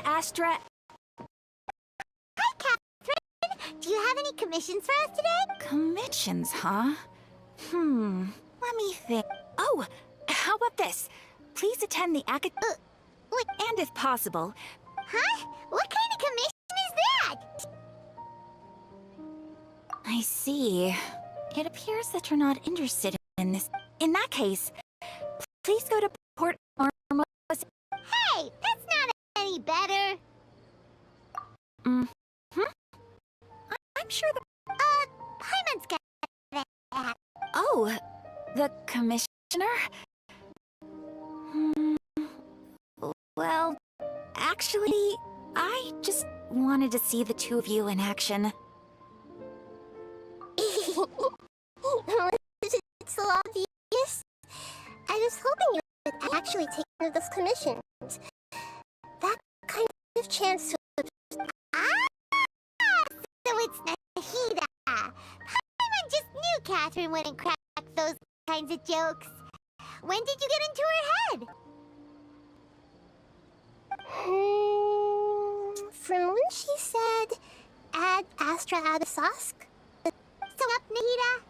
Astra. Hi, Catherine! Do you have any commissions for us today? Commissions, huh? Let me think. Oh, how about this? Please attend the Wait. And if possible... Huh? What kind of commission is that? I see. It appears that you're not interested in this. In that case, please go to Port Ormuz. Hey, that's not any better. I'm sure the... Paimon's got that. Oh, the commissioner? Well, actually, I just wanted to see the two of you in action. It's so obvious. I was hoping you would actually take one of those commissions. That kind of chance to... So it's Nahida. Paimon just knew Catherine wouldn't crack those kinds of jokes. When did you get into her head? From when she said, add Astra out of Sosk. So up, Nahida?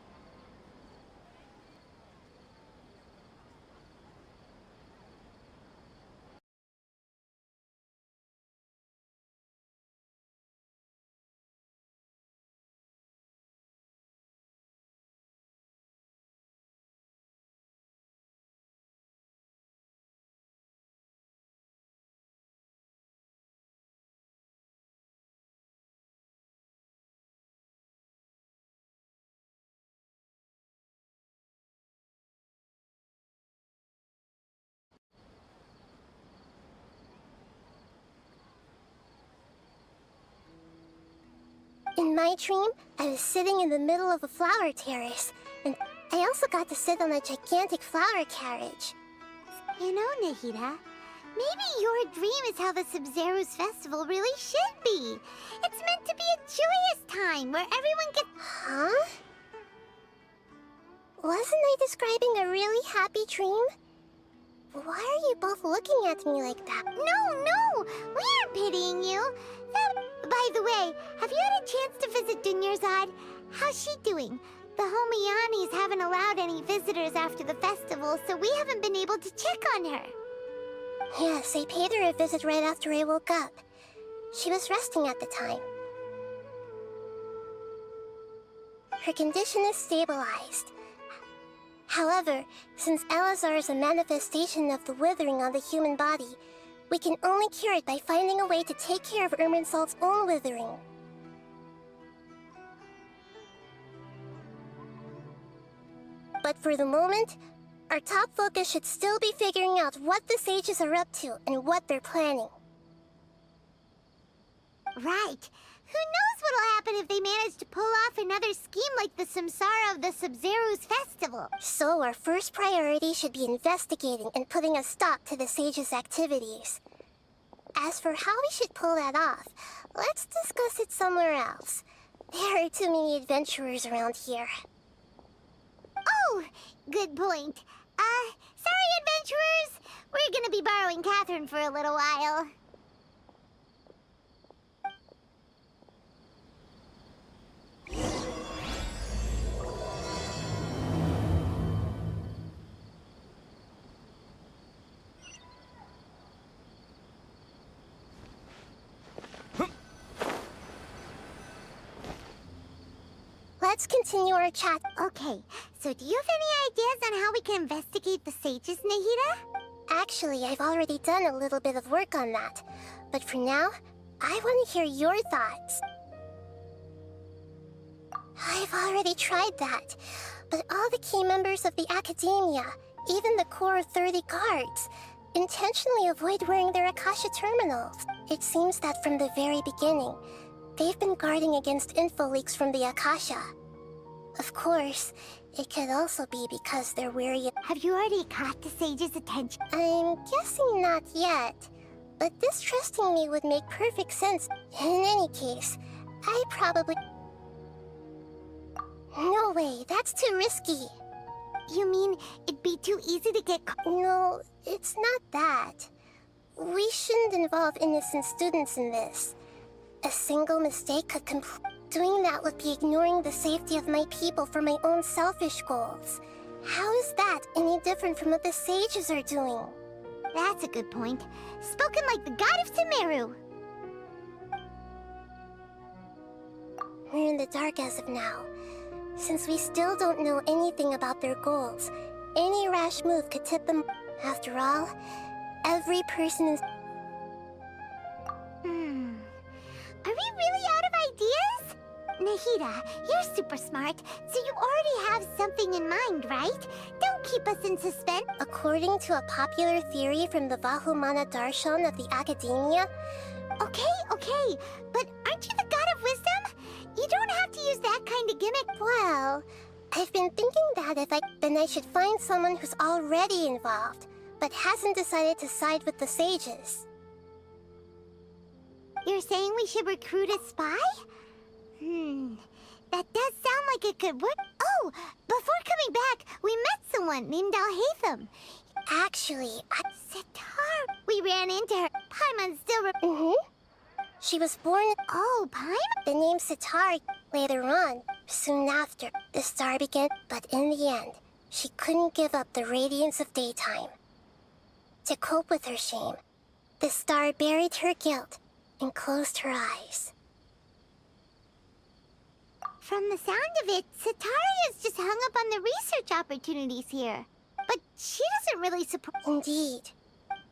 In my dream, I was sitting in the middle of a flower terrace, and I also got to sit on a gigantic flower carriage. You know, Nahida, Maybe your dream is how the Sub-Zero's festival really should be. It's meant to be a joyous time where everyone gets... Huh? Wasn't I describing a really happy dream? Why are you both looking at me like that? No! We aren't pitying you. By the way, have you had a chance to visit Dunyarzad? How's she doing? The Homianis haven't allowed any visitors after the festival, so we haven't been able to check on her. Yes, I paid her a visit right after I woke up. She was resting at the time. Her condition is stabilized. However, since Elazar is a manifestation of the withering on the human body, we can only cure it by finding a way to take care of Irminsul's own withering. But for the moment, our top focus should still be figuring out what the sages are up to and what they're planning. Right. Who knows what'll happen if they manage to pull off another scheme like the Samsara of the Sub-Zero's festival? So our first priority should be investigating and putting a stop to the sages' activities. As for how we should pull that off, let's discuss it somewhere else. There are too many adventurers around here. Oh, good point. Sorry, adventurers. We're gonna be borrowing Catherine for a little while. Let's continue our chat. Okay, so do you have any ideas on how we can investigate the sages, Nahida? Actually, I've already done a little bit of work on that. But for now, I want to hear your thoughts. I've already tried that, but all the key members of the Academia, even the core 30 guards, intentionally avoid wearing their Akasha terminals. It seems that from the very beginning, they've been guarding against info leaks from the Akasha. Of course, it could also be because they're wary of... Have you already caught the sage's attention? I'm guessing not yet, but distrusting me would make perfect sense. In any case, I probably... No way, that's too risky. You mean it'd be too easy to get caught? No, it's not that. We shouldn't involve innocent students in this. A single mistake could Doing that would be ignoring the safety of my people for my own selfish goals. How is that any different from what the sages are doing? That's a good point. Spoken like the god of Sumeru. We're in the dark as of now. Since we still don't know anything about their goals, any rash move could tip them. After all, every person is... Are we really out of ideas? Nahida, you're super smart, so you already have something in mind, right? Don't keep us in suspense. According to a popular theory from the Vahumana Darshan of the Academia... Okay, but aren't you the god of wisdom? You don't have to use that kind of gimmick. Well, I've been thinking that then I should find someone who's already involved, but hasn't decided to side with the sages. You're saying we should recruit a spy? That does sound like it could work. Oh, before coming back, we met someone named Alhaitham. Actually, Sitar. We ran into her. Paimon still She was born... Oh, Paimon? The name Sitar. Later on, soon after, the star began. But in the end, she couldn't give up the radiance of daytime. To cope with her shame, the star buried her guilt and closed her eyes. From the sound of it, Sataria's just hung up on the research opportunities here. But she doesn't really support... Indeed.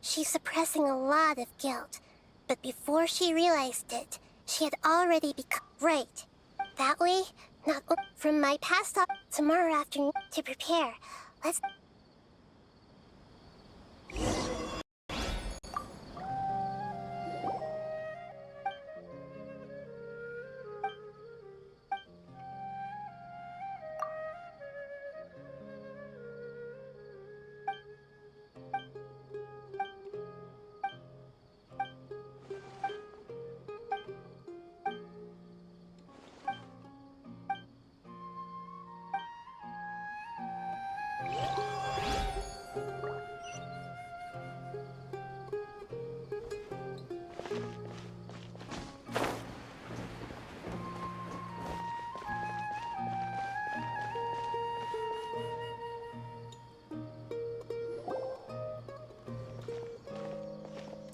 She's suppressing a lot of guilt. But before she realized it, she had already become... Right. That way, not... From my past up tomorrow afternoon to prepare. Let's...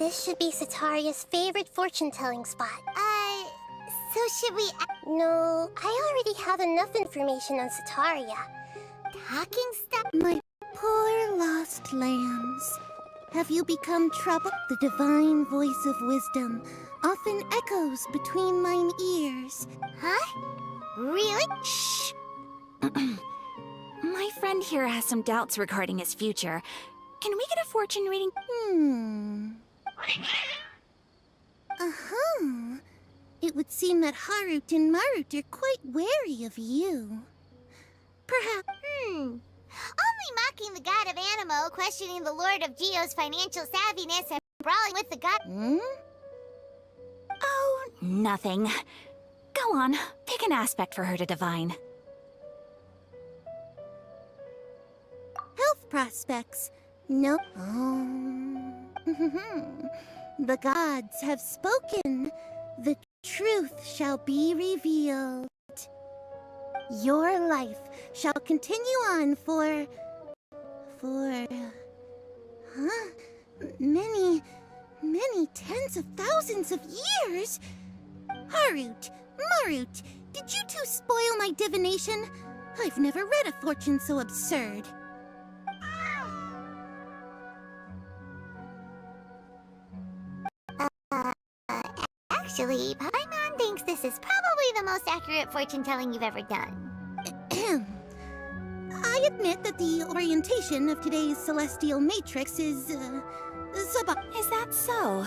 This should be Sataria's favorite fortune-telling spot. So should we... No, I already have enough information on Sataria. Talking stuff? My poor lost lambs. Have you become troubled? The divine voice of wisdom often echoes between mine ears. Huh? Really? Shh! My friend here has some doubts regarding his future. Can we get a fortune reading? Uh-huh. It would seem that Harut and Marut are quite wary of you. Perhaps... Only mocking the god of Animo, questioning the lord of Geo's financial savviness, and brawling with the god... Oh, nothing. Go on, pick an aspect for her to divine. Health prospects. No. The gods have spoken. The truth shall be revealed. Your life shall continue on for... Many tens of thousands of years? Harut, Marut, did you two spoil my divination? I've never read a fortune so absurd. Actually, Paimon thinks this is probably the most accurate fortune-telling you've ever done. I admit that the orientation of today's celestial matrix is, Is that so?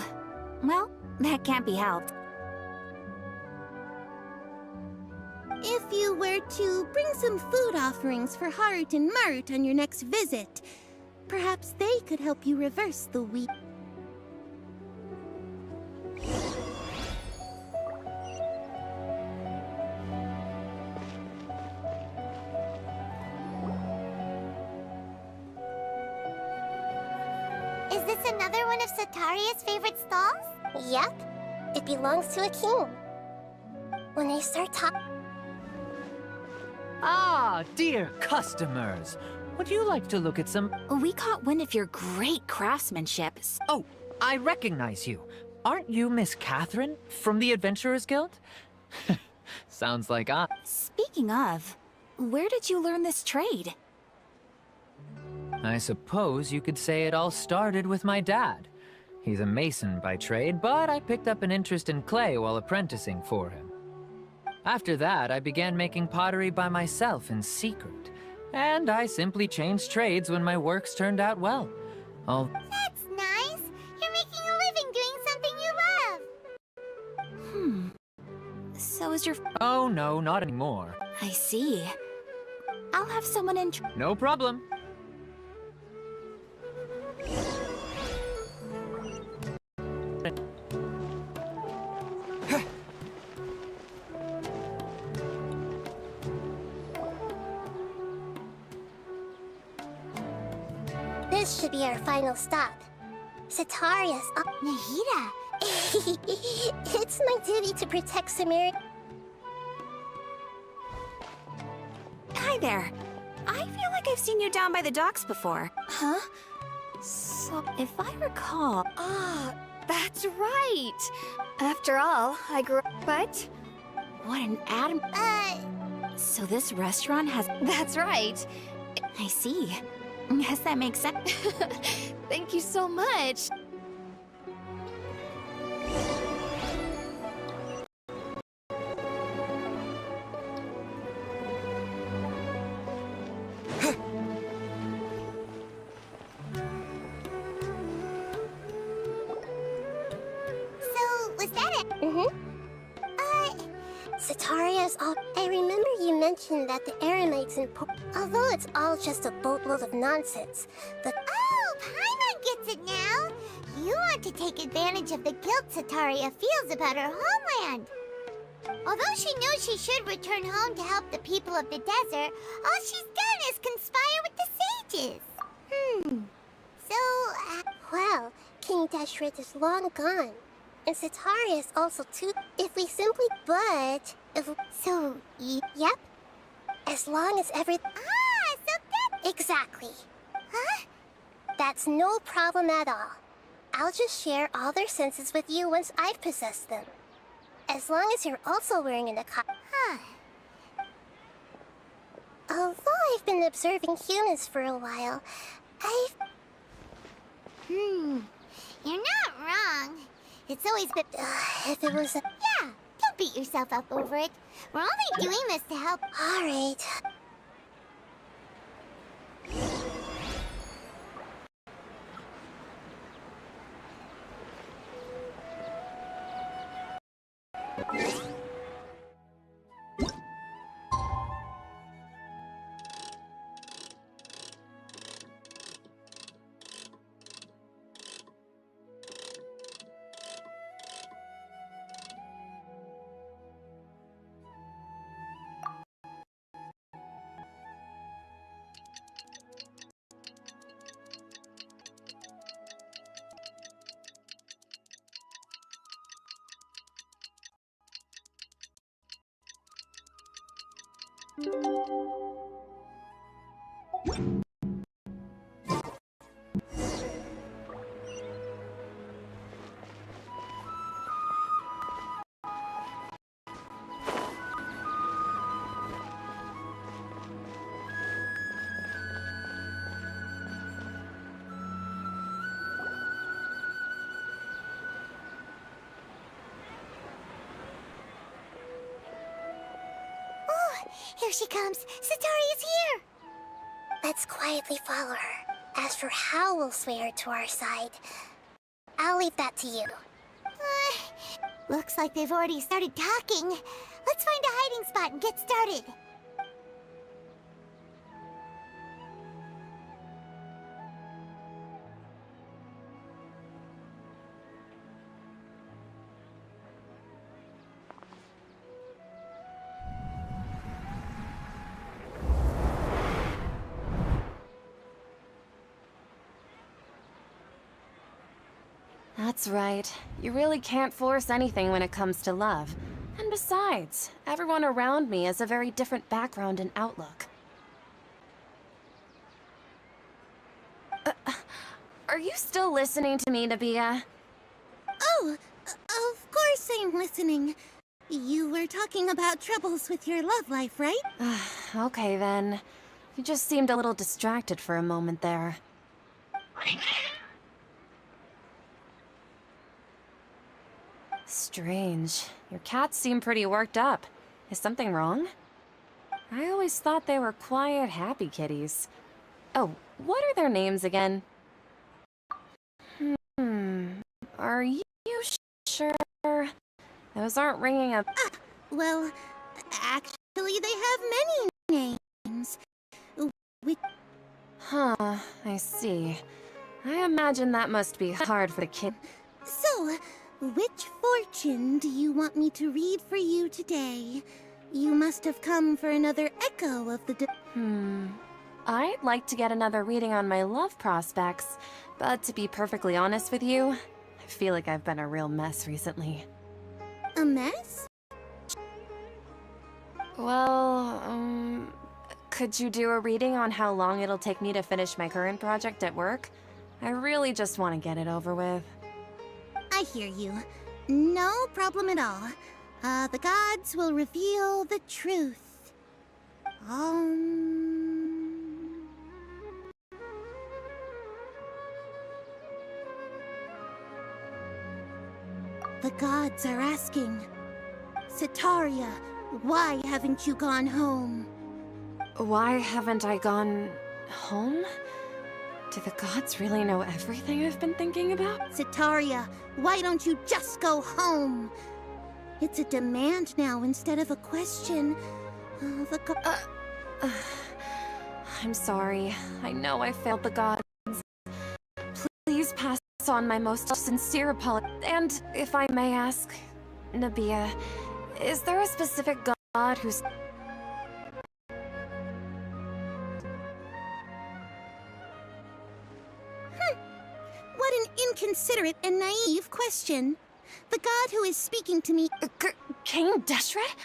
Well, that can't be helped. If you were to bring some food offerings for Harut and Marut on your next visit, perhaps they could help you reverse the weak... Is this another one of Sataria's favorite stalls? Yep. It belongs to a king. When they start talking... Ah, dear customers. Would you like to look at some... We caught wind of your great craftsmanship. Oh, I recognize you. Aren't you Miss Catherine from the Adventurers Guild? Sounds like I... Speaking of, where did you learn this trade? I suppose you could say it all started with my dad. He's a mason by trade, but I picked up an interest in clay while apprenticing for him. After that, I began making pottery by myself in secret. And I simply changed trades when my works turned out well. That's nice. You're making a living doing something you love. So is your... Oh no, not anymore. I see. I'll have someone in... No problem. This should be our final stop. Sataria's up. Nahida! It's my duty to protect Samir. Hi there. I feel like I've seen you down by the docks before. Huh? So, if I recall... Ah, that's right. After all, I grew up... But? What an atom... So this restaurant has... That's right. I see. Guess that makes sense. Thank you so much. Was that it? Sataria's all... I remember you mentioned that the Eremites in although it's all just a boatload of nonsense, Oh, Paimon gets it now! You want to take advantage of the guilt Sataria feels about her homeland. Although she knows she should return home to help the people of the desert, all she's done is conspire with the sages. So, well, King Dashrit is long gone. And Sataria is also too... If we simply... But... Yep. As long as so good... Exactly. Huh? That's no problem at all. I'll just share all their senses with you once I've possessed them. As long as you're also wearing an Huh. Although I've been observing humans for a while, You're not wrong. It's always been... if it was a... Yeah, don't beat yourself up over it. We're only doing this to help... Alright. Here she comes. Satari is here. Let's quietly follow her. As for how we'll sway her to our side, I'll leave that to you. Looks like they've already started talking. Let's find a hiding spot and get started. That's right. You really can't force anything when it comes to love. And besides, everyone around me has a very different background and outlook. Are you still listening to me, Nabia? Oh, of course I'm listening. You were talking about troubles with your love life, right? Okay then. You just seemed a little distracted for a moment there. Strange. Your cats seem pretty worked up. Is something wrong? I always thought they were quiet, happy kitties. Oh, what are their names again? Are you sure? Those aren't ringing a... Well, actually they have many names. Huh, I see. I imagine that must be hard for the kid. So, which fortune do you want me to read for you today? You must have come for another echo of the... I'd like to get another reading on my love prospects, but to be perfectly honest with you, I feel like I've been a real mess recently. A mess? Well, could you do a reading on how long it'll take me to finish my current project at work? I really just want to get it over with. I hear you. No problem at all. The gods will reveal the truth. The gods are asking, Sataria, why haven't you gone home? Why haven't I gone home? Do the gods really know everything I've been thinking about? Sataria, why don't you just go home? It's a demand now instead of a question. I'm sorry. I know I failed the gods. Please pass on my most sincere apology. And if I may ask, Nabia, is there a specific god who's... What an inconsiderate and naive question. The god who is speaking to me... Cain Deshret?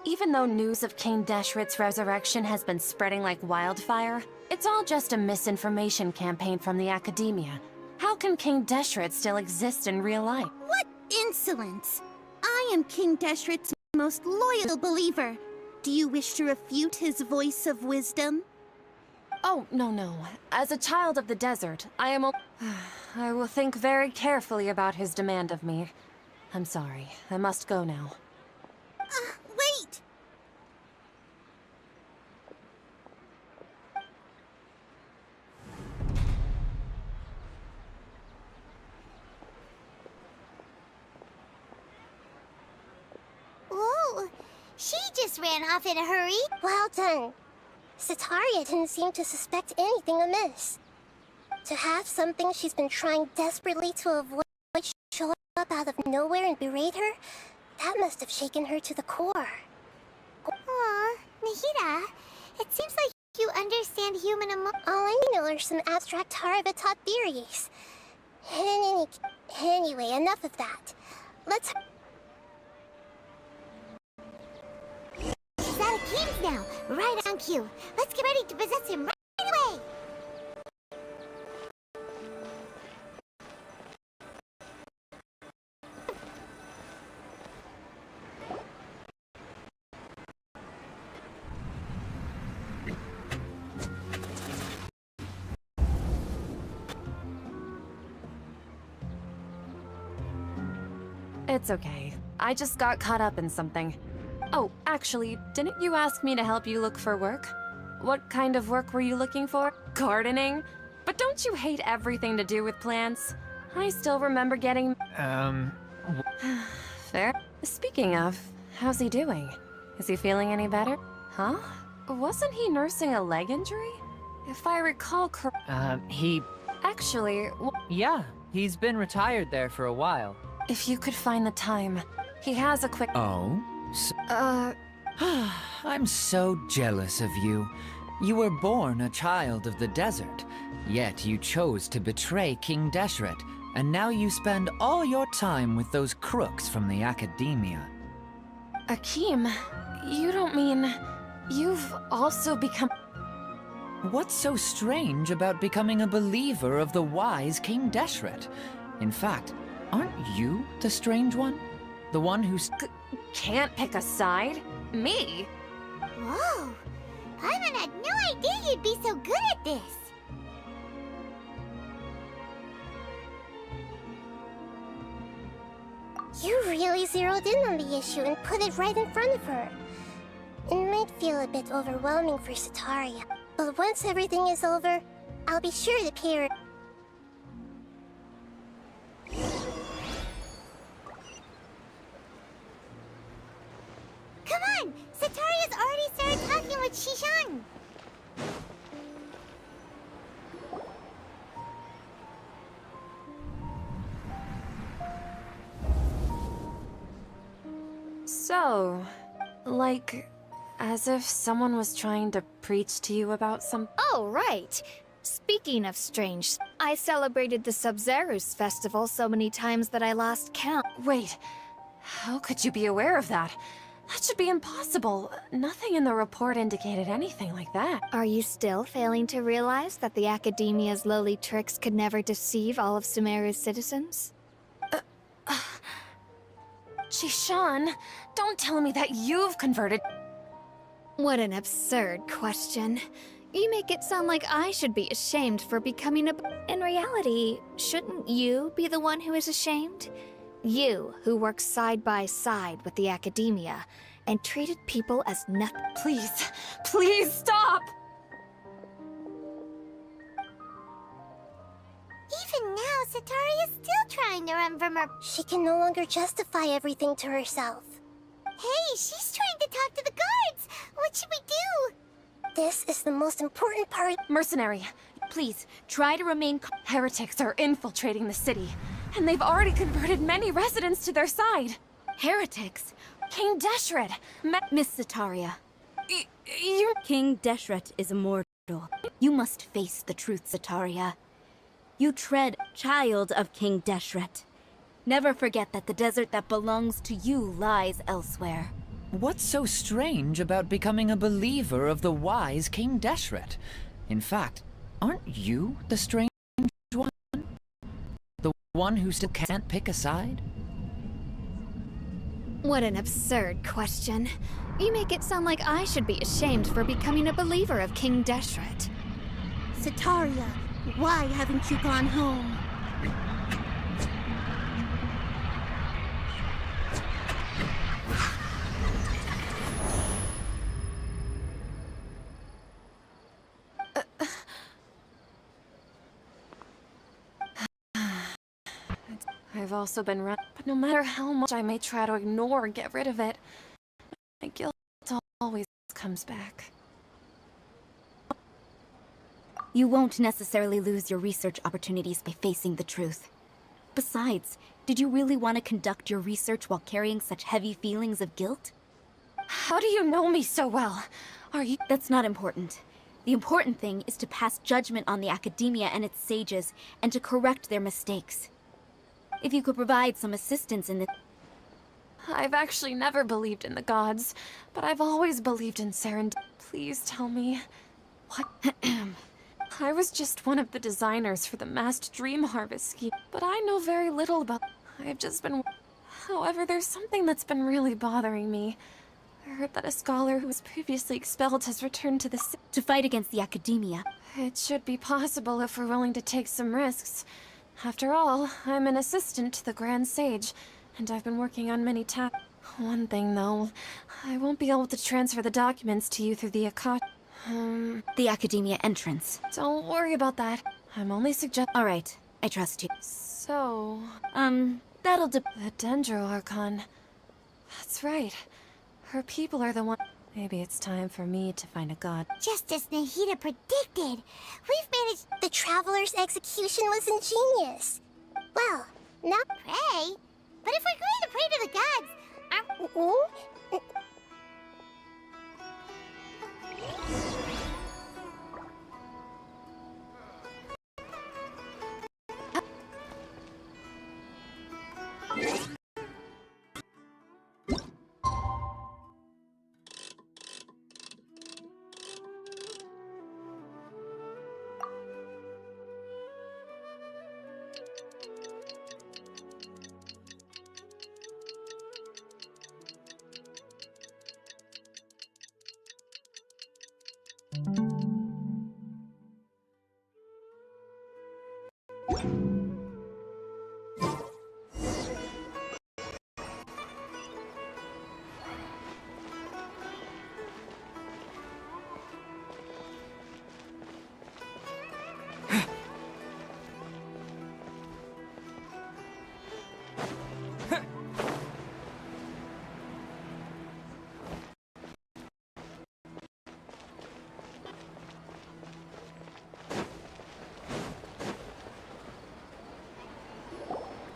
Even though news of Cain Deshret's resurrection has been spreading like wildfire, it's all just a misinformation campaign from the academia. How can King Deshret still exist in real life? What insolence! I am King Deshret's most loyal believer. Do you wish to refute his voice of wisdom? Oh, no. As a child of the desert, I am I will think very carefully about his demand of me. I'm sorry. I must go now. Wait! Whoa! She just ran off in a hurry. Well done. Sataria didn't seem to suspect anything amiss. To have something she's been trying desperately to avoid show up out of nowhere and berate her, that must have shaken her to the core. Aw, Nahida, it seems like you understand human emotion. All I know are some abstract Teyvat theories. Anyway, enough of that. Let's... He's out of games now, right on cue. Let's get ready to possess him right away. It's okay. I just got caught up in something. Oh, actually, didn't you ask me to help you look for work? What kind of work were you looking for? Gardening? But don't you hate everything to do with plants? I still remember getting... Fair. Speaking of, how's he doing? Is he feeling any better? Huh? Wasn't he nursing a leg injury? If I recall he... Actually, Yeah, he's been retired there for a while. if you could find the time, he has a quick... Oh? I'm so jealous of you. You were born a child of the desert, yet you chose to betray King Deshret, and now you spend all your time with those crooks from the academia. Akeem, you don't mean... You've also become... What's so strange about becoming a believer of the wise King Deshret? In fact, aren't you the strange one? The one who's... Can't pick a side? Me? Whoa! Paimon had no idea you'd be so good at this. You really zeroed in on the issue and put it right in front of her. It might feel a bit overwhelming for Sataria, but once everything is over, I'll be sure to pay her. Come on! Sataria's already started talking with Shishan! So, like, as if someone was trying to preach to you about some... Oh, right. Speaking of strange, I celebrated the Sub-Zerus festival so many times that I lost count. Wait, how could you be aware of that? That should be impossible. Nothing in the report indicated anything like that. Are you still failing to realize that the Academia's lowly tricks could never deceive all of Sumeru's citizens? Jishan, don't tell me that you've converted... What an absurd question. You make it sound like I should be ashamed for becoming a... In reality, shouldn't you be the one who is ashamed? You, who works side by side with the Academia, and treated people as nothing. Please stop! Even now, Sataria's still trying to run from her... She can no longer justify everything to herself. Hey, she's trying to talk to the guards! What should we do? This is the most important part. Mercenary, please, try to remain calm. Heretics are infiltrating the city, and they've already converted many residents to their side. Heretics? King Deshret, Miss Sataria, you... King Deshret is immortal. You must face the truth, Sataria. You tread child of King Deshret. Never forget that the desert that belongs to you lies elsewhere. What's so strange about becoming a believer of the wise King Deshret? In fact, aren't you the strange one? one who still can't pick a side? What an absurd question. You make it sound like I should be ashamed for becoming a believer of King Deshret. Sataria, why haven't you gone home? I've also been run, but no matter how much I may try to ignore or get rid of it, my guilt always comes back. You won't necessarily lose your research opportunities by facing the truth. Besides, did you really want to conduct your research while carrying such heavy feelings of guilt? How do you know me so well? Are you— That's not important. The important thing is to pass judgment on the academia and its sages, and to correct their mistakes. If you could provide some assistance in this— I've actually never believed in the gods, but I've always believed in serendipity. Please tell me, what— I was just one of the designers for the masked dream harvest scheme, but I know very little about— I've just been— However, there's something that's been really bothering me. I heard that a scholar who was previously expelled has returned to the to fight against the academia. It should be possible if we're willing to take some risks. After all, I'm an assistant to the Grand Sage, and I've been working on many tasks. One thing, though, I won't be able to transfer the documents to you through the The academia entrance. Don't worry about that. I'm only Alright, I trust you. So— that'll the Dendro Archon. That's right. Her people are the one— Maybe it's time for me to find a god. Just as Nahida predicted, we've managed— The Traveler's execution was ingenious. Well, now Pray? But if we're going to pray to the gods,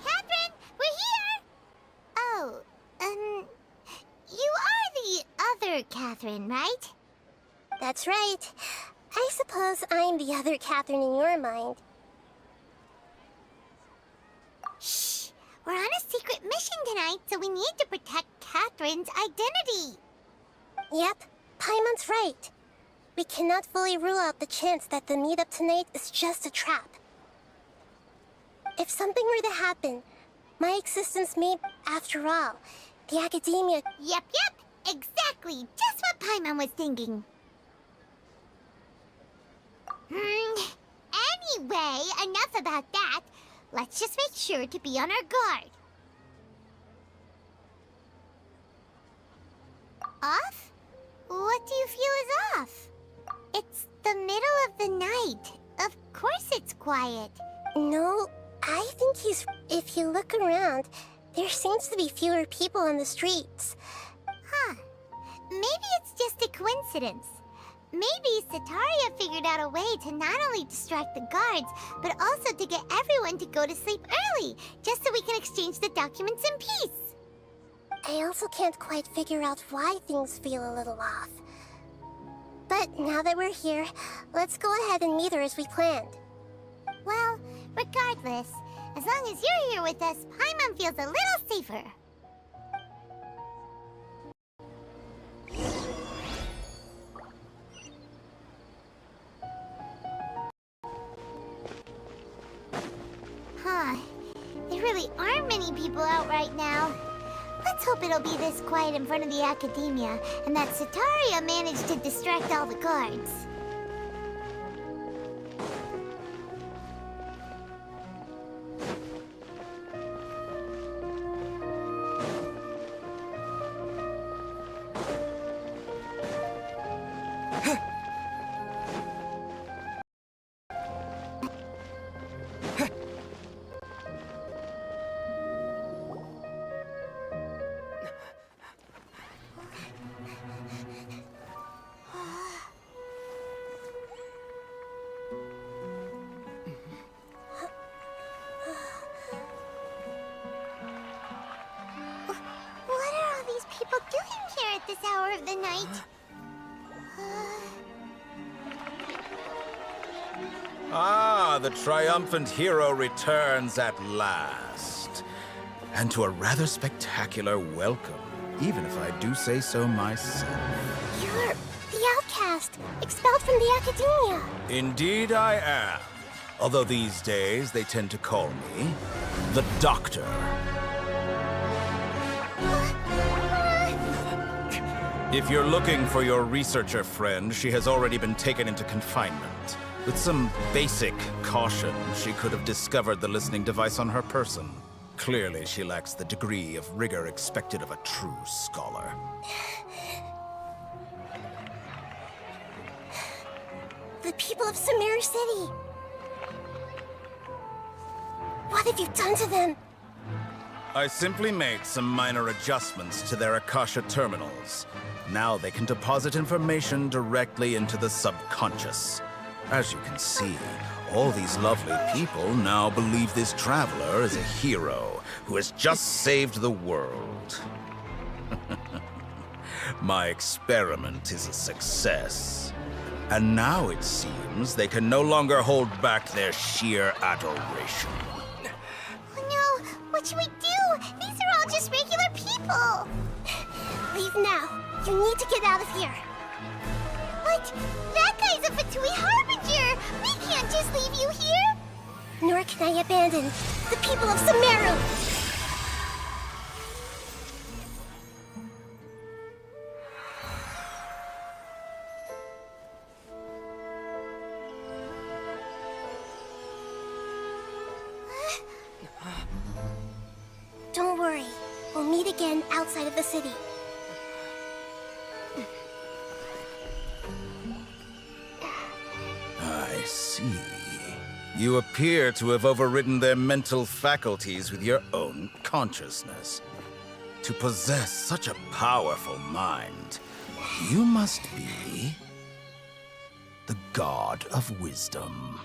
Catherine, we're here! Oh, you are the other Catherine, right? that's right. I suppose I'm the other Catherine in your mind. Shh! We're on a secret mission tonight, so we need to protect Catherine's identity. Yep, Paimon's right. We cannot fully rule out the chance that the meetup tonight is just a trap. If something were to happen, my existence may— After all, the academia— Yep, exactly. Just what Paimon was thinking. Anyway, enough about that. Let's just make sure to be on our guard. Off? What do you feel is off? It's the middle of the night. Of course it's quiet. No, I think he's— If you look around, there seems to be fewer people on the streets. Huh. Maybe it's just a coincidence. Maybe Sataria figured out a way to not only distract the guards, but also to get everyone to go to sleep early, just so we can exchange the documents in peace. I also can't quite figure out why things feel a little off. But now that we're here, let's go ahead and meet her as we planned. Well, regardless, as long as you're here with us, Paimon feels a little safer. Huh. right now. Let's hope it'll be this quiet in front of the Academia, and that Sataria managed to distract all the guards. What are all these people doing here at this hour of the night? Ah, the triumphant hero returns at last. And to a rather spectacular welcome, even if I do say so myself. You're the outcast, expelled from the Academia. Indeed I am. Although these days they tend to call me the Doctor. If you're looking for your researcher friend, she has already been taken into confinement. With some basic caution, she could have discovered the listening device on her person. Clearly, she lacks the degree of rigor expected of a true scholar. The people of Sumeru City. What have you done to them? I simply made some minor adjustments to their Akasha terminals. Now they can deposit information directly into the subconscious. As you can see, all these lovely people now believe this traveler is a hero who has just saved the world. My experiment is a success. And now it seems they can no longer hold back their sheer adoration. Oh no, what should we do? These are all just regular people. Leave now. You need to get out of here. But that guy's a Fatui Harbinger. We can't just leave you here. Nor can I abandon the people of Sumeru. Don't worry. We'll meet again outside of the city. I see. You appear to have overridden their mental faculties with your own consciousness. To possess such a powerful mind, you must be the god of wisdom.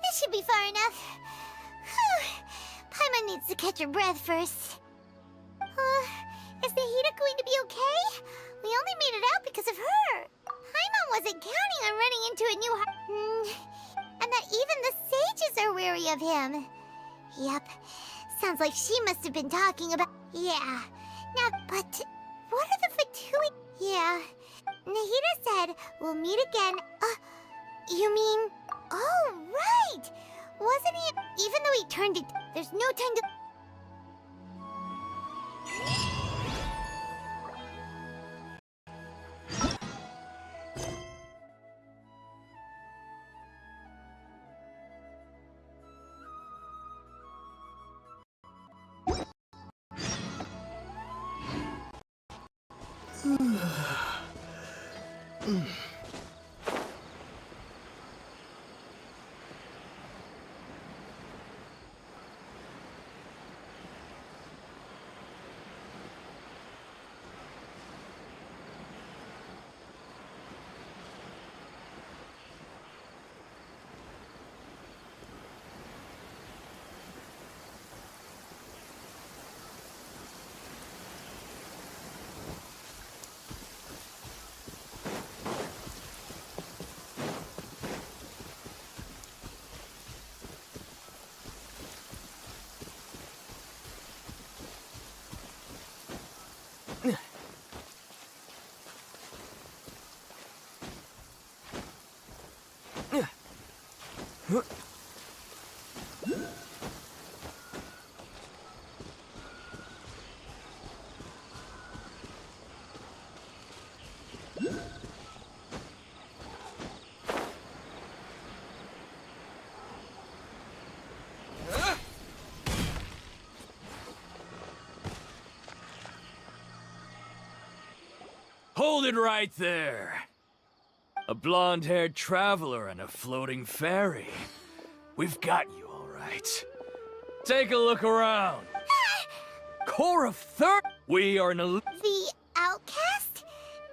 This should be far enough. Paimon needs to catch her breath first. Is Nahida going to be okay? We only made it out because of her. Paimon wasn't counting on running into a new and that even the sages are wary of him. Yep. Sounds like she must have been talking about... Yeah. Now, but... What are the Fatui... Yeah. Nahida said we'll meet again... You mean... Oh, right! Wasn't he... Even though he turned it... There's no time to... Hold it right there. A blonde-haired traveler and a floating fairy. We've got you all right. Take a look around. Core of third. We are an elite. The outcast?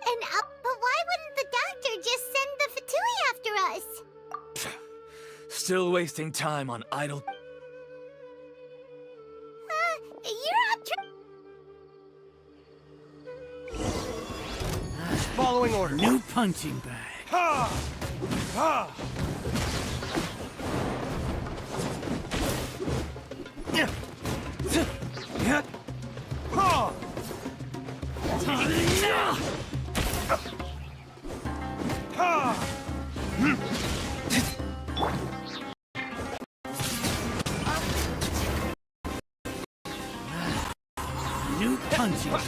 But why wouldn't the doctor just send the Fatui after us? Still wasting time on idle. You're up Following order. New punching bag. Ha! Ha! Yeah. Yeah. Ha! Ha! New punching bag.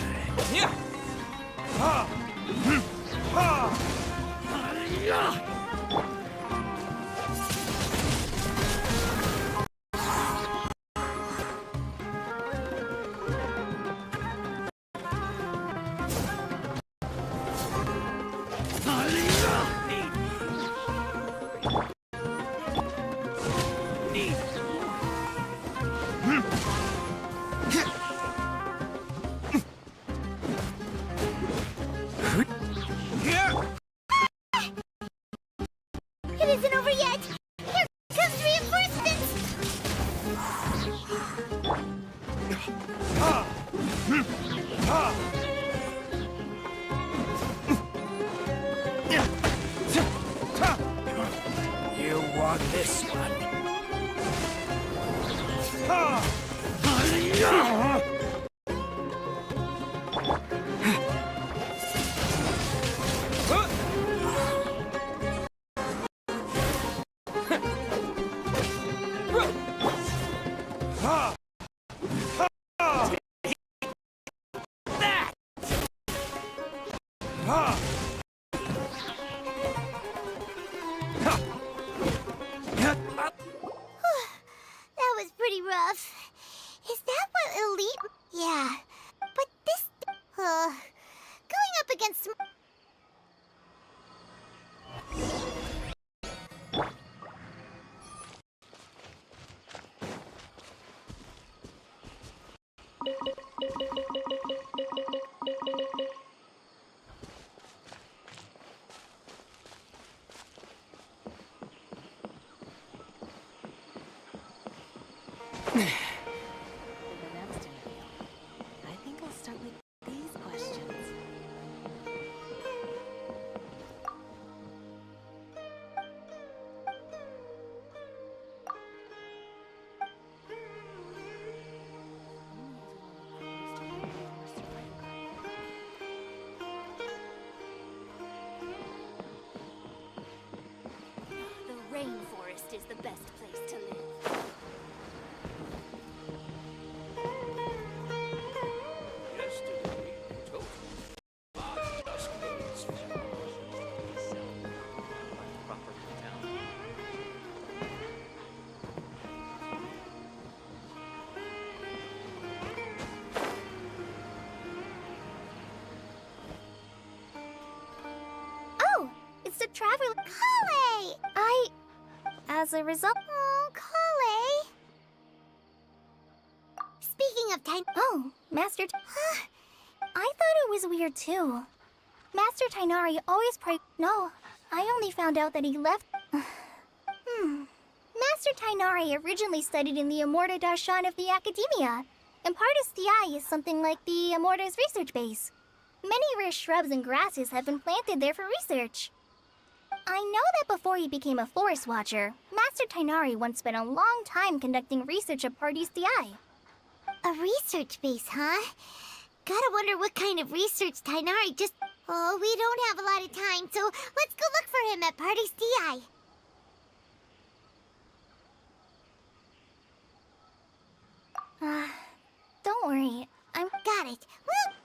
Yeah. Ha! Ha! It isn't over yet! Here comes reinforcements! Ha! Ha! You want this one? Ha! That was pretty rough. Is that what elite? Yeah. But this... going up against... I think I'll start with these questions. The rainforest is the best place to live. Oh! It's the traveler... Kale! As a result... Oh, Kale! Speaking of time... Oh, Master... I thought it was weird, too. Master Tainari always No, I only found out that he left... Master Tainari originally studied in the Amorta Darshan of the Academia, and Pardis Eye is something like the Amorta's research base. Many rare shrubs and grasses have been planted there for research. I know that before he became a forest watcher, Master Tainari once spent a long time conducting research at Pardis Eye. A research base, huh? Gotta wonder what kind of research Tainari just... Oh, we don't have a lot of time, so let's go look for him at Pardis Eye. Don't worry. I'm got it. Well,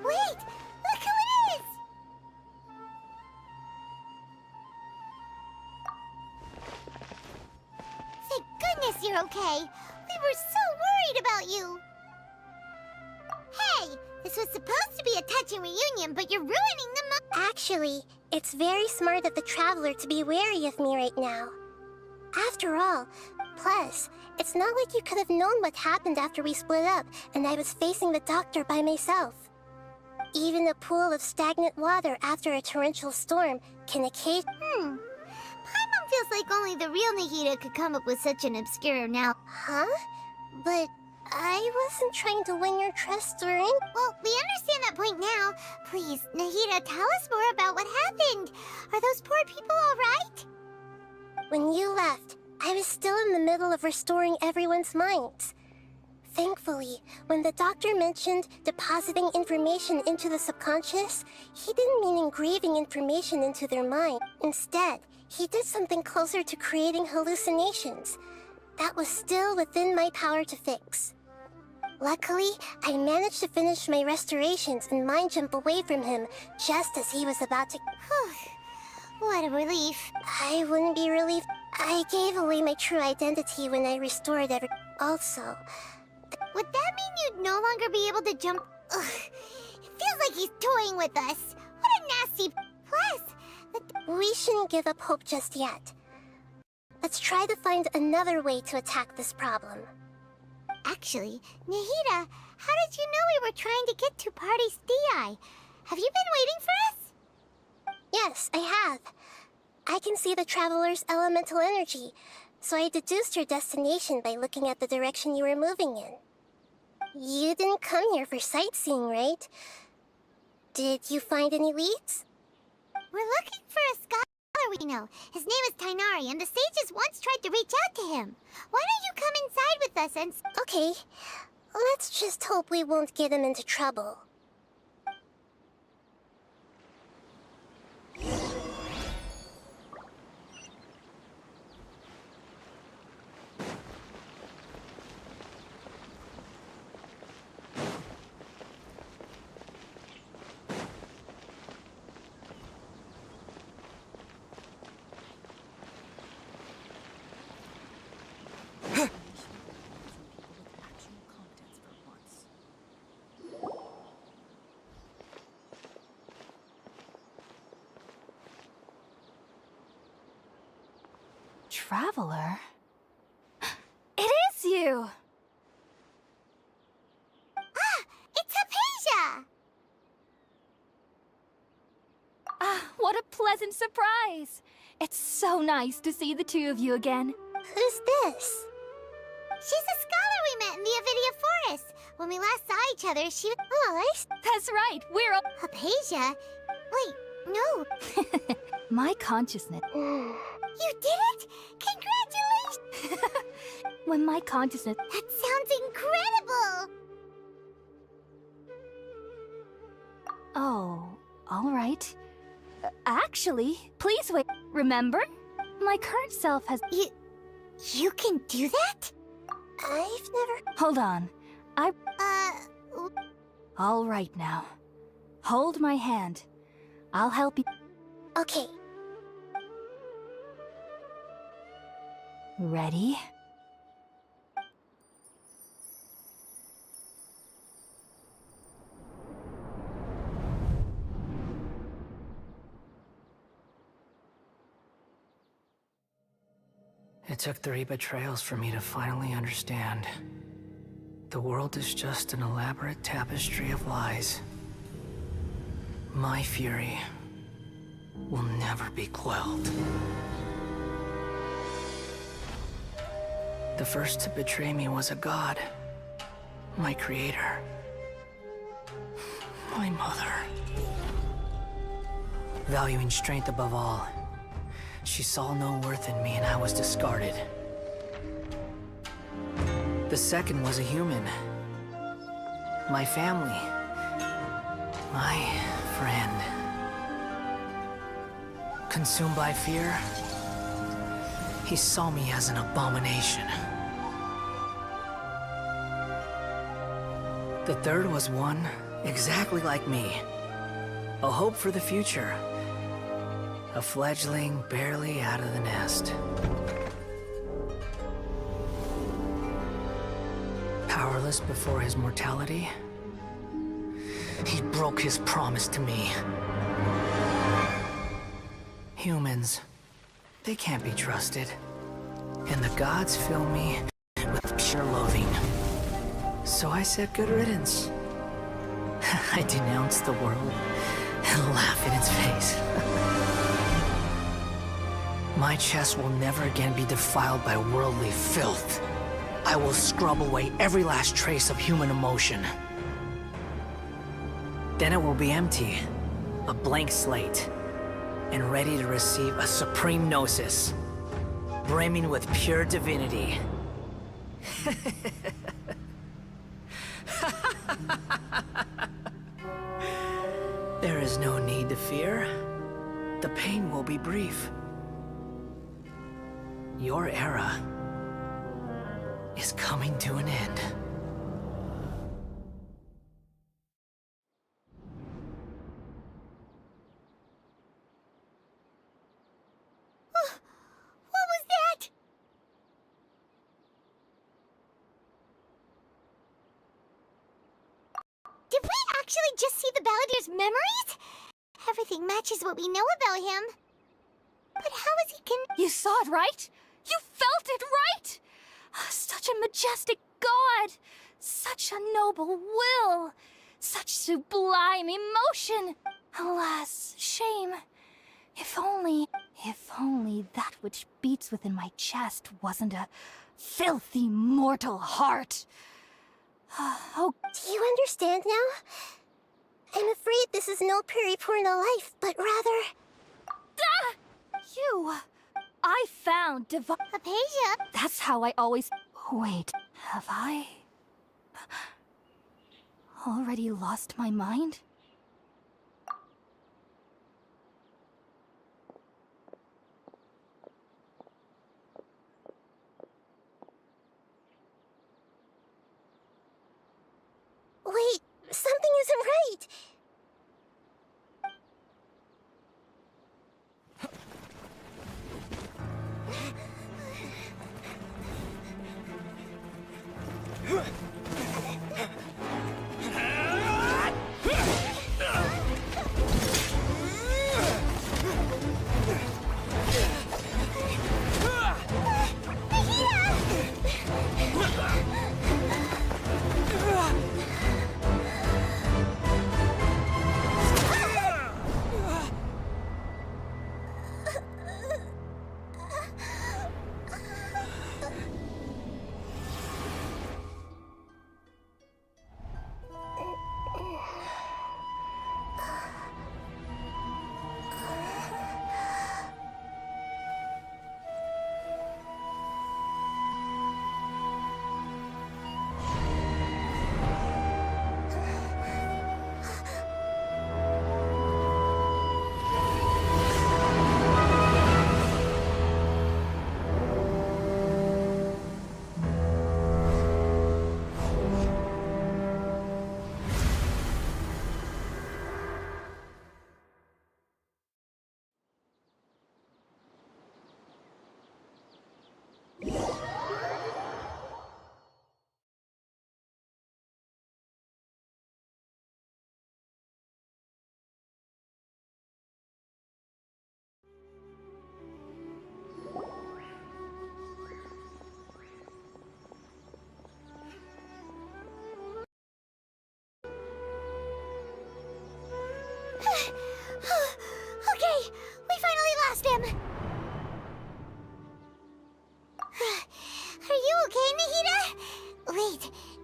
wait! Look who it is! Thank goodness you're okay. We were so worried about you. Hey, this was supposed to be a touching reunion, but you're ruining the Actually, it's very smart of the Traveler to be wary of me right now. After all, plus, it's not like you could have known what happened after we split up and I was facing the doctor by myself. Even a pool of stagnant water after a torrential storm can occasionally... Paimon feels like only the real Nahida could come up with such an obscure now. Huh? But I wasn't trying to win your trust or anything. Well, we understand that point now. Please, Nahida, tell us more about what happened. Are those poor people all right? When you left, I was still in the middle of restoring everyone's minds. Thankfully, when the doctor mentioned depositing information into the subconscious, he didn't mean engraving information into their mind. Instead, he did something closer to creating hallucinations. That was still within my power to fix. Luckily, I managed to finish my restorations and mind jump away from him just as he was about to... What a relief. I wouldn't be relieved. I gave away my true identity when I restored every... Also... Would that mean you'd no longer be able to jump? Ugh. It feels like he's toying with us. What a nasty... Plus... We shouldn't give up hope just yet. Let's try to find another way to attack this problem. Actually, Nahida, how did you know we were trying to get to Party Stei? Have you been waiting for us? Yes, I have. I can see the Traveler's elemental energy, so I deduced your destination by looking at the direction you were moving in. You didn't come here for sightseeing, right? Did you find any leads? We're looking for a scholar we know. His name is Tainari, and the sages once tried to reach out to him. Why don't you come inside with us and... Okay, let's just hope we won't get him into trouble. traveler? It is you! Ah, it's Hypatia! Ah, what a pleasant surprise! It's so nice to see the two of you again. Who's this? She's a scholar we met in the Avidia Forest. When we last saw each other, she was... Oh, That's right, we're all... Hypatia? Wait, no. My consciousness... You did it? Congratulations! When my consciousness... That sounds incredible! Oh, all right. Actually, please wait. Remember? My current self has... You can do that? I've never... Hold on. All right now. Hold my hand. I'll help you. Okay. Ready? It took 3 betrayals for me to finally understand. The world is just an elaborate tapestry of lies. My fury will never be quelled. The first to betray me was a god. My creator. My mother. Valuing strength above all, she saw no worth in me and I was discarded. The second was a human. My family. My friend. Consumed by fear, he saw me as an abomination. The third was one exactly like me. A hope for the future. A fledgling barely out of the nest. Powerless before his mortality, he broke his promise to me. Humans, they can't be trusted. And the gods fill me with pure loathing. So I said good riddance. I denounced the world and laugh in its face. My chest will never again be defiled by worldly filth. I will scrub away every last trace of human emotion. Then it will be empty, a blank slate, and ready to receive a supreme gnosis, brimming with pure divinity. There is no need to fear. The pain will be brief. Your era is coming to an end. What was that? Did we actually just see the Balladier's memories? Everything matches what we know about him. But how is he You saw it, right? You felt it, right? Such a majestic god! Such a noble will! Such sublime emotion! Alas, shame. If only that which beats within my chest wasn't a filthy mortal heart. Oh, do you understand now? I'm afraid this is no Puripurna life, but rather... You! I found Hypatia! That's how I always... Wait, have I... already lost my mind? Wait, something isn't right!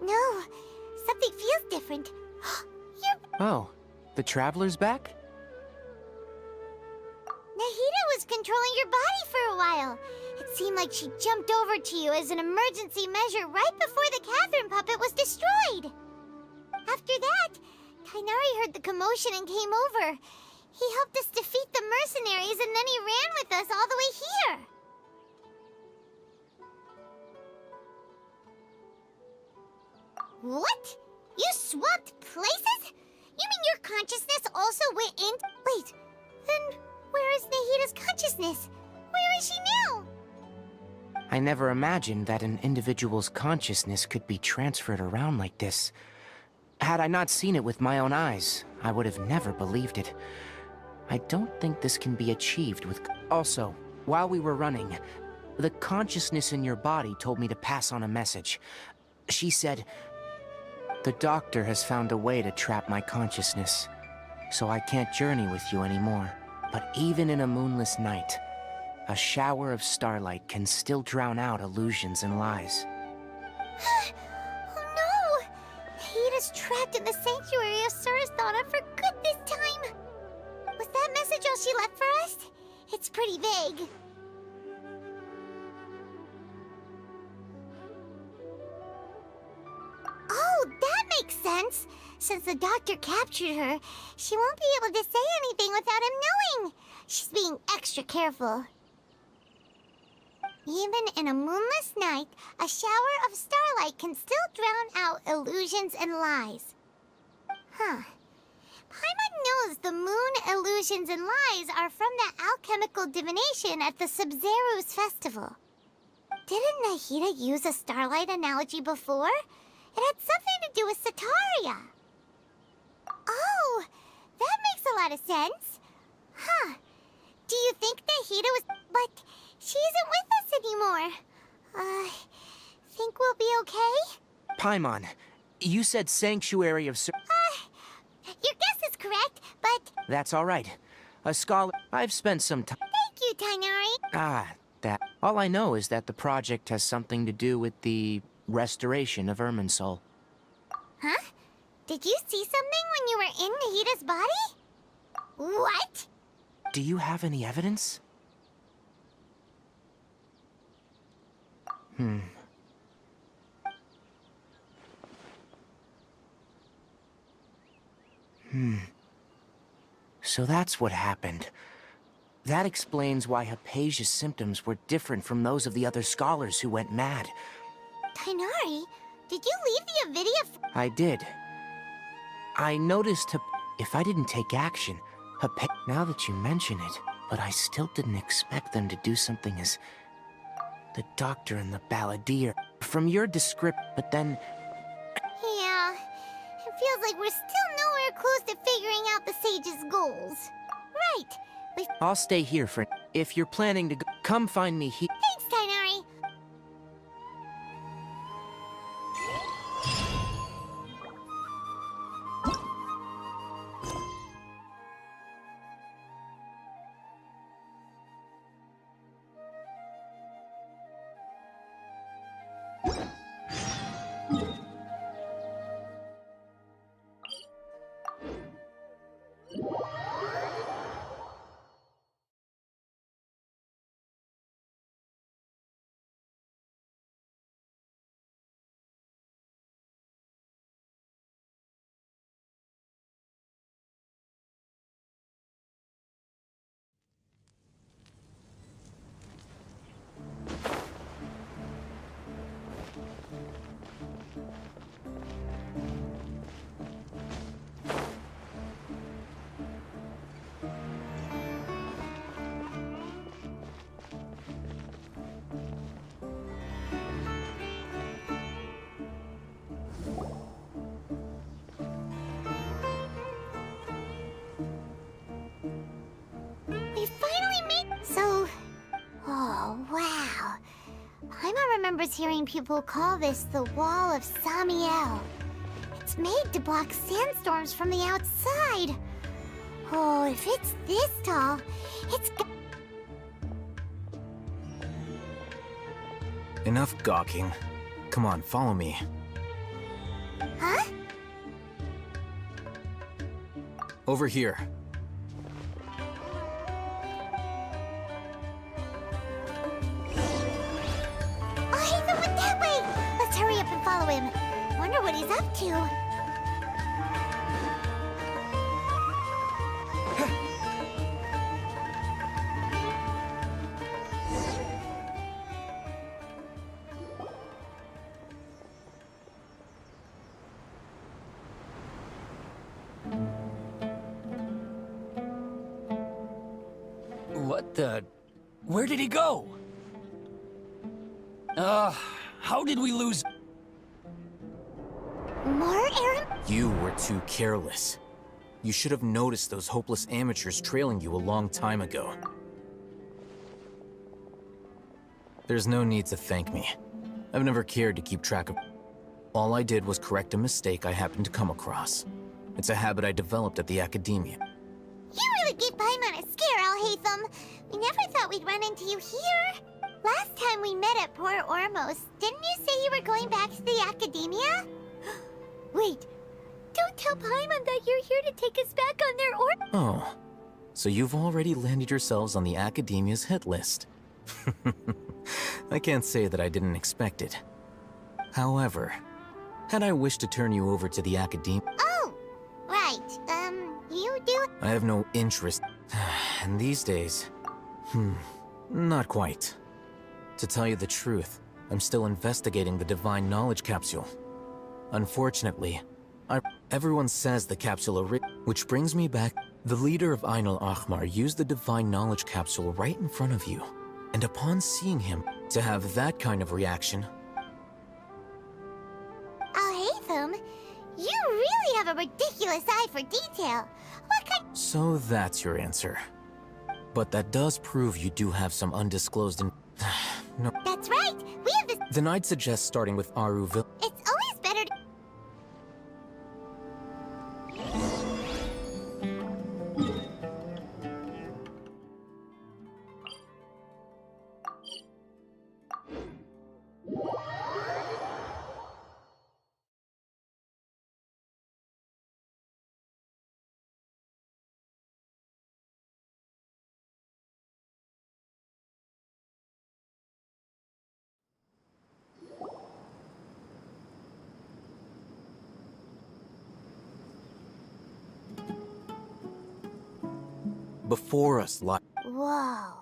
No, something feels different. Oh, the Traveler's back? Nahida was controlling your body for a while. It seemed like she jumped over to you as an emergency measure right before the Catherine puppet was destroyed. After that, Tighnari heard the commotion and came over. He helped us defeat the mercenaries and then he ran with us all the way here. What? You swapped places? You mean your consciousness also went in? Wait, then where is Nahida's consciousness? Where is she now? I never imagined that an individual's consciousness could be transferred around like this. Had I not seen it with my own eyes, I would have never believed it. I don't think this can be achieved with... Also, while we were running, the consciousness in your body told me to pass on a message. She said, "The doctor has found a way to trap my consciousness, so I can't journey with you anymore. But even in a moonless night, a shower of starlight can still drown out illusions and lies." Oh no! Nahida's trapped in the sanctuary of Surasthana for good this time. Was that message all she left for us? It's pretty vague. Oh, that makes sense. Since the doctor captured her, she won't be able to say anything without him knowing. She's being extra careful. Even in a moonless night, a shower of starlight can still drown out illusions and lies. Huh. Paimon knows the moon illusions and lies are from that alchemical divination at the Sub-Zeru's festival. Didn't Nahida use a starlight analogy before? It had something to do with Sataria. Oh, that makes a lot of sense. Huh. Do you think Nahida was... But she isn't with us anymore. Think we'll be okay? Paimon, you said Sanctuary of Your guess is correct, but... That's all right. A scholar... I've spent some time... Thank you, Tighnari. That... All I know is that the project has something to do with the restoration of Irminsul. Huh? Did you see something when you were in Nahida's body? What? Do you have any evidence? So that's what happened. That explains why Hypatia's symptoms were different from those of the other scholars who went mad. Tighnari, did you leave the Avidia? I did. I noticed if I didn't take action, now that you mention it, but I still didn't expect them to do something as... the doctor and the balladeer. From your description, but then... Yeah, it feels like we're still nowhere close to figuring out the sage's goals. Right, I'll stay here for... If you're planning to go, come find me here. Thanks, Tighnari. Remembers hearing people call this the Wall of Samiel. It's made to block sandstorms from the outside. Oh, if it's this tall, it's... Enough gawking. Come on, follow me. Huh? Over here. Oh, Haven went that way! Let's hurry up and follow him. Wonder what he's up to. What the... Where did he go? How did we lose... More Aaron? You were too careless. You should have noticed those hopeless amateurs trailing you a long time ago. There's no need to thank me. I've never cared to keep track of... All I did was correct a mistake I happened to come across. It's a habit I developed at the Academia. You really gave Paimon a scare, Alhaitham. We never thought we'd run into you here. Last time we met at Port Ormos, didn't you say you were going back to the Academia? Wait, don't tell Paimon that you're here to take us back on their order. Oh, so you've already landed yourselves on the Academia's hit list. I can't say that I didn't expect it. However, had I wished to turn you over to the Academia... Oh, right, you do... I have no interest. And these days... not quite. To tell you the truth, I'm still investigating the Divine Knowledge Capsule. Unfortunately, everyone says the capsule which brings me back. The leader of Ainul Ahmar used the Divine Knowledge Capsule right in front of you. And upon seeing him, to have that kind of reaction... Alhaitham, you really have a ridiculous eye for detail. What kind... So that's your answer. But that does prove you do have some undisclosed no. That's right! We have this... Then I'd suggest starting with Aruville. It's always better to... Before us lie... Whoa.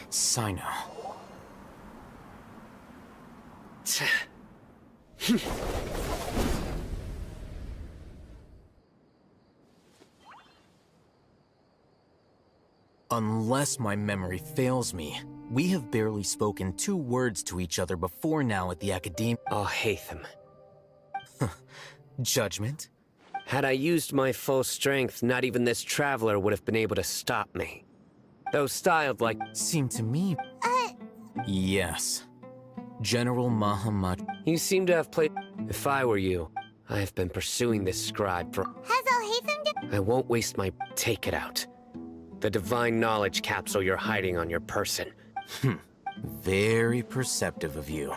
Sino. Unless my memory fails me, we have barely spoken 2 words to each other before now at the Academia. Alhaitham. Judgment? Had I used my full strength, not even this traveler would have been able to stop me. Though styled like... Seemed to me... Yes. General Mahamad... You seem to have played... If I were you, I have been pursuing this scribe for... Has Al-Haytham I won't waste my... Take it out. The divine knowledge capsule you're hiding on your person. Very perceptive of you.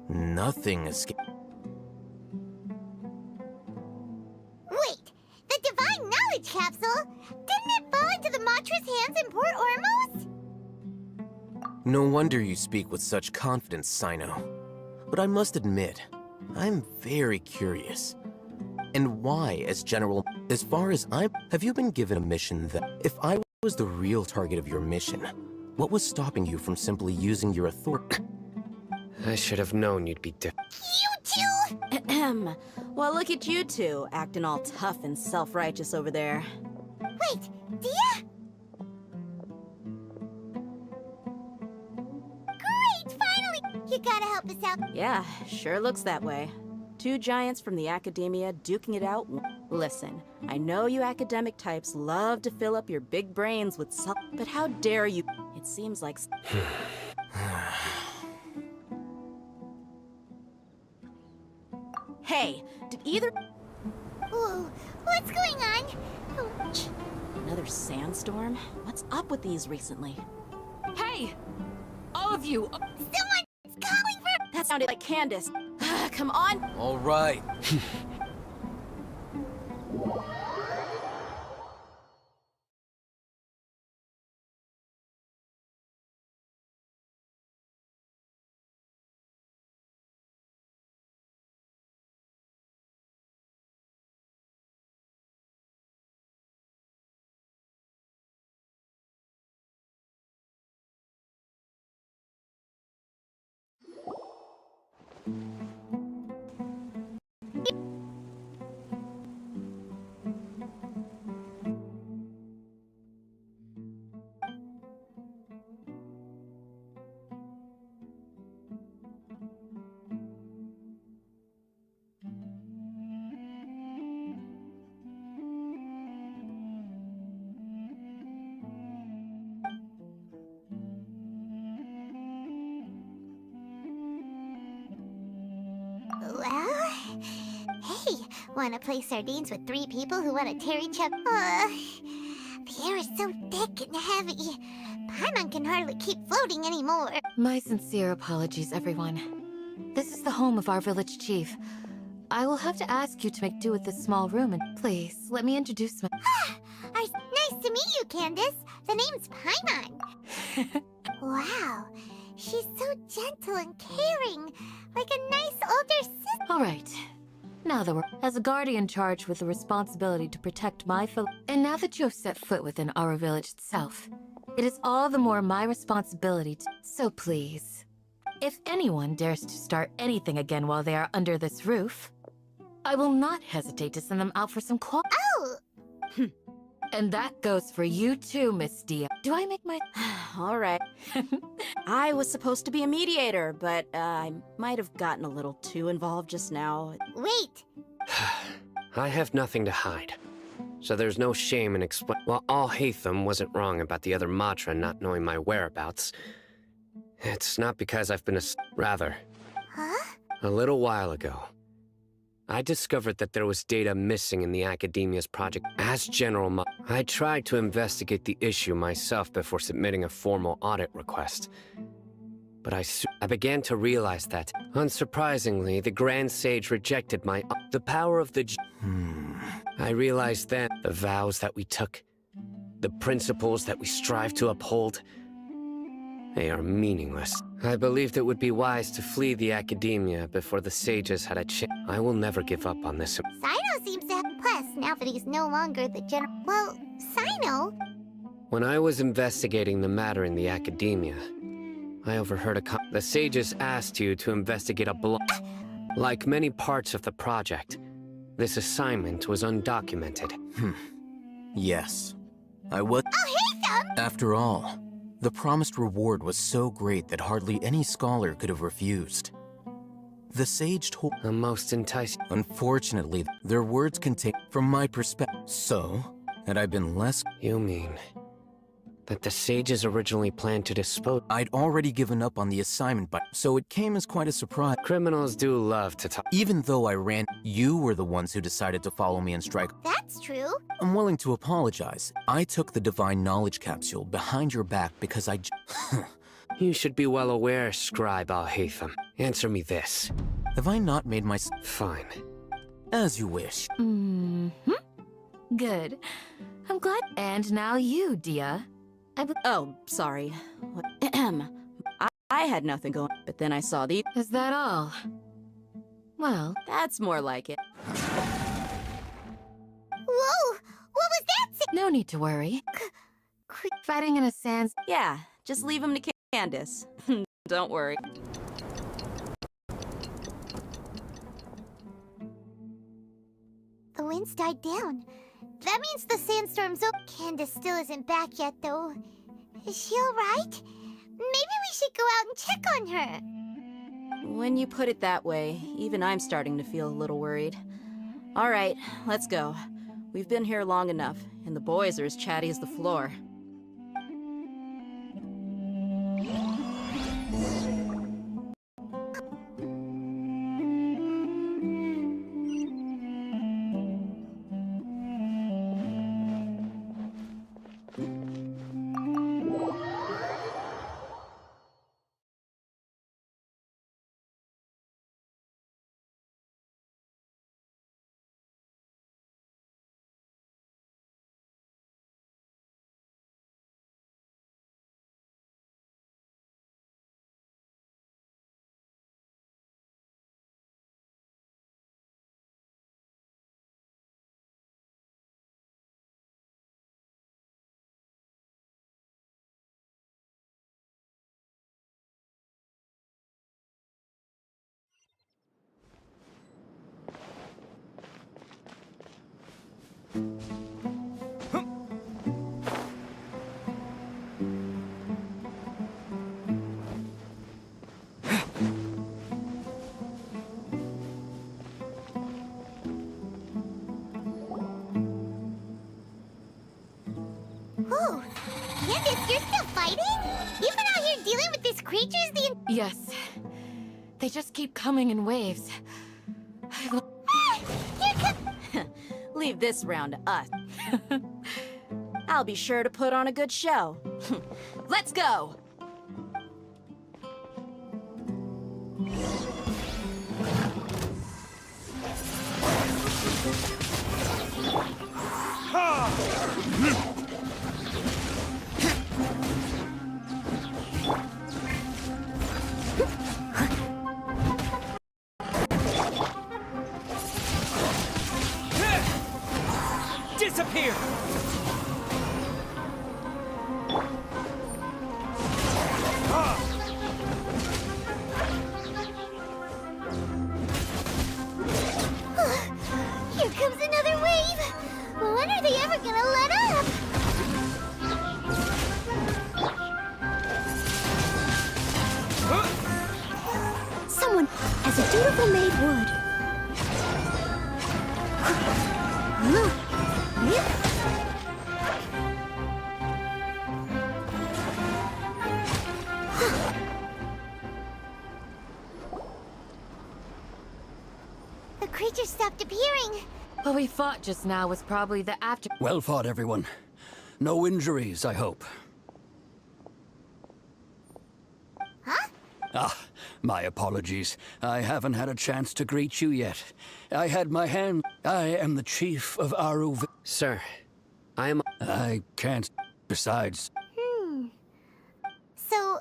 Nothing escapes. Wait, the divine knowledge capsule? Didn't it fall into the Matra's hands in Port Ormos? No wonder you speak with such confidence, Sino. But I must admit, I'm very curious. And why, as General... As far as have you been given a mission that... If I was the real target of your mission, what was stopping you from simply using your authority? I should have known you'd be You two! Ahem. Well, look at you two, acting all tough and self-righteous over there. Wait, Dia? Great, finally! You gotta help us out. Yeah, sure looks that way. Two giants from the academia duking it out. Listen, I know you academic types love to fill up your big brains with but how dare you? It seems like... Hey, did either... Whoa, what's going on? Ouch. Another sandstorm? What's up with these recently? Hey! All of you! Someone's calling for... That sounded like Candace. Come on! All right. Well... Hey, wanna play sardines with three people who wanna tear each other? The air is so thick and heavy. Paimon can hardly keep floating anymore. My sincere apologies, everyone. This is the home of our village chief. I will have to ask you to make do with this small room, and please, let me introduce my... Nice to meet you, Candace. The name's Paimon. Wow, she's so gentle and caring, like a nice older sister. All right. Now that we're... As a guardian charged with the responsibility to protect my and now that you have set foot within our village itself, it is all the more my responsibility to... So please, if anyone dares to start anything again while they are under this roof, I will not hesitate to send them out for some Oh! And that goes for you too, Miss Dia. Do I make my... All right. I was supposed to be a mediator, but I might have gotten a little too involved just now. Wait! I have nothing to hide. So there's no shame in While Al-Haytham wasn't wrong about the other Matra not knowing my whereabouts, it's not because I've been Rather. Huh? A little while ago, I discovered that there was data missing in the Academia's project. As General I tried to investigate the issue myself before submitting a formal audit request. But I began to realize that, unsurprisingly, the Grand Sage rejected the power of the... I realized then the vows that we took, the principles that we strive to uphold, they are meaningless. I believed it would be wise to flee the Academia before the sages had a chance. I will never give up on this. Sino seems to have... Plus, now that he's no longer the general... Well, Sino... When I was investigating the matter in the Academia, I overheard the sages asked you to investigate Like many parts of the project, this assignment was undocumented. Yes. I was... Al-Haytham! After all, the promised reward was so great that hardly any scholar could have refused. The sage told... A most enticing... Unfortunately, their words contain... From my perspective... So, had I been less... You mean... that the sages originally planned to dispose... I'd already given up on the assignment, so it came as quite a surprise. Criminals do love to talk... Even though I ran, you were the ones who decided to follow me and strike... That's true. I'm willing to apologize. I took the divine knowledge capsule behind your back because I... You should be well aware, Scribe Al-Haytham. Answer me this. Have I not made my... Fine. As you wish. Good. I'm glad. And now you, Dia. Oh, sorry. I had nothing going, but then I saw the... Is that all? Well, that's more like it. Whoa! What was that? No need to worry. Fighting in a sands... Yeah, just leave him to Candace. Don't worry. The winds died down. That means the sandstorm's over. Candace still isn't back yet, though. Is she alright? Maybe we should go out and check on her. When you put it that way, even I'm starting to feel a little worried. All right, let's go. We've been here long enough, and the boys are as chatty as the floor. Whoa! Candace, you're still fighting? You've been out here dealing with these creatures Yes. They just keep coming in waves. Leave this round to us. I'll be sure to put on a good show. Let's go! Disappear! Here comes another wave! When are they ever gonna let up? Someone, as a dutiful maid would. The creature stopped appearing. What we fought just now was probably the after... Well fought, everyone. No injuries, I hope. Huh? Ah, my apologies. I haven't had a chance to greet you yet. I had my hand... I am the chief of Aru... Sir, I am... I can't... Besides... So,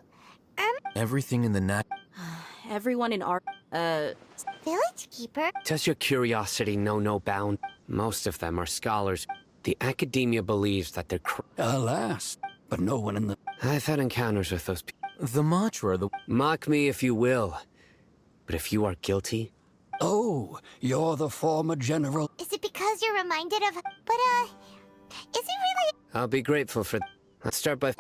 Everything in the net... Everyone in our... Village keeper? Does your curiosity know no bound? Most of them are scholars. The academia believes that they're Alas, but no one in the... I've had encounters with those people. The Matra, the... Mock me if you will. But if you are guilty... Oh, you're the former general... Is it because you're reminded of... But, is it really... I'll be grateful for... Let's start by...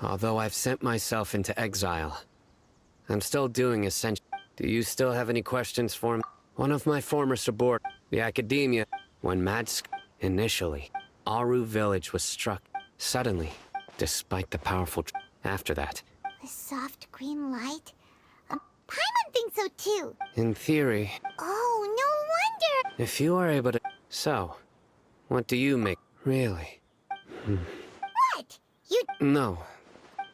Although I've sent myself into exile, I'm still doing essential. Do you still have any questions for me? One of my former subordinates, the Academia, when initially, Aru village was struck suddenly, despite the powerful. After that, The soft green light? Paimon thinks so too. in theory, Oh, no wonder! if you are able to. So, what do you make? Really? What? You. No.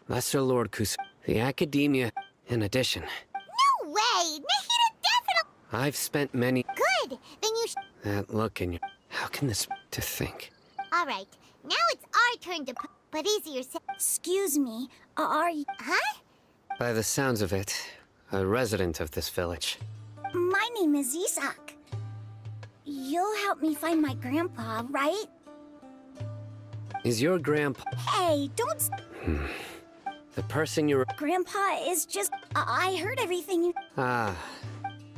Lesser Lord Kus. The Academia, in addition. No way! Nahida definitely. I've spent many. Good! Then you That look in your. How can this. To think? Alright, now it's our turn to but easier said. Excuse me, are you... Huh? By the sounds of it, a resident of this village. My name is Isak. You'll help me find my grandpa, right? Is your grandpa. Hey, don't... The person you're. Grandpa is just... I heard everything you... Ah.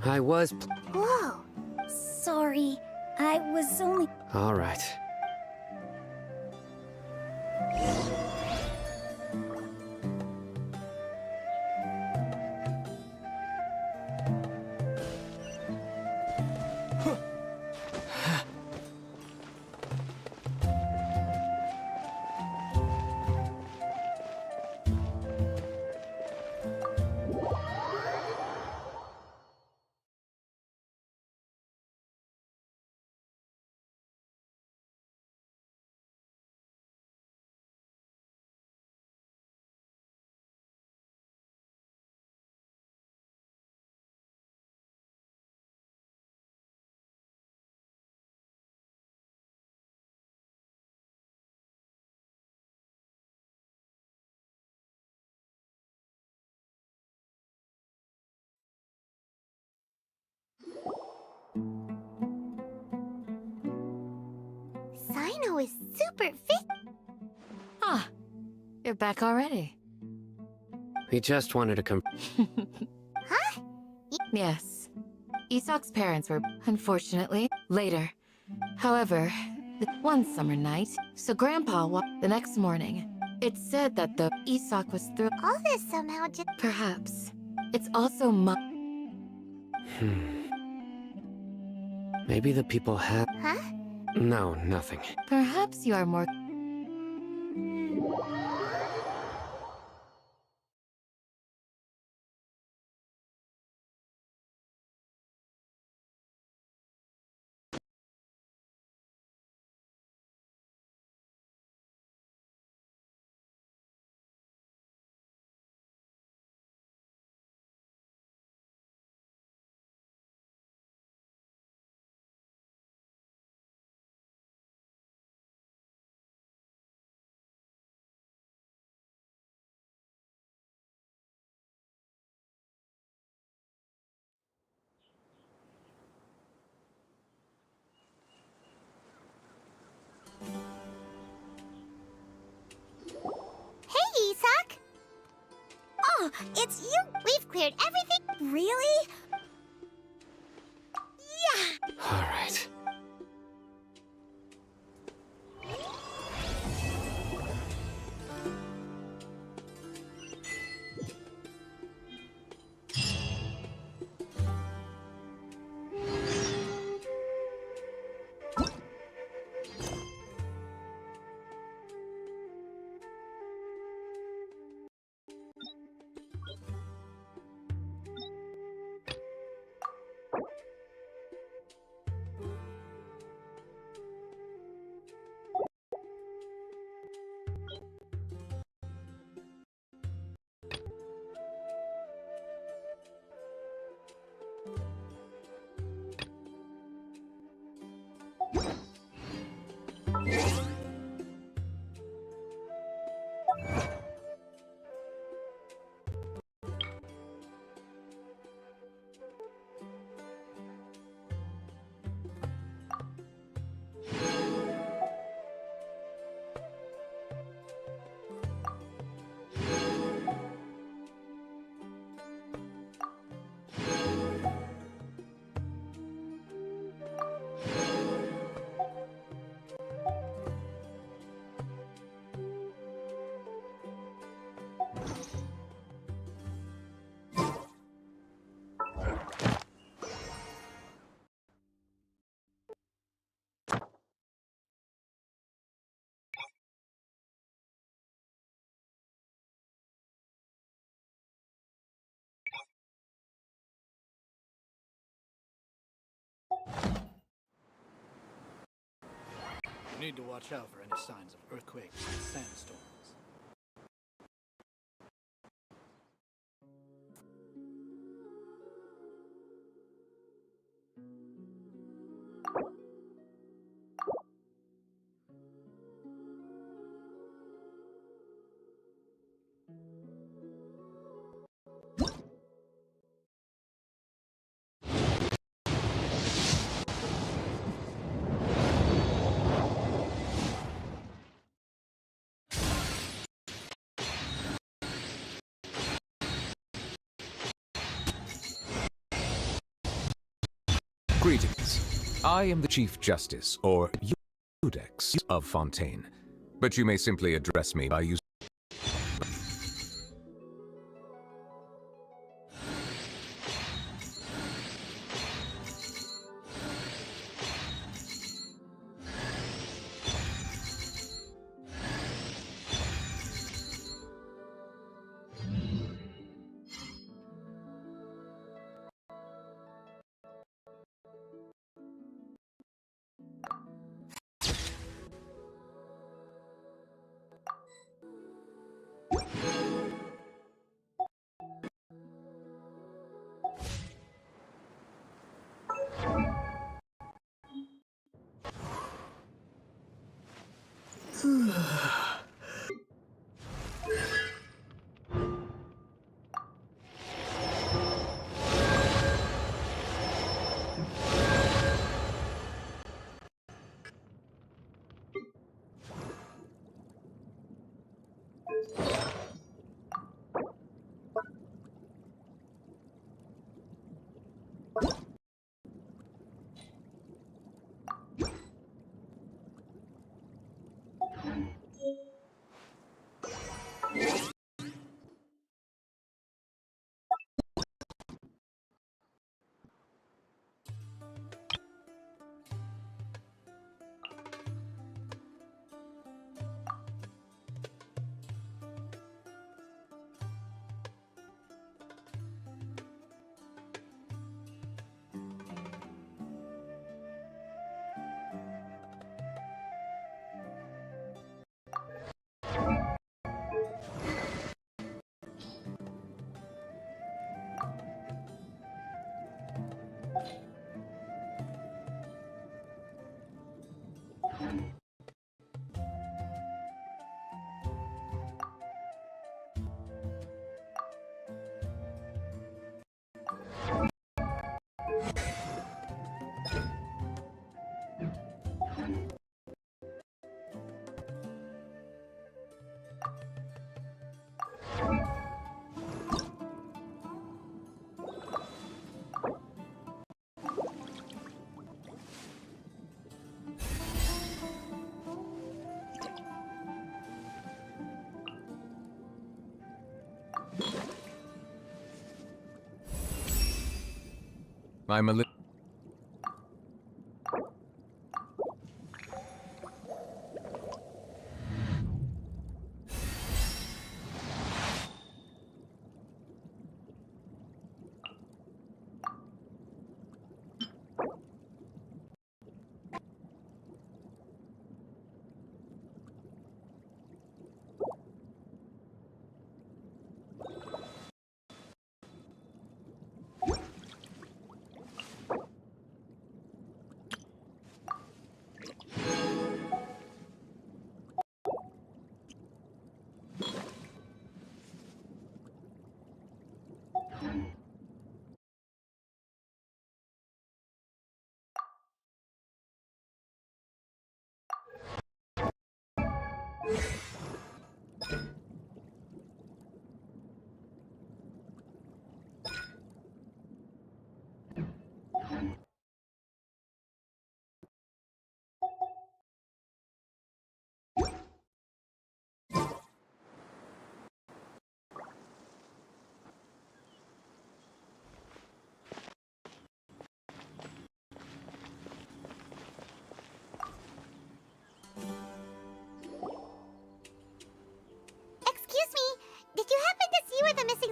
I was. Whoa. Sorry, I was only... Alright. Sino is super fit. Ah, you're back already. We just wanted to come. Huh? Yes. Isak's parents were, unfortunately, later. However, one summer night, so Grandpa the next morning. It's said that the Isak was through. All this somehow just. Perhaps. It's also Maybe the people have. Huh? No, nothing. Perhaps you are more. Hey, Isak! Oh, it's you! We've cleared everything. Really? Yeah! Alright. You need to watch out for any signs of earthquakes and sandstorms. Greetings. I am the Chief Justice, or Judex, of Fontaine, but you may simply address me by using... I'm a little...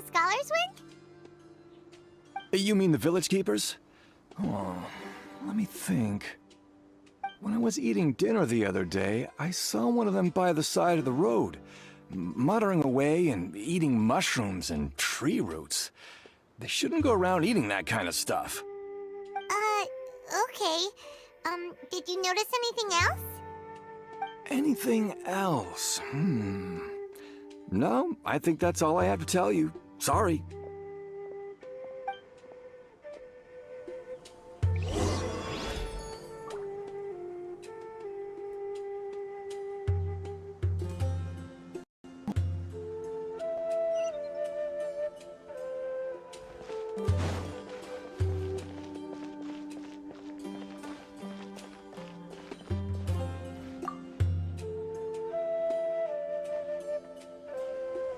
Scholars went? You mean the village keepers? Oh, Let me think. When I was eating dinner the other day, I saw one of them by the side of the road, muttering away and eating mushrooms and tree roots. They shouldn't go around eating that kind of stuff. Okay. Did you notice anything else? Anything else? No, I think that's all I have to tell you. Sorry.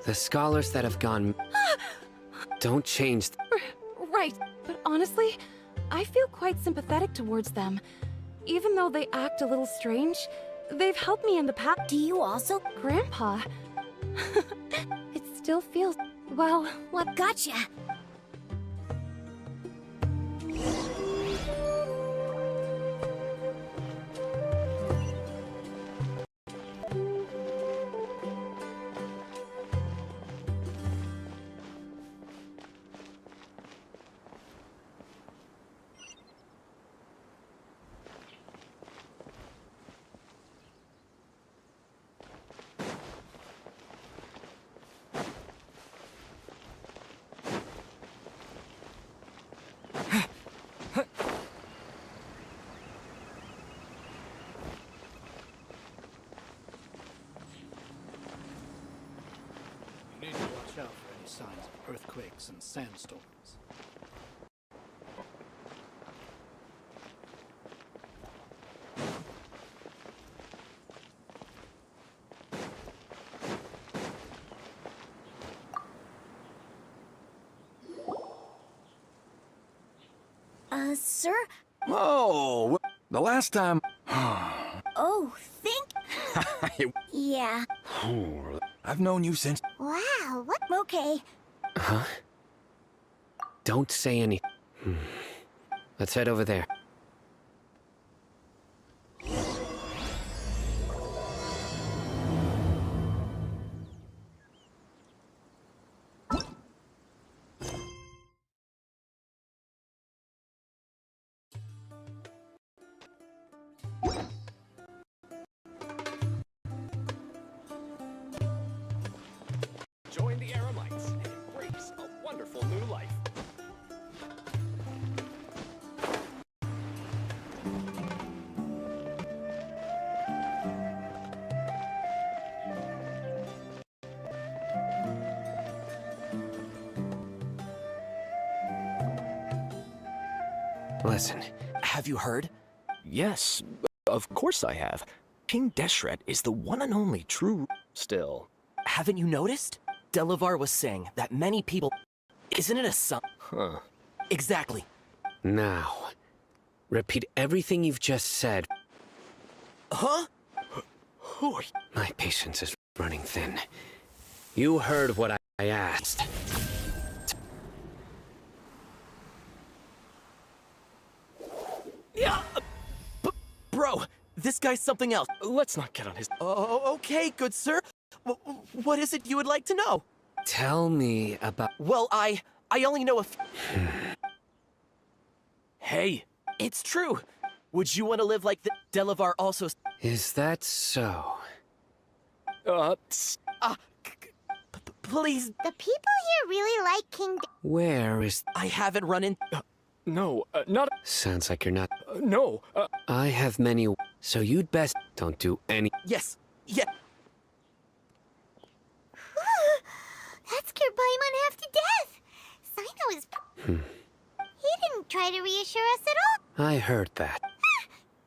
The scholars that have gone don't change. Right, but honestly, I feel quite sympathetic towards them. Even though they act a little strange, they've helped me in the past. Do you also? Grandpa. It still feels... well, what... Gotcha! You need to watch out for any signs of earthquakes and sandstorms. Sir? Oh, the last time... Oh, yeah. I've known you since... Wow, what? Okay. Huh? Don't say any... Let's head over there. Join the Eremites and embrace a wonderful new life. Listen. Have you heard? Yes, of course I have. King Deshret is the one and only true... Still. Haven't you noticed? Delavar was saying that many people... Isn't it a sum? Huh. Exactly. Now, repeat everything you've just said. Huh? Who are you? My patience is running thin. You heard what I asked. Yeah, bro, this guy's something else. Let's not get on his... Oh, okay, good sir. What is it you would like to know? Tell me about... Well, I only know a Hey, it's true. Would you want to live like the Delavar also... Is that so? Please... The people here really like King... Where is... I haven't run in... No, not... Sounds like you're not... No, I have many... So you'd best don't do any... Yes, yeah. That scared Paimon half to death. Sino is... He didn't try to reassure us at all. I heard that.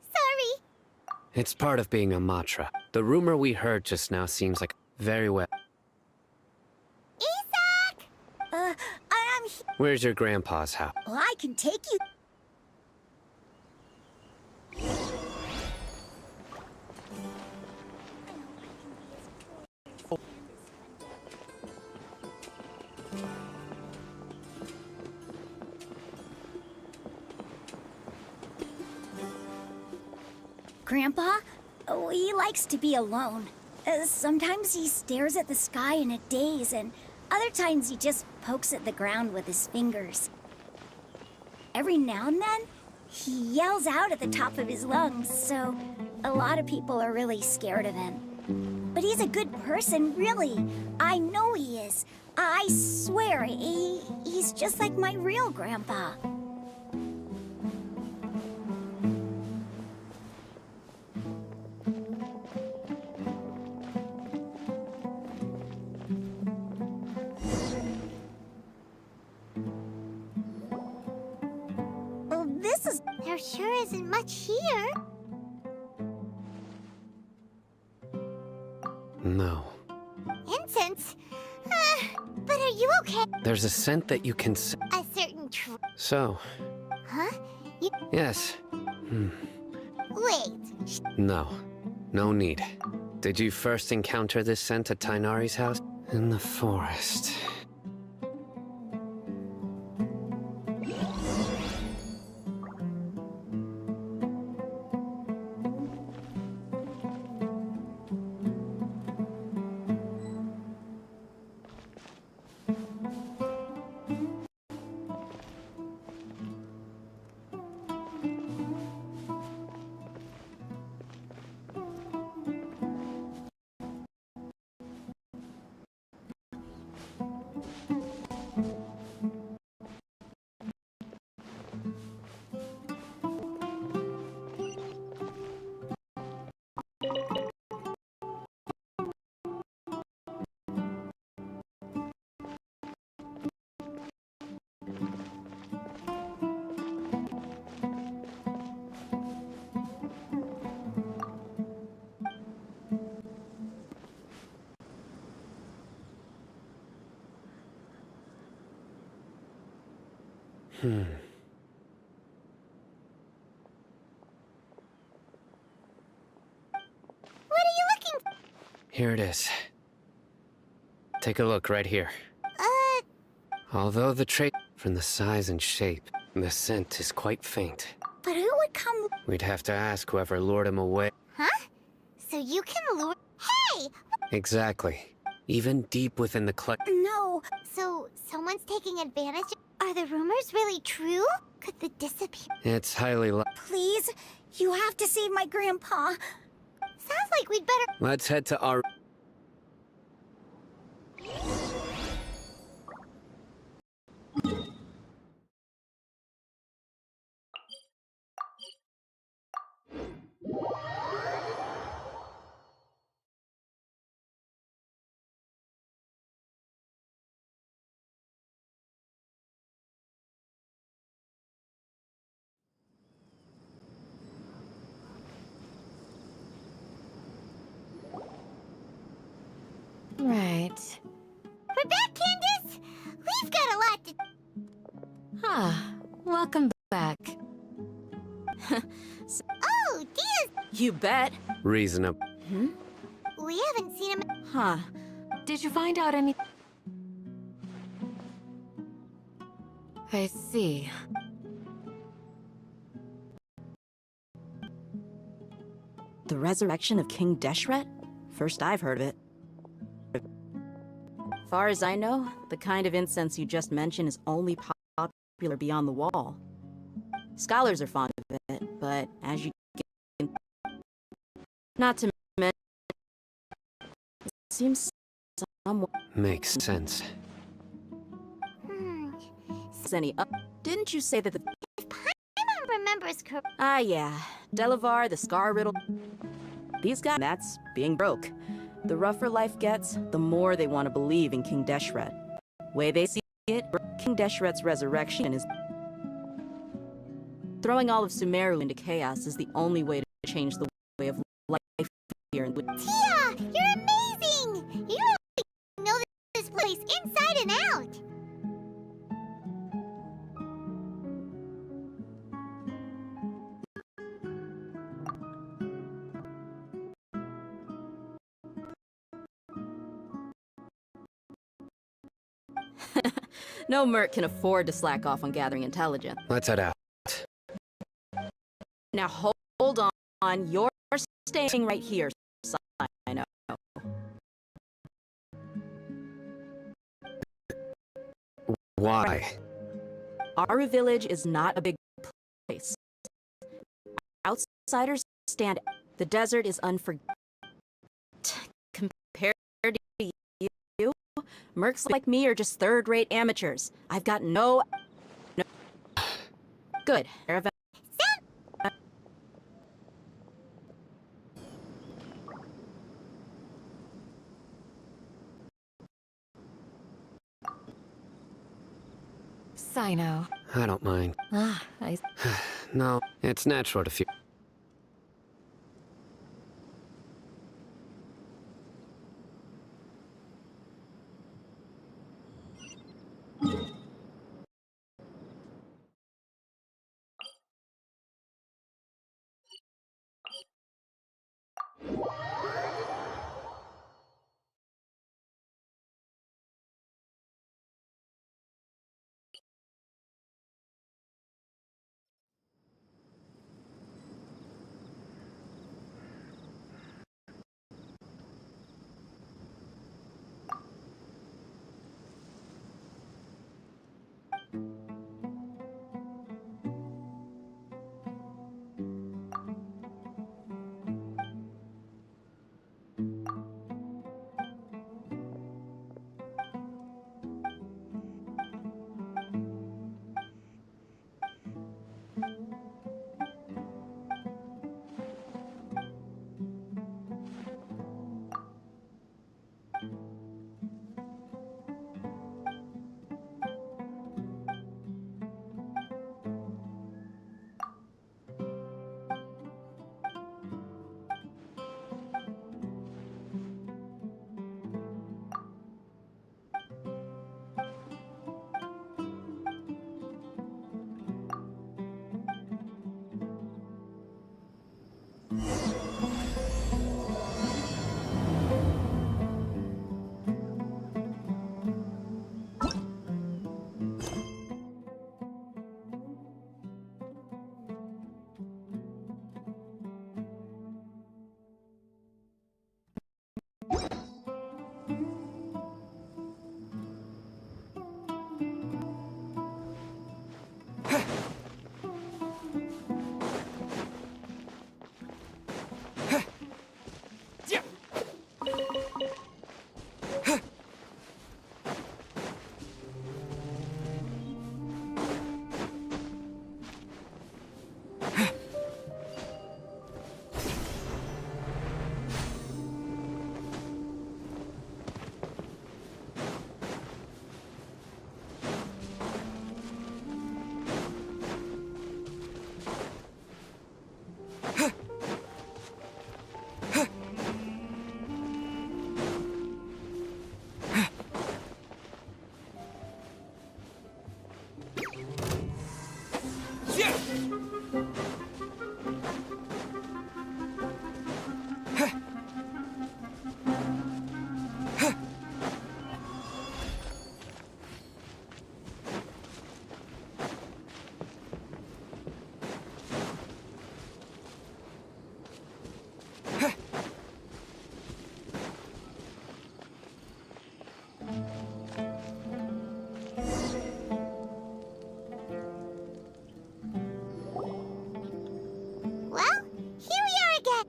Sorry. It's part of being a Matra. The rumor we heard just now seems like very well. Isaac! I'm here. Where's your grandpa's house? Well, I can take you. Grandpa? Oh, he likes to be alone. Sometimes he stares at the sky in a daze, and other times he just pokes at the ground with his fingers. Every now and then, he yells out at the top of his lungs, so a lot of people are really scared of him. But he's a good person, really. I know he is. I swear, he's just like my real grandpa. Well, this is... There sure isn't much here. No. Incense? But are you okay? There's a scent that you can A certain So, Huh? yes. Wait. No. No need. Did you first encounter this scent at Tainari's house? In the forest. What are you looking for? Here it is. Take a look right here. Although the trait from the size and shape, the scent is quite faint. But who would come... We'd have to ask whoever lured him away. Huh? So you can lure... Hey! Exactly. Even deep within the No. So, someone's taking advantage? Are the rumors really true? Could the disappear... It's highly Please, you have to save my grandpa. Sounds like we'd better... Let's head to our... Right. We're back, Candace! We've got a lot to... Ah, welcome back. Oh, Diaz! You bet. Reasonable. We haven't seen him... Huh. Did you find out any... I see. The resurrection of King Deshret? First I've heard of it. Far as I know, the kind of incense you just mentioned is only popular beyond the wall. Scholars are fond of it, but as you can... Not to mention... It seems somewhat... Makes sense. Any up? Didn't you say that the... If Paimon remembers correctly... Ah, yeah. Delavar, the Scar Riddle... These guys... That's being broke. The rougher life gets, the more they want to believe in King Deshret. Way they see it, King Deshret's resurrection is... Throwing all of Sumeru into chaos is the only way to change the way of life here in... Tia! You're amazing! You really know this place inside and out! No merc can afford to slack off on gathering intelligence. Let's head out. Now hold on. You're staying right here, Sino. Why? Our village is not a big place. Outsiders stand. The desert is unforgettable. Compared to you, mercs like me are just third-rate amateurs. I've got no... Good. Sino. I don't mind. No, it's natural to feel.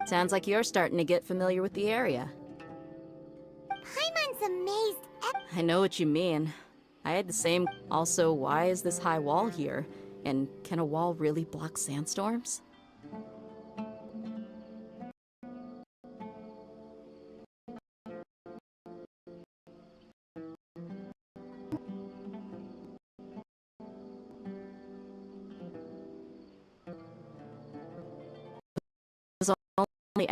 Sounds like you're starting to get familiar with the area. Paimon's amazed. I know what you mean. I had the same... Also, why is this high wall here? And can a wall really block sandstorms? It was only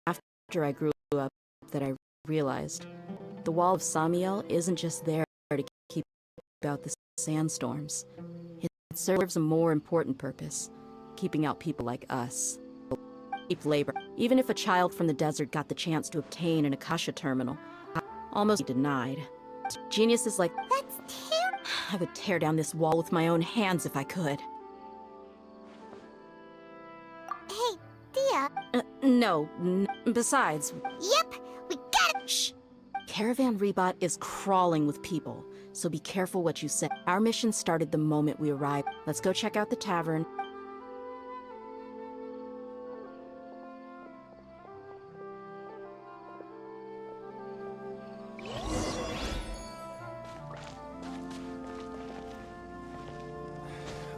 after I grew up that I realized the wall of Samiel isn't just there to keep out the sandstorms. It serves a more important purpose, keeping out people like us. Cheap labor. Even if a child from the desert got the chance to obtain an Akasha terminal, almost denied. Geniuses like... That's terrible. I would tear down this wall with my own hands if I could. Hey, Dia, No. Besides... Yep, we got it! Shh! Caravan Rebot is crawling with people, so be careful what you say. Our mission started the moment we arrived. Let's go check out the tavern.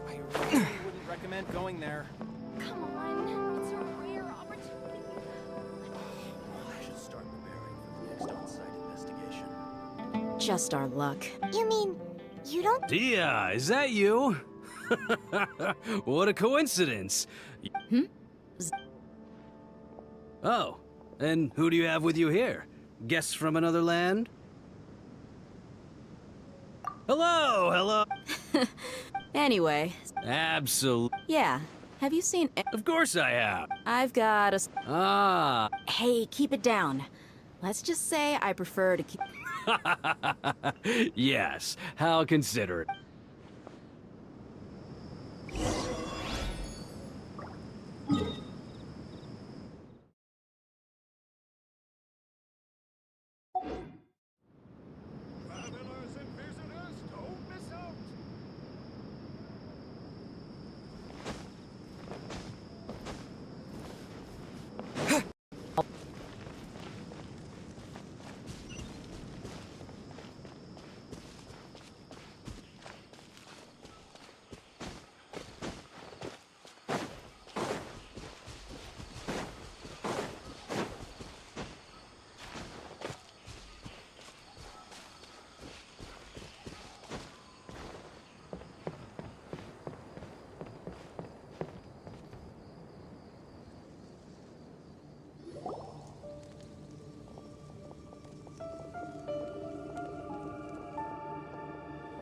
I really wouldn't recommend going there. Come on, it's a rare opportunity. I should start preparing for the next on-site investigation. Just our luck. You mean, you don't— Dia, is that you? What a coincidence. Oh, and who do you have with you here? Guests from another land? Hello, hello. Anyway. Absolutely. Yeah. Have you seen— Of course I have. I've got a— Ah. Hey, keep it down. Let's just say I prefer to keep— Yes, how considerate.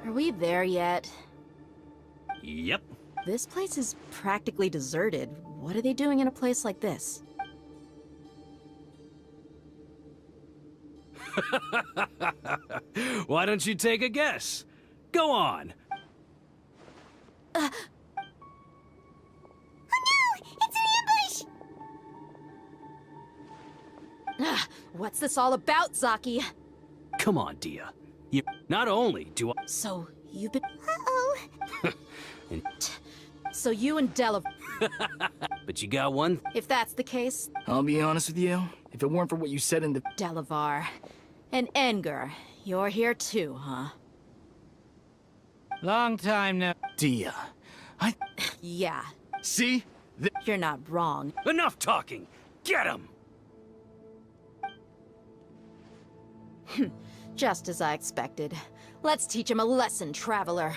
Are we there yet? Yep. This place is practically deserted. What are they doing in a place like this? Why don't you take a guess? Go on. Oh no! It's an ambush! What's this all about, Zaki? Come on, Dia. You not only do I— So, you've been— Uh-oh. and So you and Delavar— but you got one. If that's the case— I'll be honest with you, if it weren't for what you said in the— Delavar. And Enger, you're here too, huh? Long time now. Dia, Yeah. See? You're not wrong. Enough talking. Get him. Just as I expected. Let's teach him a lesson, traveler.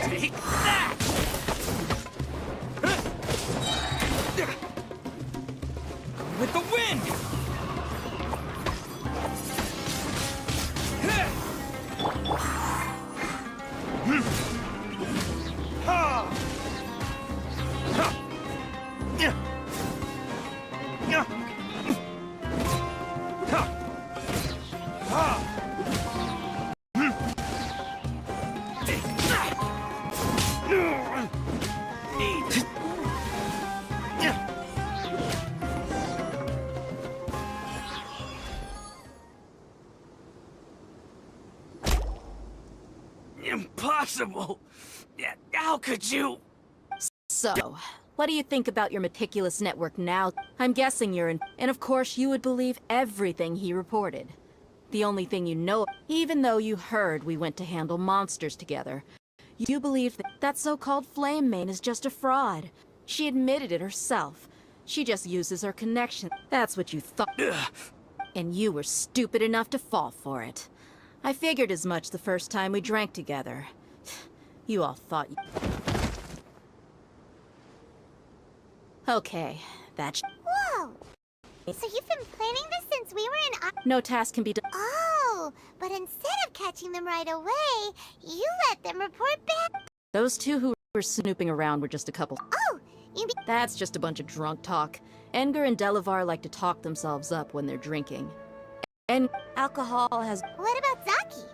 Take that! With the wind! Impossible! How could you? So, what do you think about your meticulous network now? I'm guessing you're in— And of course you would believe everything he reported. The only thing you know— Even though you heard we went to handle monsters together, you believe that so-called Flame Main is just a fraud. She admitted it herself. She just uses her connection. That's what you thought. And you were stupid enough to fall for it. I figured as much the first time we drank together. You all thought you— Okay, that's— Whoa! So you've been planning this since we were in— No task can be done. Oh, but instead of catching them right away, you let them report back. Those two who were snooping around were just a couple— Oh, you mean— That's just a bunch of drunk talk. Enger and Delavar like to talk themselves up when they're drinking. And alcohol has... What about Zaki?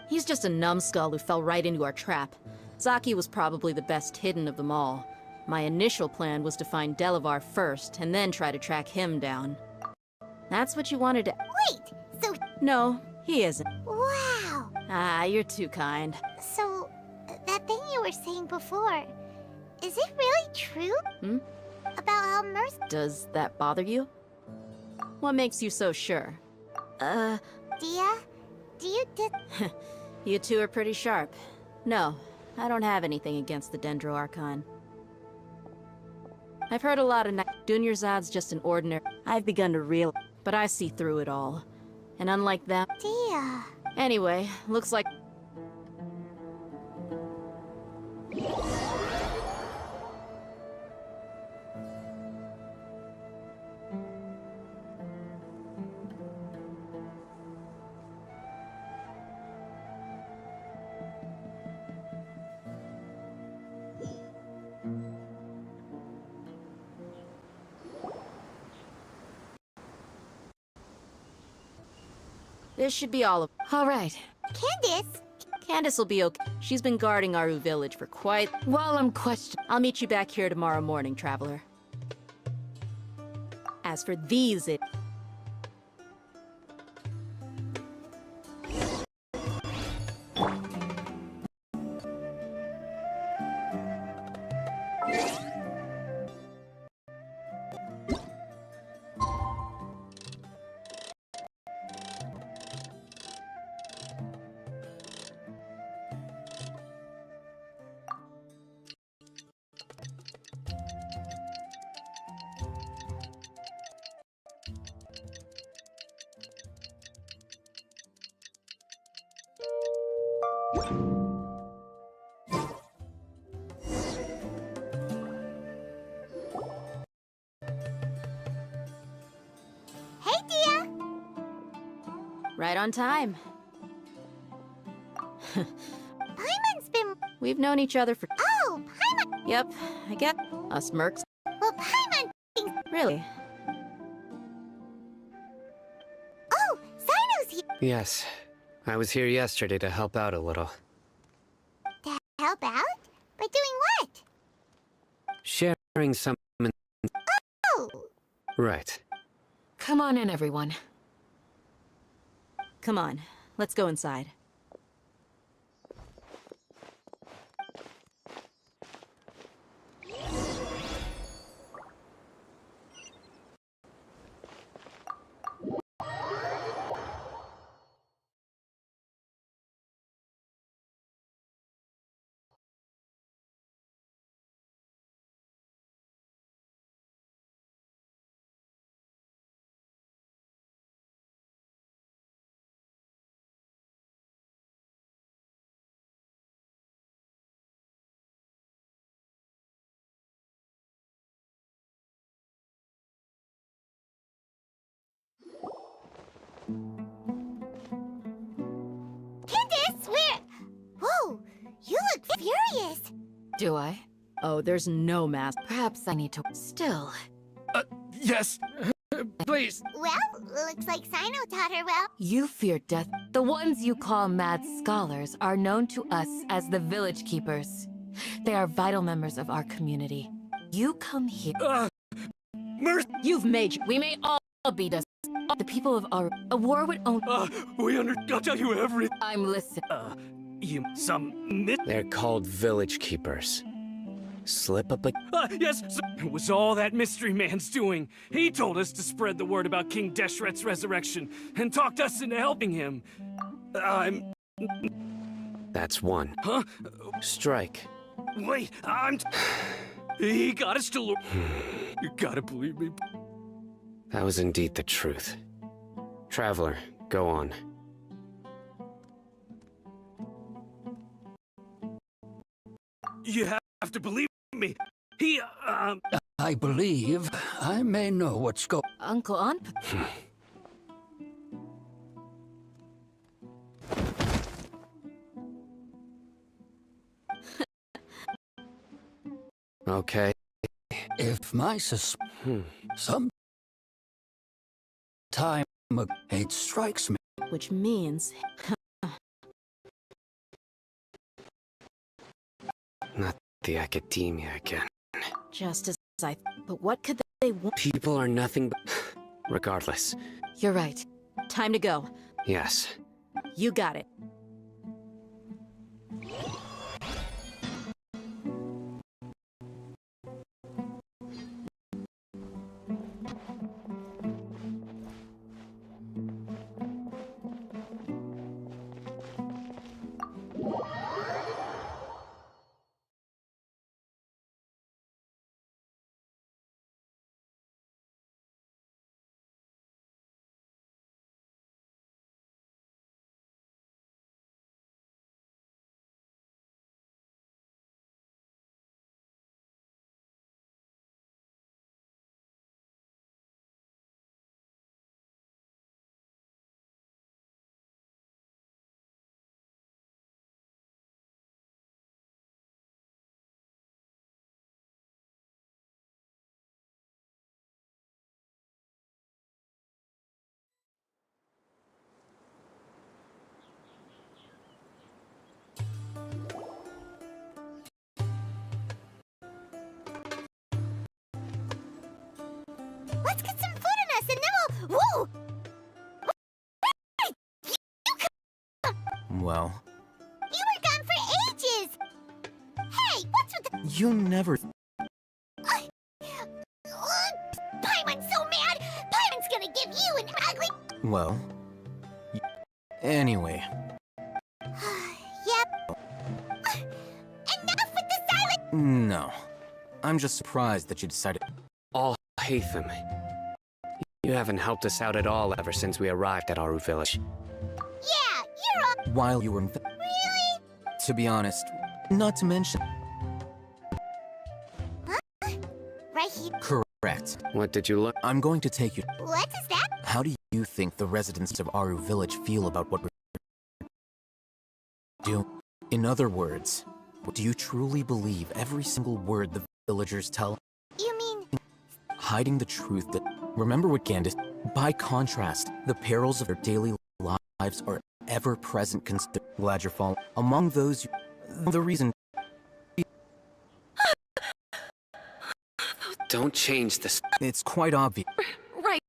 He's just a numbskull who fell right into our trap. Zaki was probably the best hidden of them all. My initial plan was to find Delavar first, and then try to track him down. That's what you wanted to... Wait, so... No, he isn't. Wow! Ah, you're too kind. So, that thing you were saying before, is it really true? Hmm? About how Mercy... Does that bother you? What makes you so sure? Dia? Do you You two are pretty sharp. No, I don't have anything against the Dendro Archon. I've heard a lot of Dunyarzad's just an ordinary... I've begun to realize, but I see through it all. And unlike them... Dia... Anyway, looks like... This should be all of... All right. Candace? Candace will be okay. She's been guarding Aru village for quite... While I'm questioning... I'll meet you back here tomorrow morning, traveler. As for these, it... Hey, Dia! Right on time. Paimon's been... We've known each other for... Oh, Paimon! Yep, I get... Us mercs. Well, Paimon... Really? Oh, Cyno's here! Yes. I was here yesterday to help out a little. To help out? By doing what? Sharing some... Oh! Right. Come on in, everyone. Come on, let's go inside. Candace, where... Whoa, you look furious. Do I? Oh, there's no mask. Perhaps I need to... Still. Yes. Please. Well, looks like Cyno taught her well. You fear death. The ones you call mad scholars are known to us as the Village Keepers. They are vital members of our community. You come here... Mercy! You've made... We may all be dust. The people of our... A war would only... I'll tell you everything. I'm listening. They're called Village Keepers. Slip up a... Yes, it was all that mystery man's doing. He told us to spread the word about King Deshret's resurrection, and talked us into helping him. That's one. Huh? Strike. Wait, He got us to look... You gotta believe me. That was indeed the truth. Traveler, go on. You have to believe me. I believe I may know what's going... Uncle Anp... Okay. If my some time ago. It strikes me. Which means... Not the academia again. Just as I... But what could they want? People are nothing but... Regardless. You're right. Time to go. Yes. You got it. Let's get some food in us and then we'll... Whoa! Well, You were gone for ages! Hey, what's with the... you never... Paimon's so mad! Paimon's gonna give you an ugly... Well... Anyway, Yep. Enough with the silence! no. I'm just surprised that you decided... All hate them. You haven't helped us out at all ever since we arrived at Aru village. Yeah, you're all... While you were... Really? To be honest, not to mention... Right here. Correct. What did you look? I'm going to take you... What is that? How do you think the residents of Aru village feel about what we're... do? In other words, do you truly believe every single word the villagers tell? You mean... Hiding the truth that... Remember what Gandhi... By contrast, the perils of their daily lives are ever-present Glad you're following. Among those... The reason... Don't change this. It's quite obvious. Right.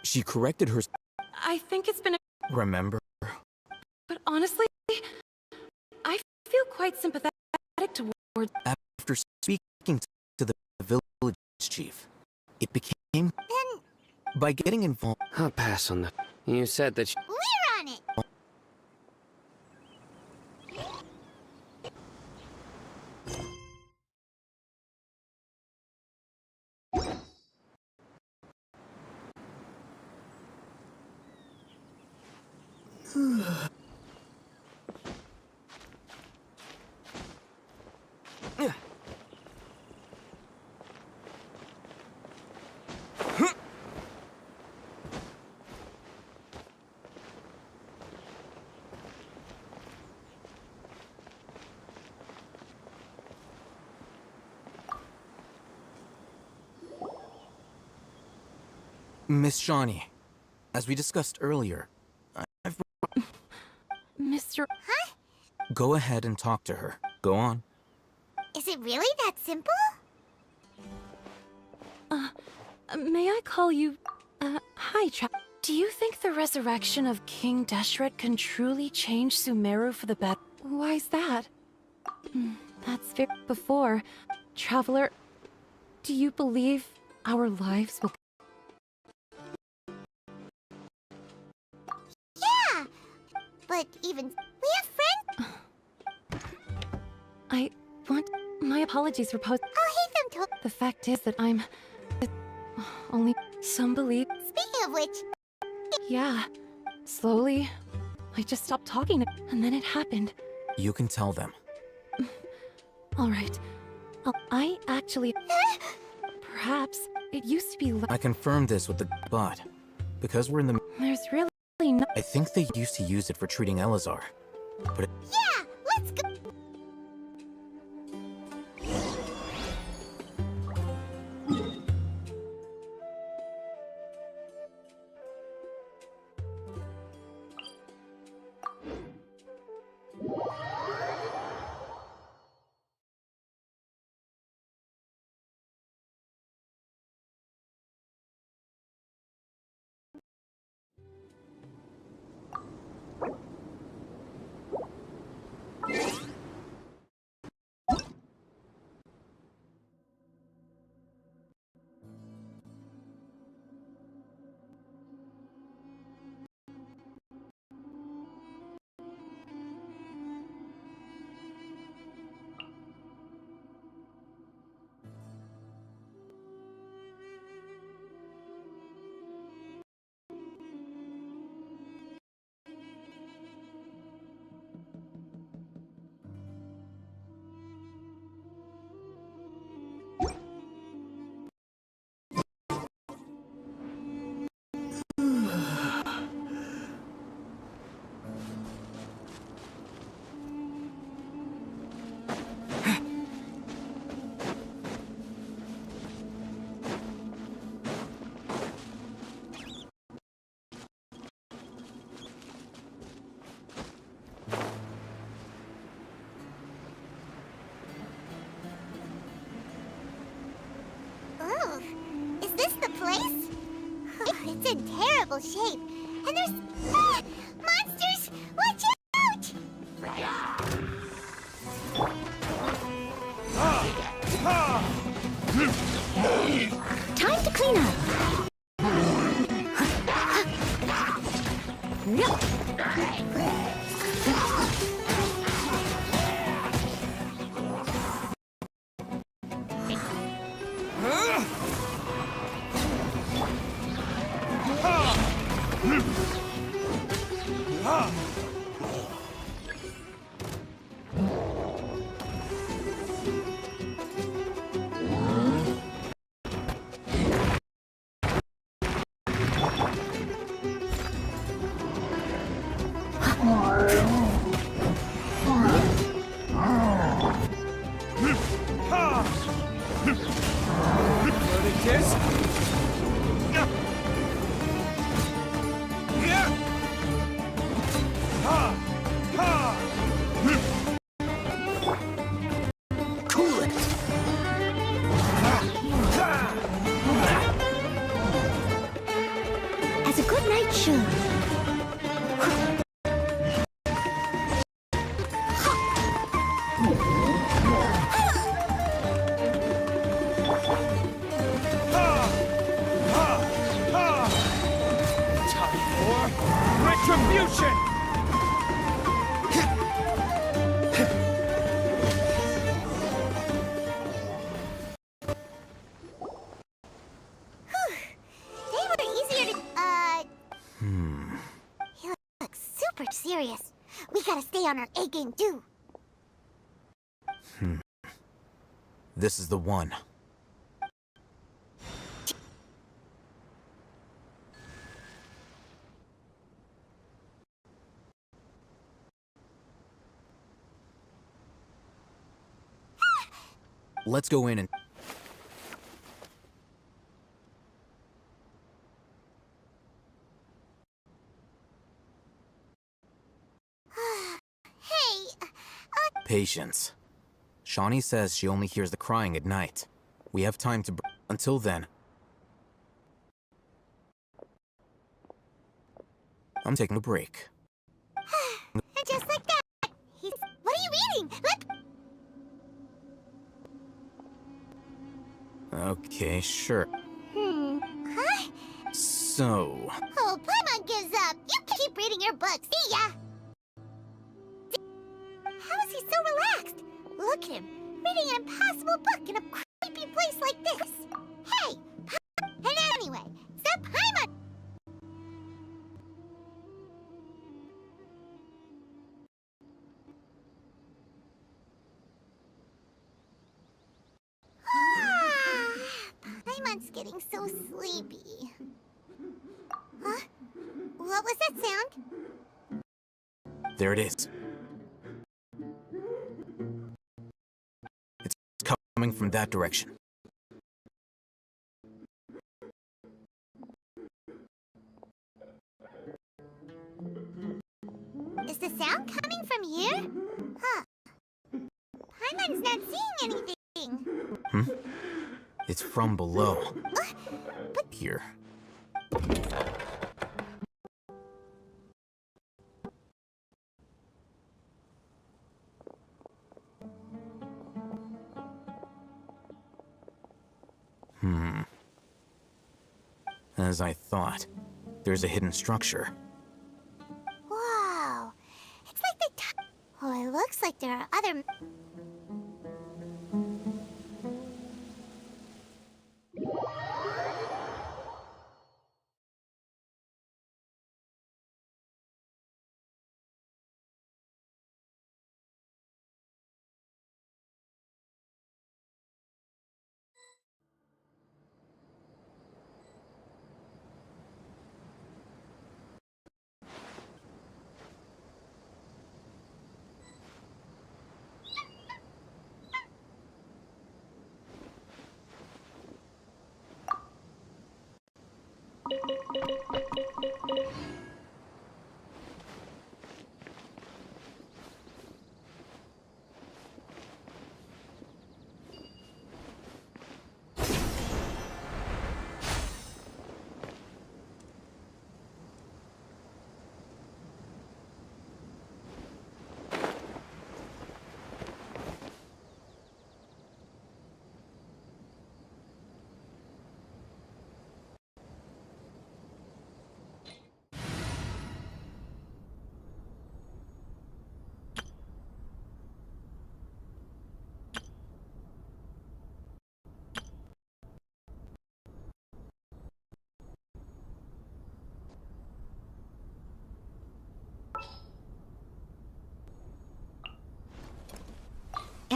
She corrected her... I think it's been a... Remember? But honestly, I feel quite sympathetic toward... After speaking to the village chief, it became... Then... By getting involved... I'll pass on that. You said that We're on it! Miss Shawnee, as we discussed earlier, Mr. Huh? Go ahead and talk to her. Go on. Is it really that simple? May I call you... hi, Do you think the resurrection of King Deshret can truly change Sumeru for the better? Why is that? That's very... Before, Traveler, do you believe our lives will... Yeah! But even... We have friends... I want... My apologies for post... I'll hate them to... The fact is that I'm... Only some believe... Speaking of which... Yeah. Slowly, I just stopped talking, and then it happened. You can tell them. Alright. I actually... Perhaps it used to be... I confirmed this with the... But, because we're in the... There's really no... I think they used to use it for treating Elazar. But it... Yeah! Let's go! in terrible shape. And there's... monsters! Watch out! Time to clean up. As a good knight should. Retribution! They were easier to... He looks super serious. We gotta stay on our A game, too. This is the one. Let's go in and... Hey, Patience. Shawnee says she only hears the crying at night. We have time to... Until then... I'm taking a break. and just like that, he's... What are you eating? Okay, sure. Huh? So... Oh, Paimon gives up. You can keep reading your books. See ya! How is he so relaxed? Look at him, reading an impossible book in a creepy place like this. Hey! And anyway, so Paimon... Paimon's getting so sleepy. Huh? What was that sound? There it is. It's coming from that direction. Is the sound coming from here? Huh. Paimon's not seeing anything. It's from below. Here. As I thought, there's a hidden structure. Wow. It's like they... Oh, it looks like there are other...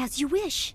As you wish.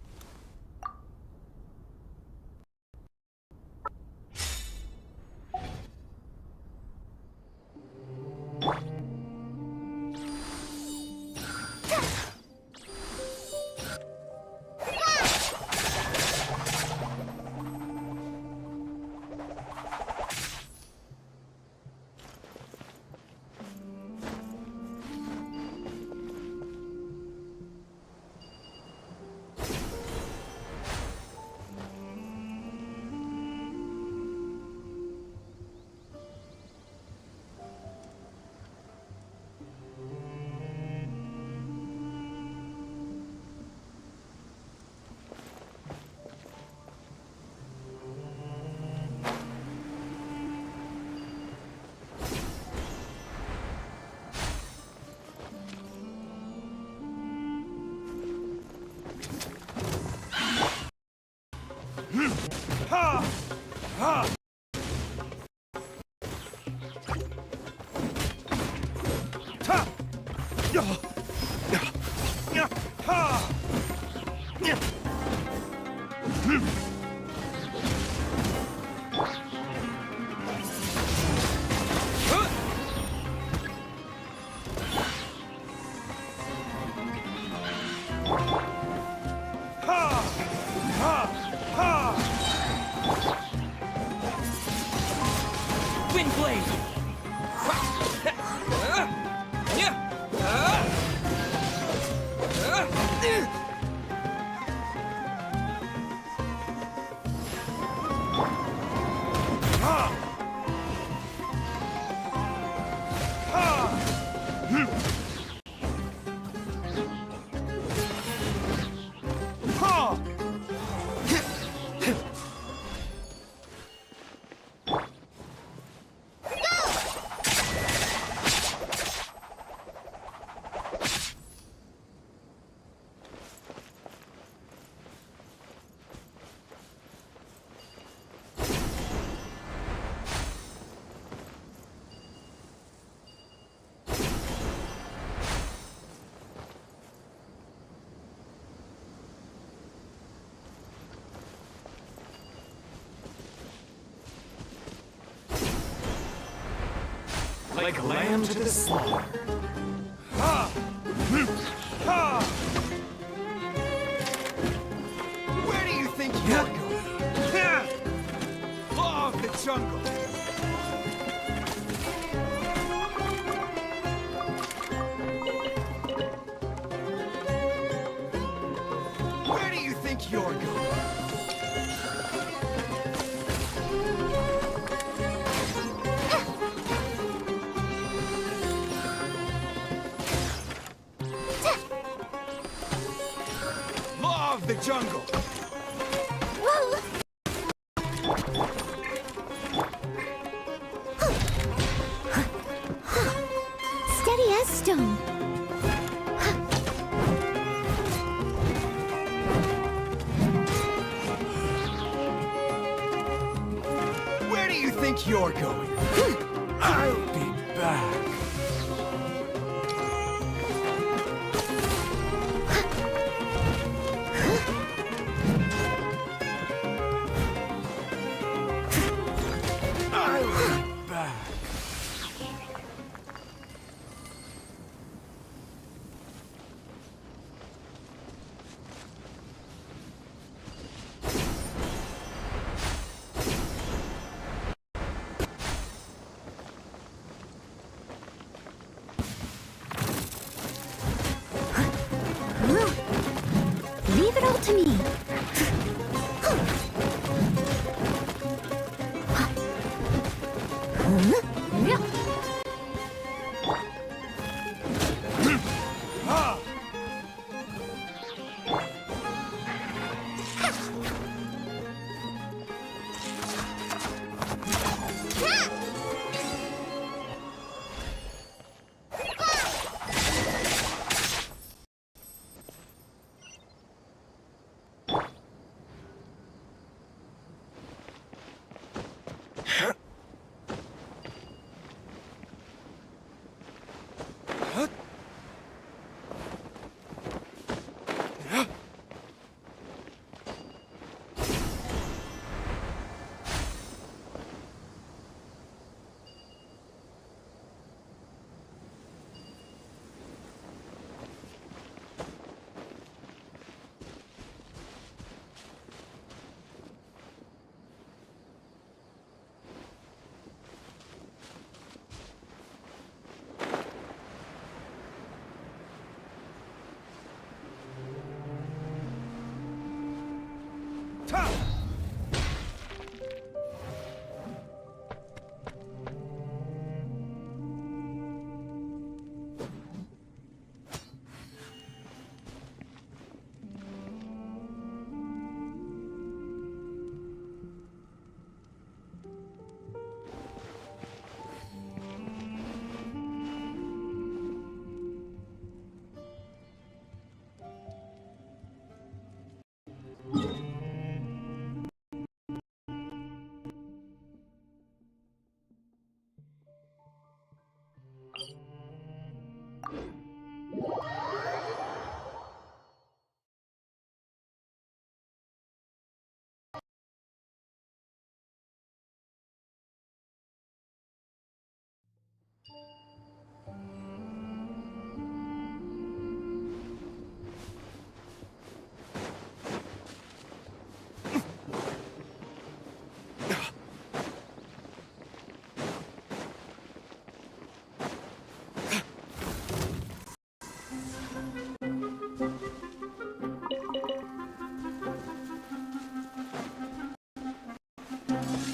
Like a lamb to the slaughter. Where do you think you're going? Law of the jungle. Where do you think you're going? The jungle. Whoa! Steady as stone. Where do you think you're going? I'll be back.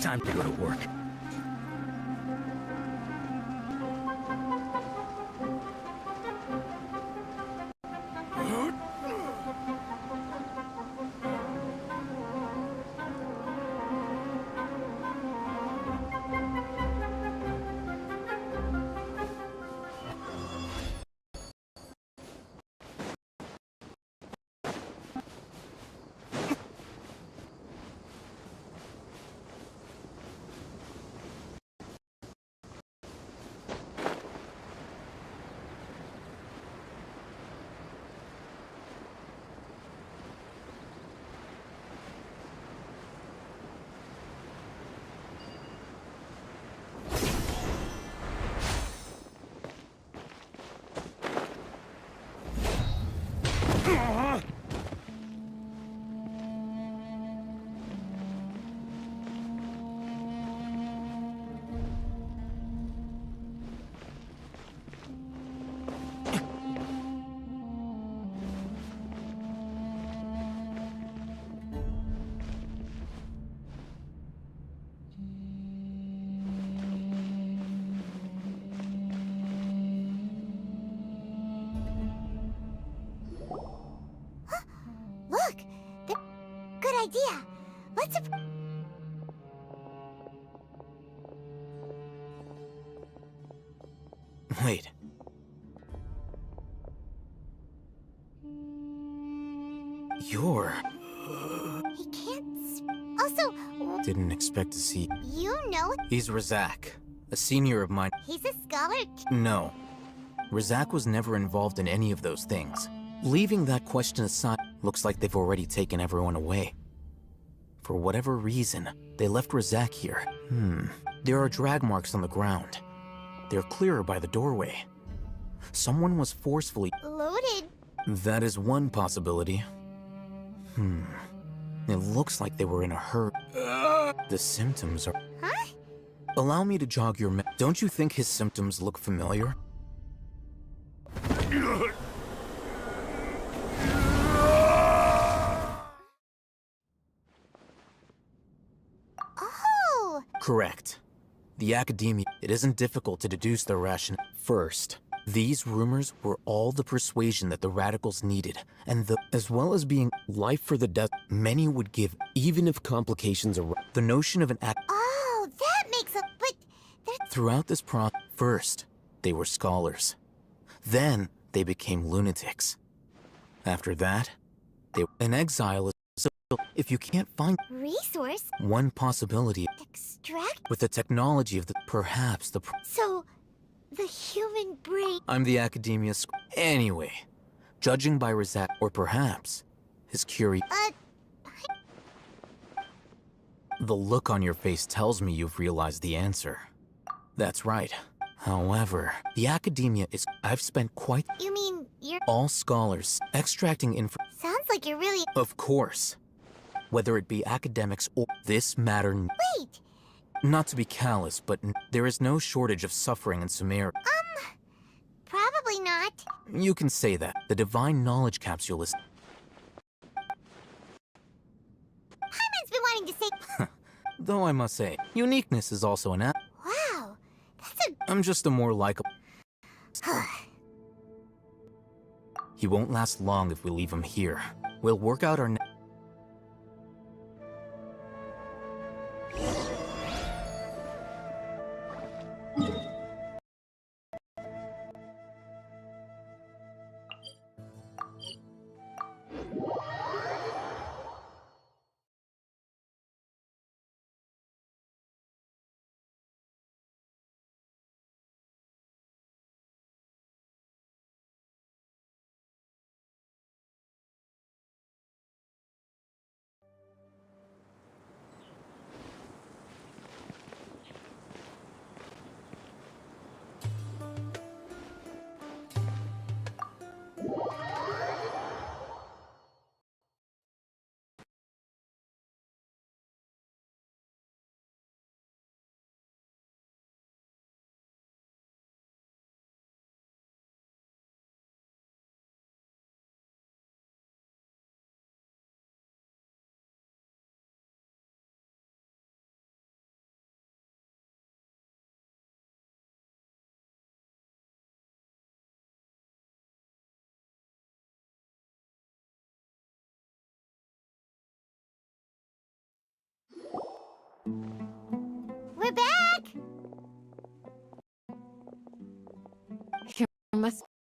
time to go to work. Look! Good idea. Let's... Wait. You're... He can't... Also... Didn't expect to see... You know... He's Razak, a senior of mine. He's a scholar... No. Razak was never involved in any of those things. Leaving that question aside, looks like they've already taken everyone away. For whatever reason, they left Razak here. There are drag marks on the ground. They're clearer by the doorway. Someone was forcefully... Loaded. That is one possibility. It looks like they were in a hurry. The symptoms are... Huh? Allow me to jog your Don't you think his symptoms look familiar? Oh! Correct. The Academia, it isn't difficult to deduce their rationale. First, these rumors were all the persuasion that the radicals needed, and as well as being life for the death, many would give, even if complications arise. The notion of an Oh, that makes a... But... That's... Throughout this process, first, they were scholars. Then, they became lunatics. After that, an exile is... So, if you can't find... Resource? One possibility... Extract? With the technology of perhaps the... So... The human brain... I'm the Academia Anyway, judging by Razak, or perhaps his The look on your face tells me you've realized the answer. That's right. However, the Academia is... I've spent quite... You mean, you're... All scholars, extracting info... Sounds like you're really... Of course. Whether it be academics or... This matter... Wait! Not to be callous, but there is no shortage of suffering in Sumeria. Probably not. You can say that. The divine knowledge capsule is... Hyman's been wanting to say... Though I must say, uniqueness is also an Wow, that's a... I'm just a more likable... He won't last long if we leave him here. We'll work out our...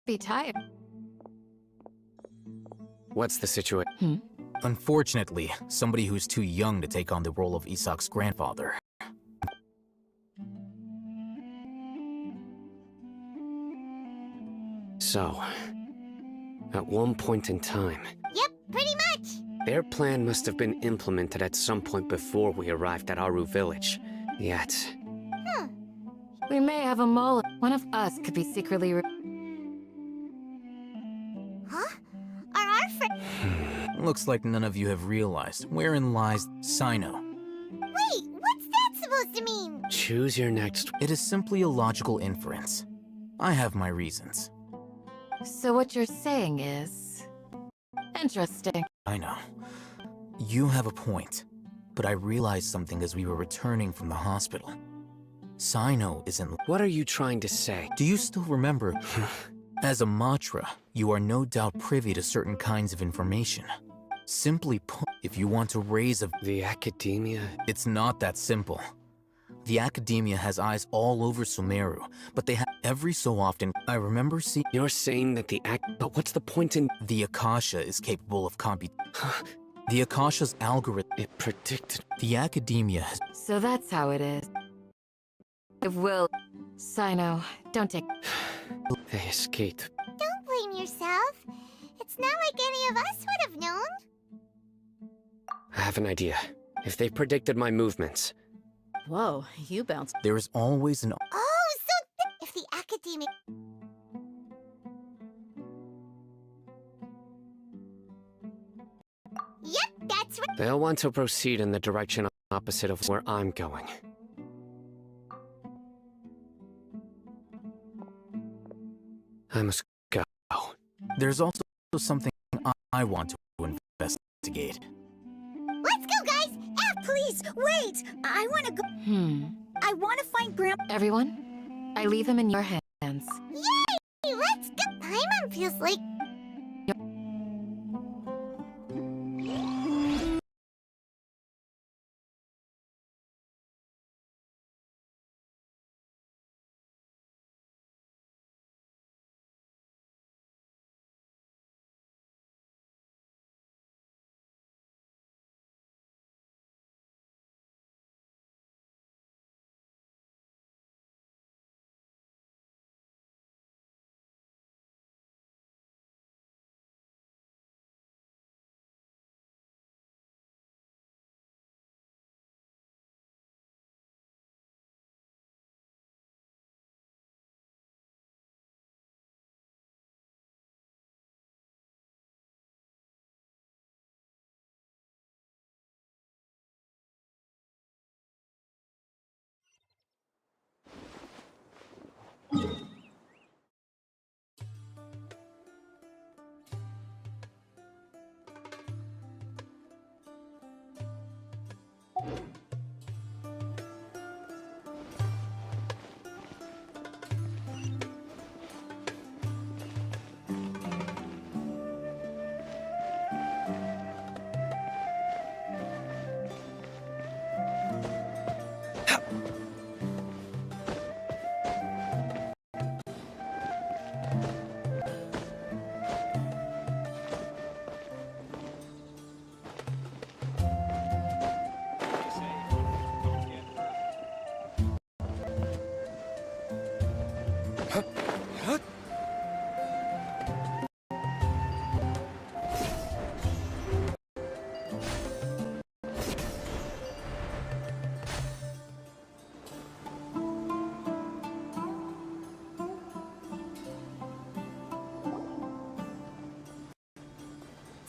be tired. What's the situation? Unfortunately, somebody who's too young to take on the role of Isak's grandfather. So, at one point in time, Yep, pretty much. their plan must have been implemented at some point before we arrived at Aru village. Yet, We may have a mole. One of us could be secretly. Huh? Are our friends? Looks like none of you have realized wherein lies Sino. Wait, what's that supposed to mean? choose your next. It is simply a logical inference. I have my reasons. So what you're saying is... interesting. I know. You have a point. But I realized something as we were returning from the hospital. Sino isn't... What are you trying to say? Do you still remember? As a Matra, you are no doubt privy to certain kinds of information. Simply put, if you want to raise a... The academia? It's not that simple. The academia has eyes all over Sumeru, but they have every so often... I remember seeing... You're saying that the But what's the point in... The Akasha is capable of The Akasha's algorithm... It predicted... The academia has... So that's how it is. It will... Sino, don't take... They escaped. Don't blame yourself. It's not like any of us would have known. I have an idea. If they predicted my movements... Whoa, you bounced. There is always an... Oh, so if the academic... Yep, that's right. They'll want to proceed in the direction opposite of where I'm going. I must go. There's also something I want to investigate. Let's go, guys! Please, wait! I want to go... I want to find Grandpa... Everyone, I leave him in your hands. Yay! Let's go! Paimon feels like...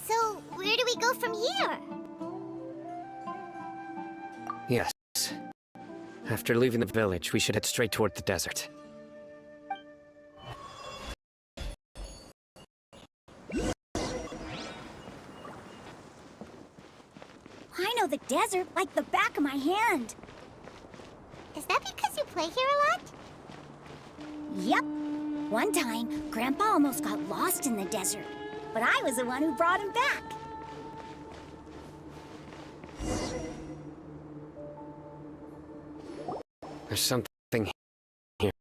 So, where do we go from here? Yes. After leaving the village, we should head straight toward the desert. I know the desert like the back of my hand. Is that because you play here a lot? Yep. One time, Grandpa almost got lost in the desert, but I was the one who brought him back. There's something here.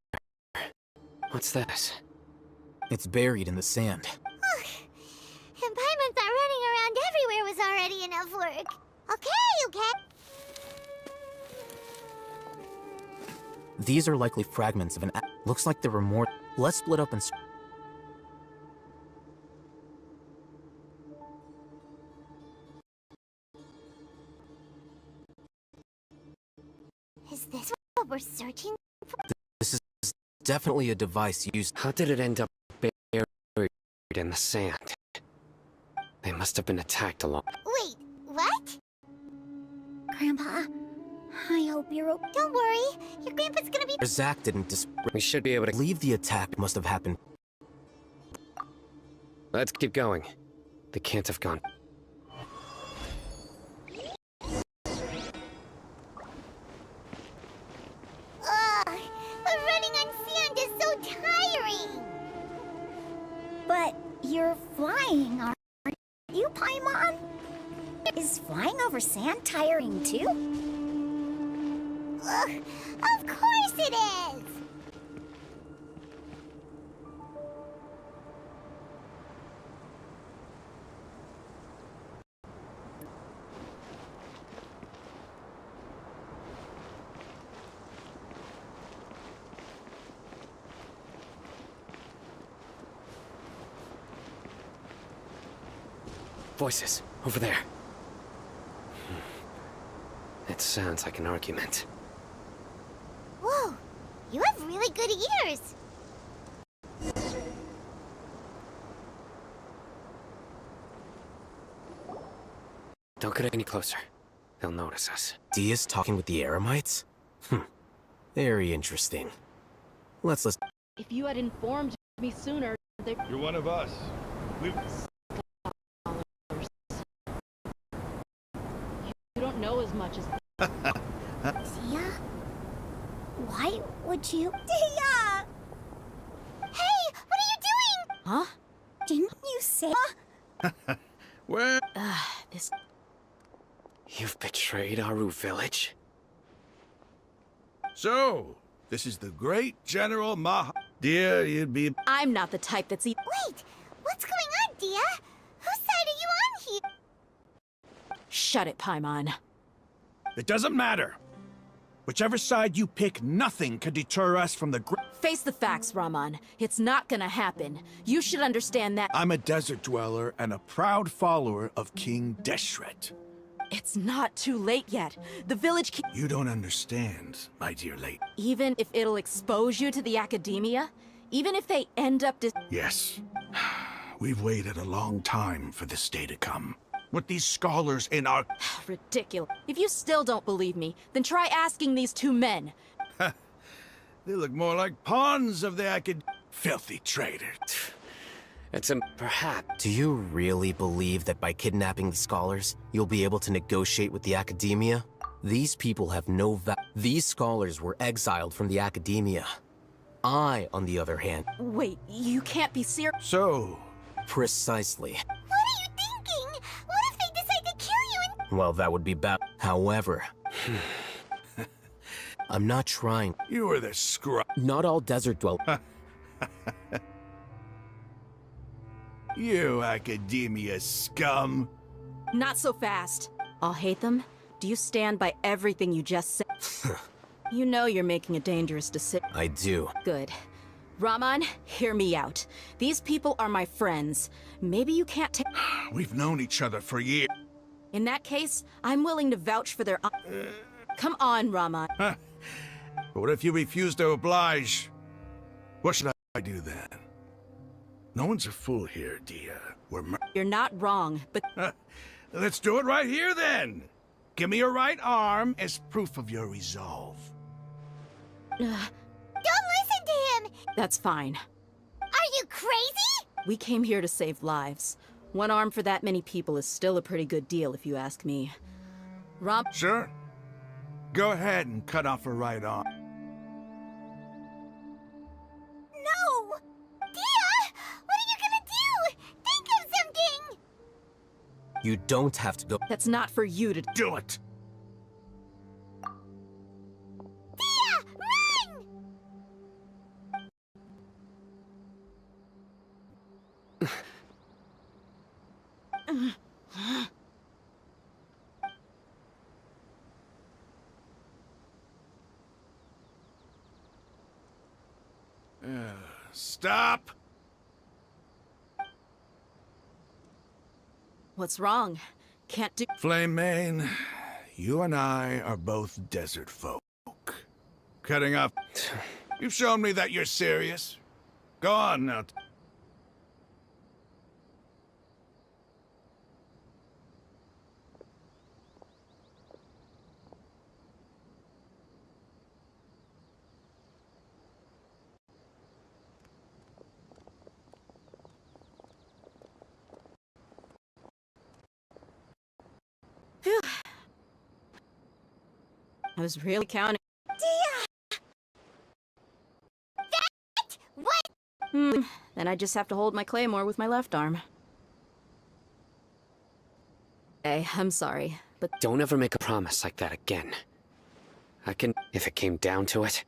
What's this? It's buried in the sand. And Paimon thought running around everywhere was already enough work. Okay. These are likely fragments of an looks like there were more. Let's split up and Is this what we're searching for? This is definitely a device used. How did it end up buried in the sand? They must have been attacked along. Wait, what? Grandpa, I hope you're okay. Don't worry, your grandpa's gonna be— Zach didn't We should be able to believe the attack must have happened. Let's keep going. They can't have gone. Ugh, but running on sand is so tiring. But you're flying, aren't you, Paimon? Is flying over sand tiring too? Ugh, of course it is. Voices, over there. It sounds like an argument. Whoa, you have really good ears. Don't get any closer. They'll notice us. Dia's talking with the Eremites? Very interesting. Let's listen. If you had informed me sooner, You're one of us. We... You don't know as much as... Dia? Why would you... Dia! Hey, what are you doing? Huh? Didn't you say... Where? This... You've betrayed Aru village? So, this is the great General Maha... Dear, you'd be... I'm not the type that's... Wait, what's going on, Dia? Whose side are you on here? Shut it, Paimon. It doesn't matter. Whichever side you pick, nothing can deter us from the Face the facts, Raman. It's not gonna happen. You should understand that. I'm a desert dweller and a proud follower of King Deshret. It's not too late yet. The village You don't understand, my dear lady. Even if it'll expose you to the academia? Even if they end up Yes. We've waited a long time for this day to come. With these scholars in our... Ridiculous. If you still don't believe me, then try asking these two men. They look more like pawns of the Filthy traitor. It's perhaps... Do you really believe that by kidnapping the scholars, you'll be able to negotiate with the academia? These people have no These scholars were exiled from the academia. I, on the other hand... Wait, you can't be serious. So... Precisely. What are you thinking? What if they decide to kill you and... Well, that would be bad. However... I'm not trying. You were the scrub. Not all desert dwellers. You academia scum. Not so fast. I'll hate them. Do you stand by everything you just said? You know you're making a dangerous decision. I do. Good. Raman, hear me out. These people are my friends. Maybe you can't take... We've known each other for years. In that case, I'm willing to vouch for their... Come on, Raman. But what if you refuse to oblige? What should I do then? No one's a fool here, Dia. You're not wrong, but... Let's do it right here, then. Give me your right arm as proof of your resolve. Don't listen to him! That's fine. Are you crazy? We came here to save lives. One arm for that many people is still a pretty good deal, if you ask me. Sure. Go ahead and cut off her right arm. No! Dia! What are you gonna do? Think of something! You don't have to go. That's not for you to do it. Dia! Run! Stop! What's wrong? Can't do- Flame Mane, you and I are both desert folk. Cutting up. You've shown me that you're serious. Go on now. Phew. I was really counting. Dia! That? What? Then I just have to hold my claymore with my left arm. Hey, I'm sorry, but Don't ever make a promise like that again. I can, if it came down to it.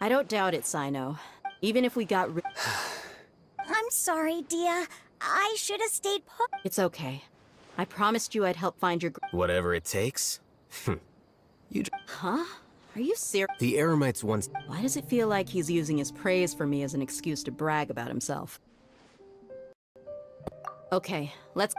I don't doubt it, Sino. Even if we got I'm sorry, Dia. I should have stayed put. It's okay. I promised you I'd help find your Whatever it takes? Huh? Are you serious? The Eremites once... Why does it feel like he's using his praise for me as an excuse to brag about himself? Okay, let's...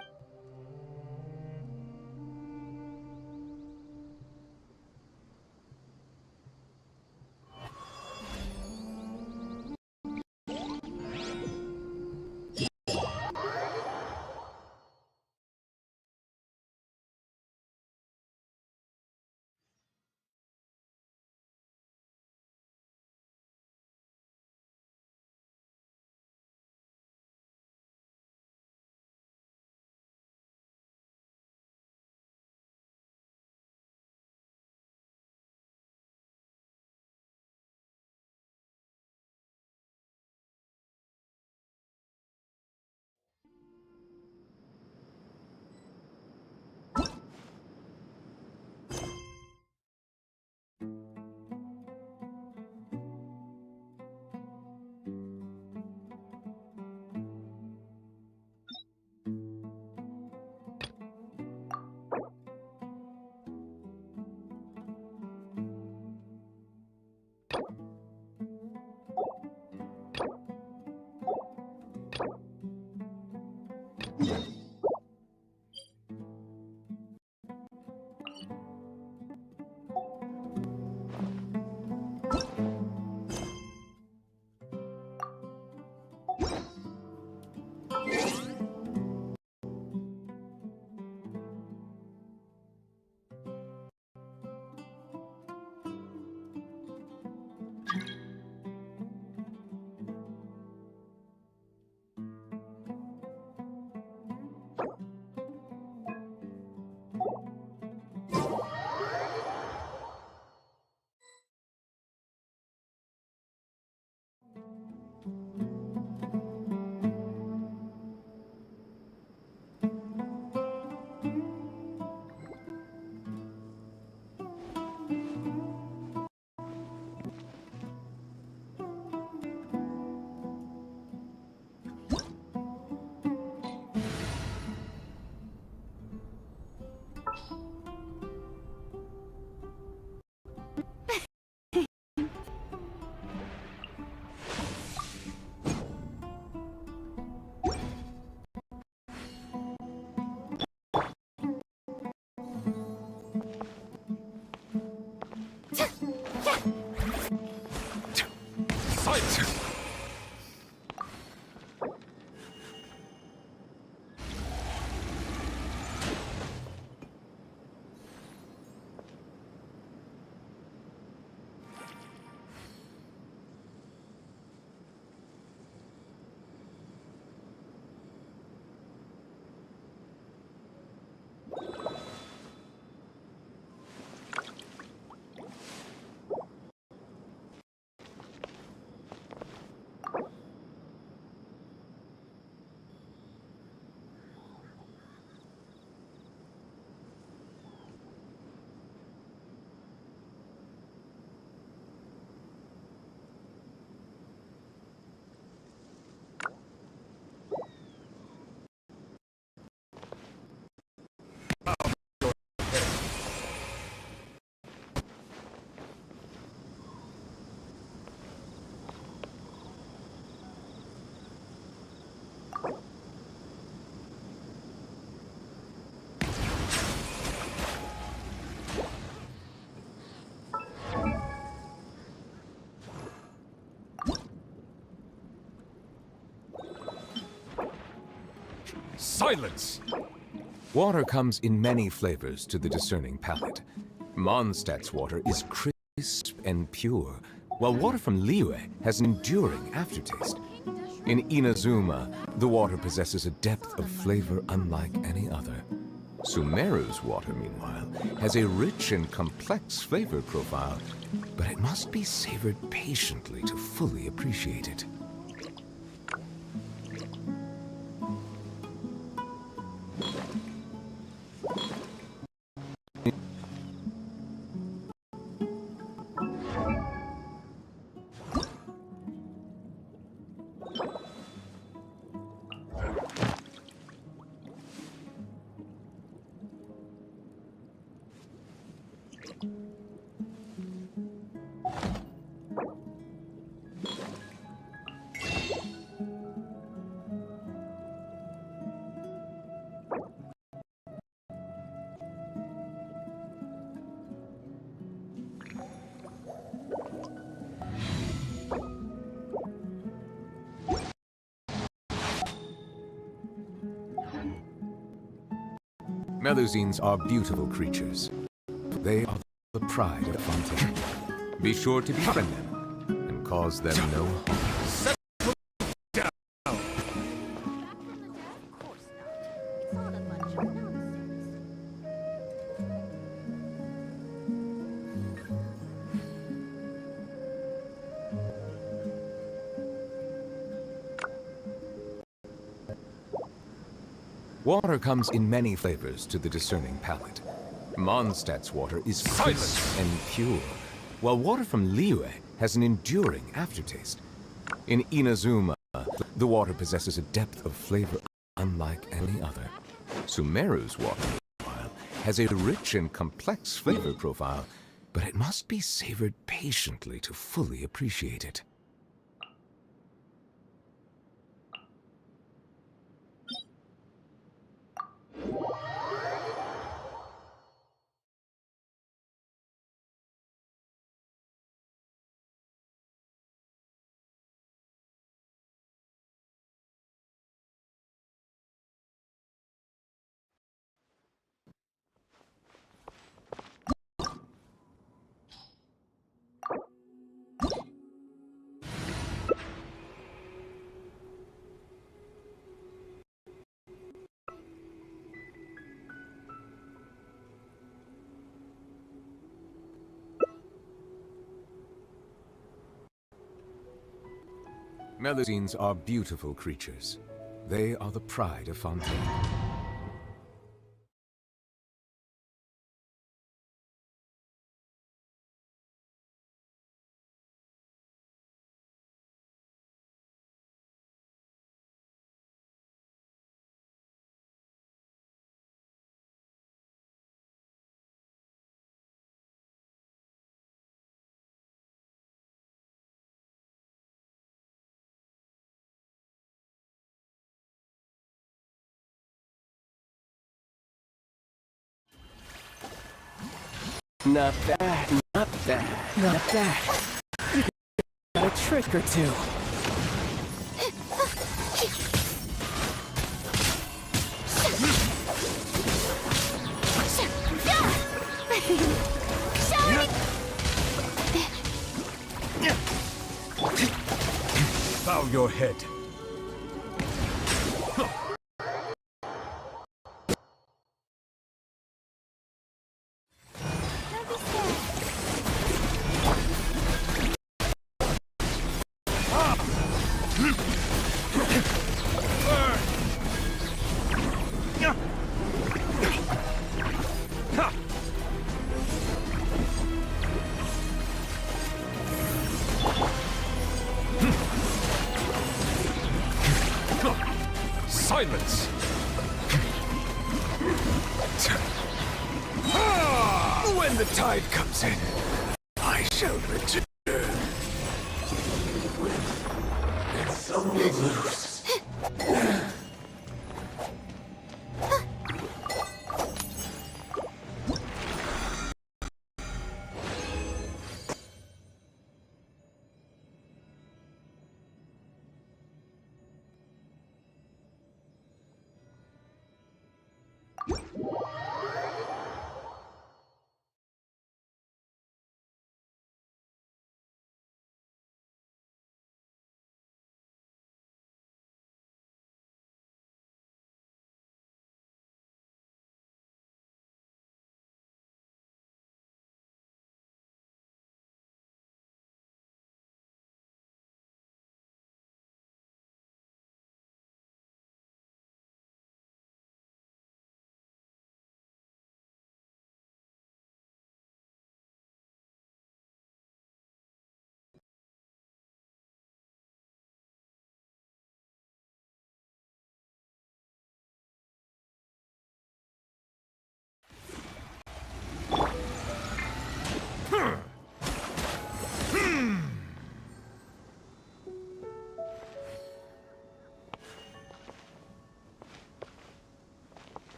Silence! Water comes in many flavors to the discerning palate. Mondstadt's water is crisp and pure, while water from Liyue has an enduring aftertaste. In Inazuma, the water possesses a depth of flavor unlike any other. Sumeru's water, meanwhile, has a rich and complex flavor profile, but it must be savored patiently to fully appreciate it. Melusines are beautiful creatures. They are the pride of Fontaine. Be sure to befriend them and cause them no harm. Water comes in many flavors to the discerning palate. Mondstadt's water is crisp and pure, while water from Liyue has an enduring aftertaste. In Inazuma, the water possesses a depth of flavor unlike any other. Sumeru's water, meanwhile, has a rich and complex flavor profile, but it must be savored patiently to fully appreciate it. Melusines are beautiful creatures. They are the pride of Fontaine. Not bad, not bad, not bad. You got a trick or two. Bow your head. Silence! When the tide comes in, I shall return. It's on the loose.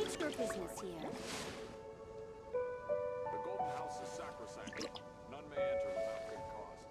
State your business here. The Golden House is sacrosanct. None may enter without good cause.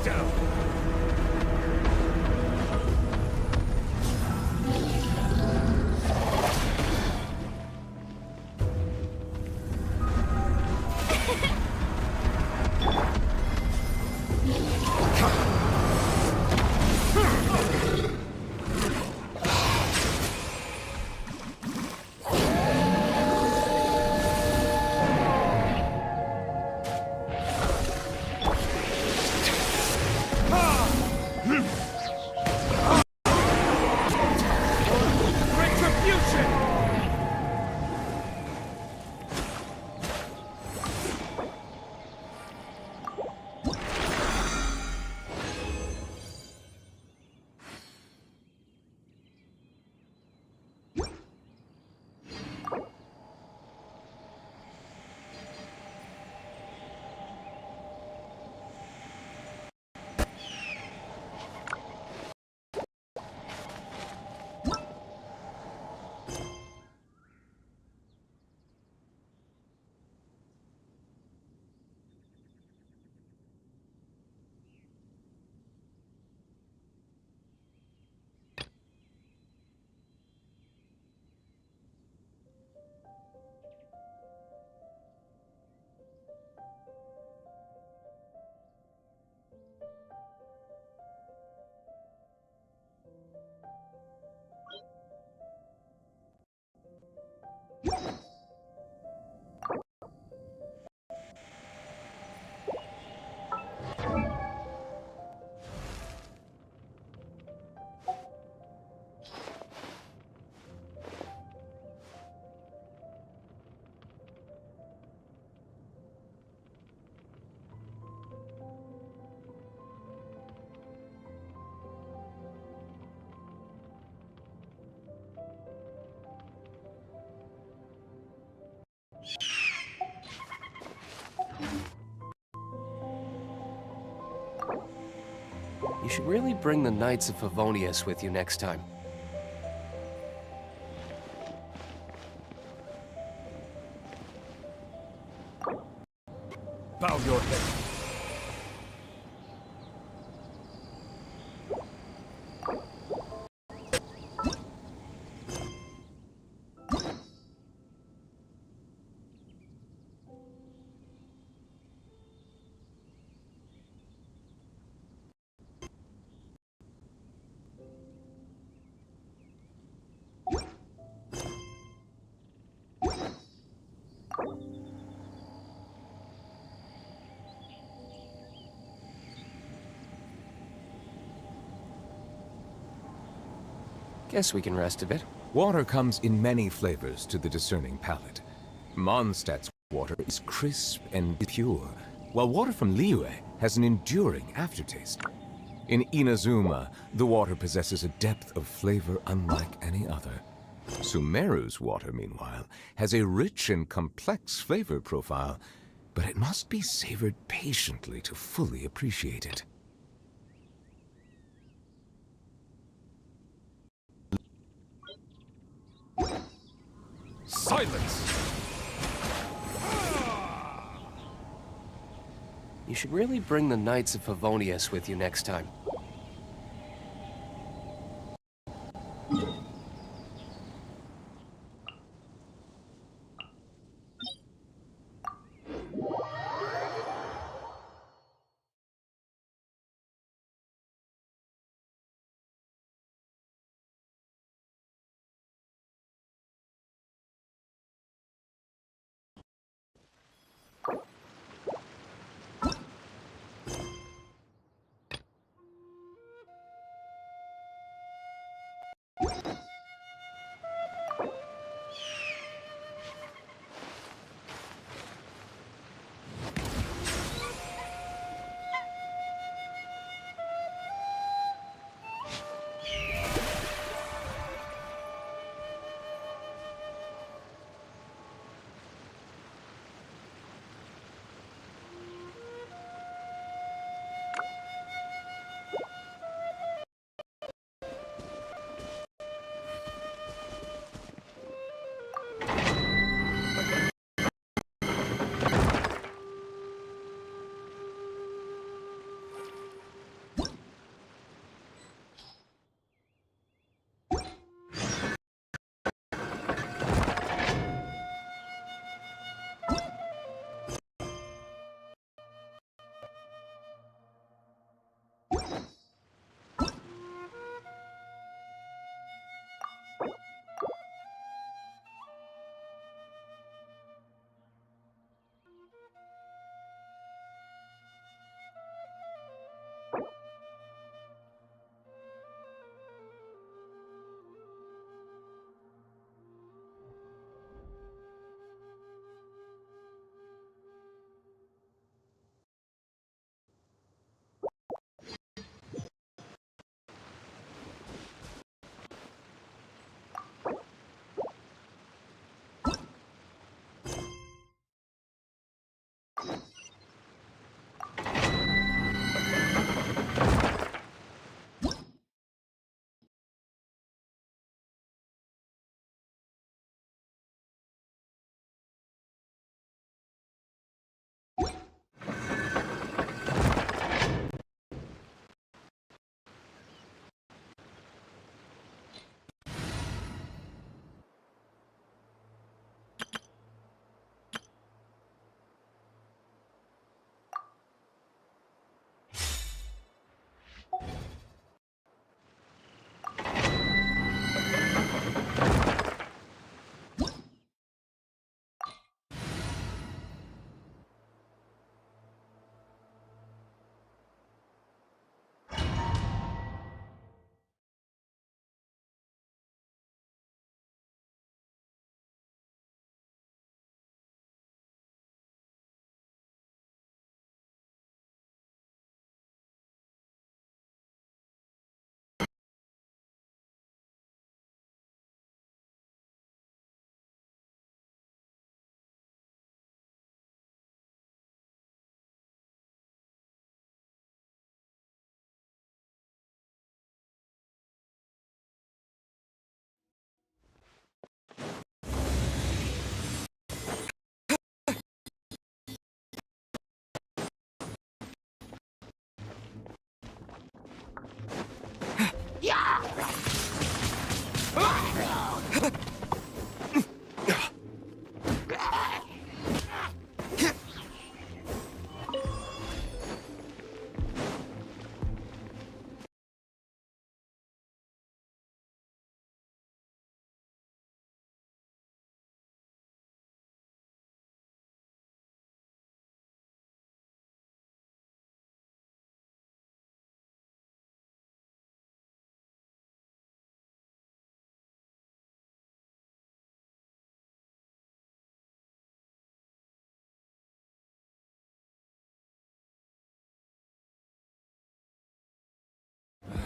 Down. You should really bring the Knights of Favonius with you next time. Bow your head. Guess we can rest a bit. Water comes in many flavors to the discerning palate. Mondstadt's water is crisp and pure, while water from Liyue has an enduring aftertaste. In Inazuma, the water possesses a depth of flavor unlike any other. Sumeru's water, meanwhile, has a rich and complex flavor profile, but it must be savored patiently to fully appreciate it. Silence! You should really bring the Knights of Favonius with you next time.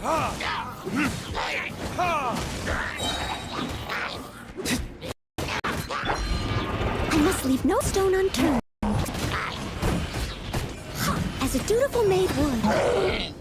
I must leave no stone unturned. As a dutiful maid would.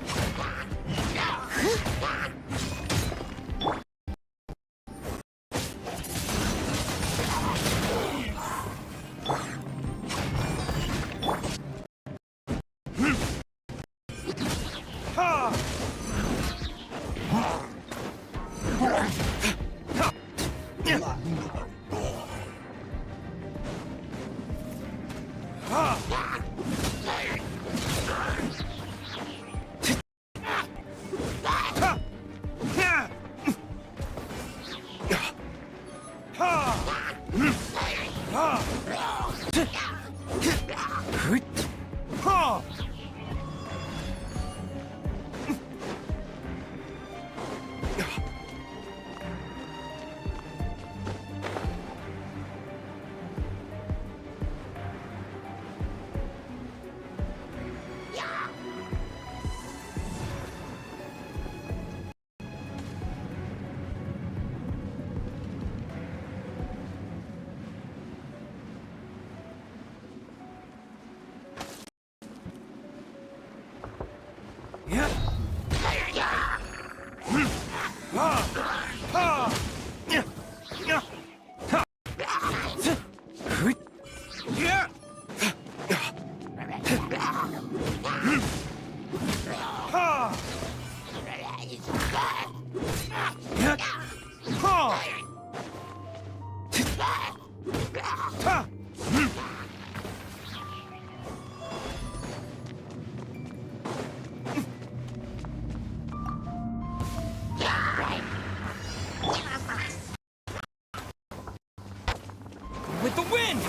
With the wind!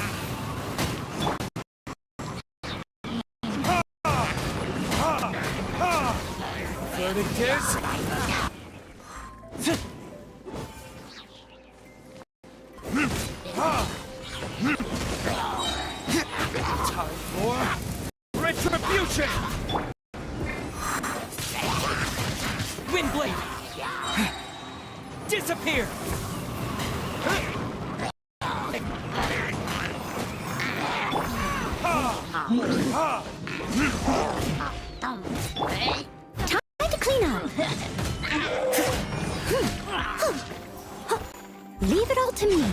Verdict is... Time for... retribution! Windblade! Disappear! Time to clean up. Leave it all to me.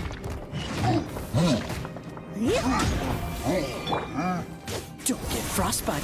Don't get frostbite.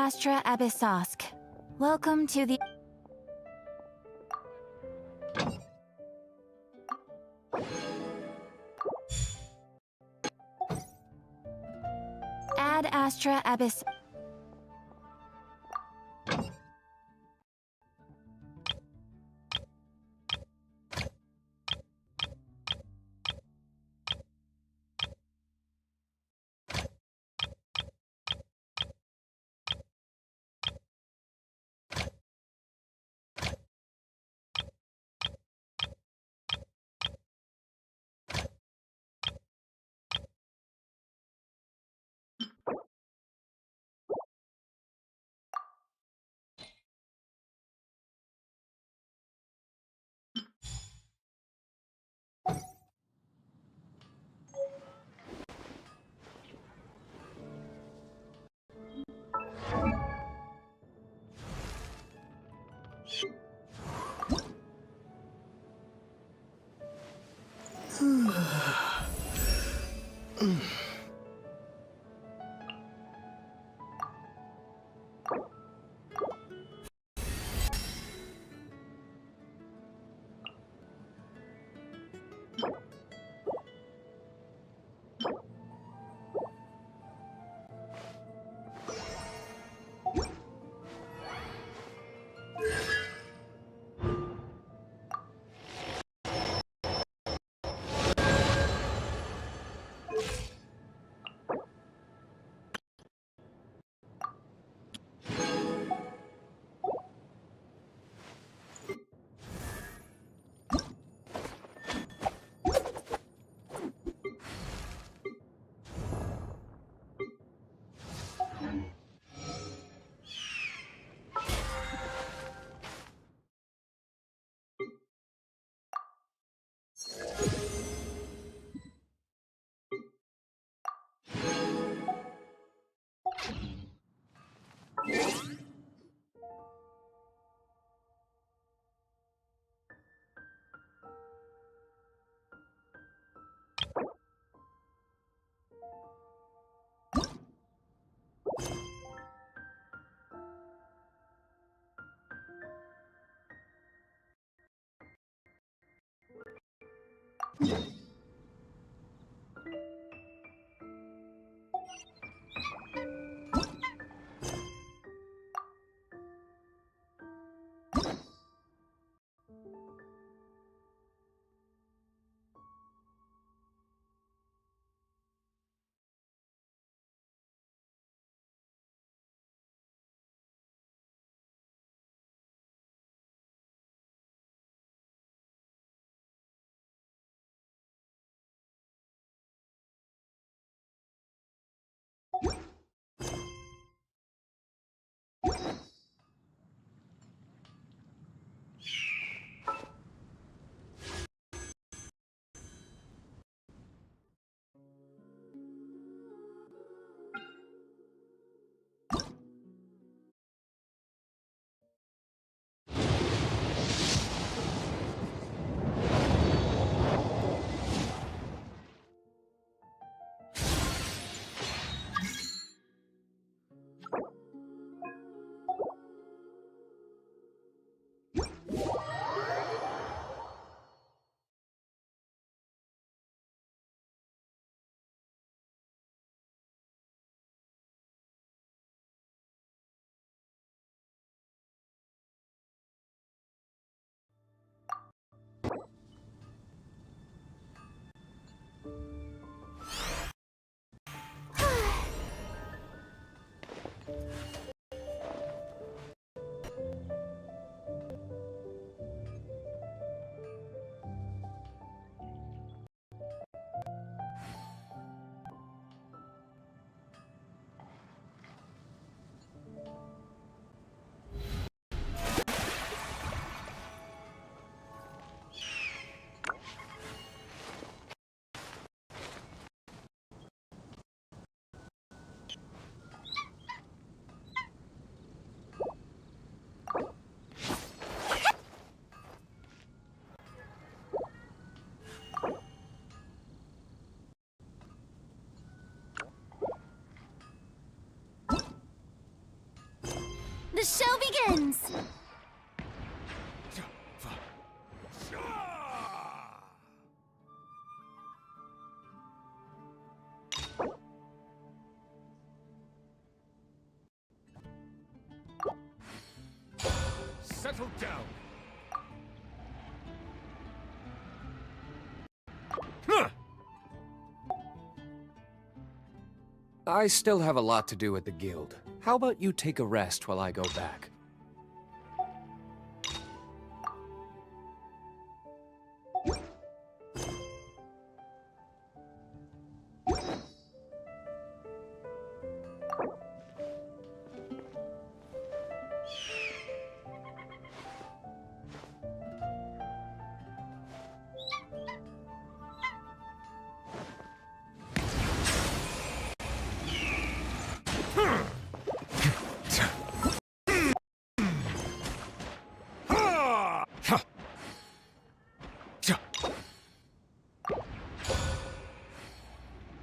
Astra Abyssosk. Welcome to the... Ad Astra Abyss... begins! Settle down. I still have a lot to do at the guild. How about you take a rest while I go back?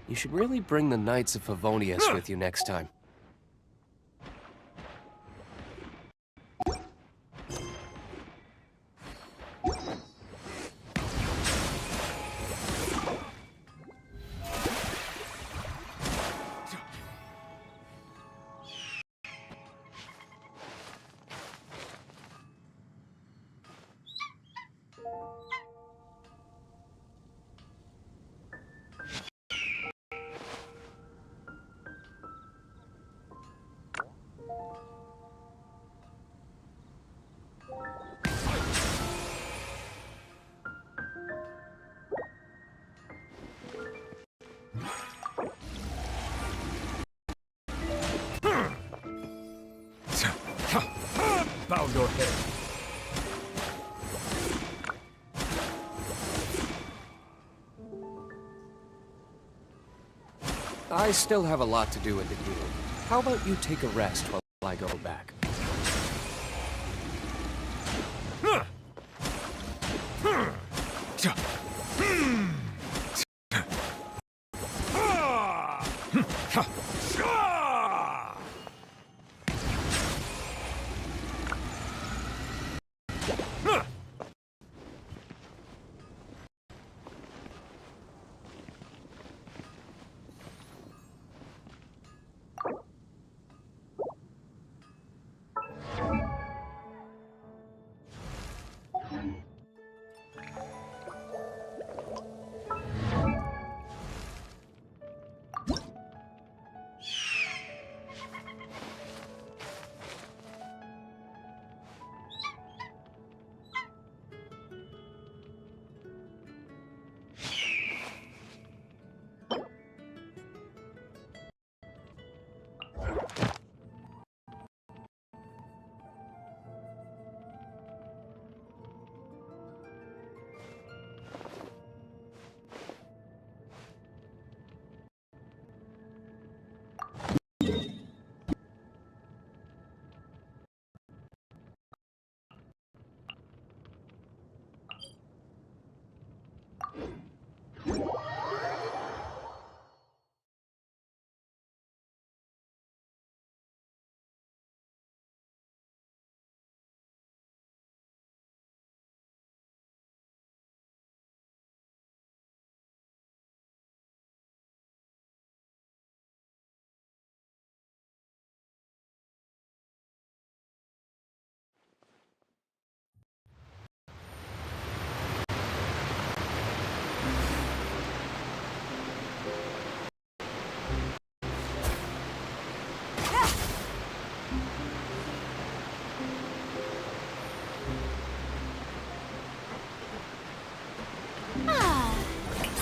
You should really bring the Knights of Favonius with you next time. Bow your head. I still have a lot to do at the guild. How about you take a rest while I go back?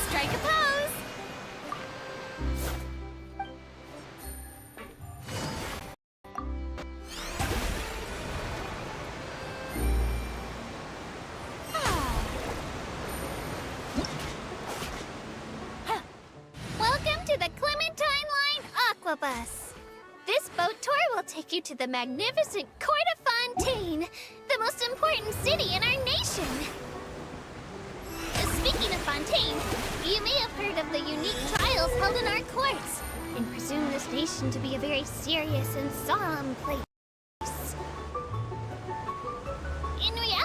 Strike a pose! Welcome to the Clementine Line Aquabus. This boat tour will take you to the magnificent Court of Fontaine, the most important city in our nation. Speaking of Fontaine, you may have heard of the unique trials held in our courts, and presume this nation to be a very serious and solemn place.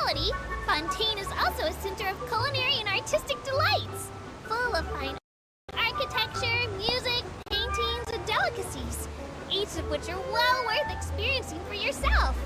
hospitality, Fontaine is also a center of culinary and artistic delights, full of fine architecture, music, paintings, and delicacies, each of which are well worth experiencing for yourself.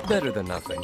Better than nothing.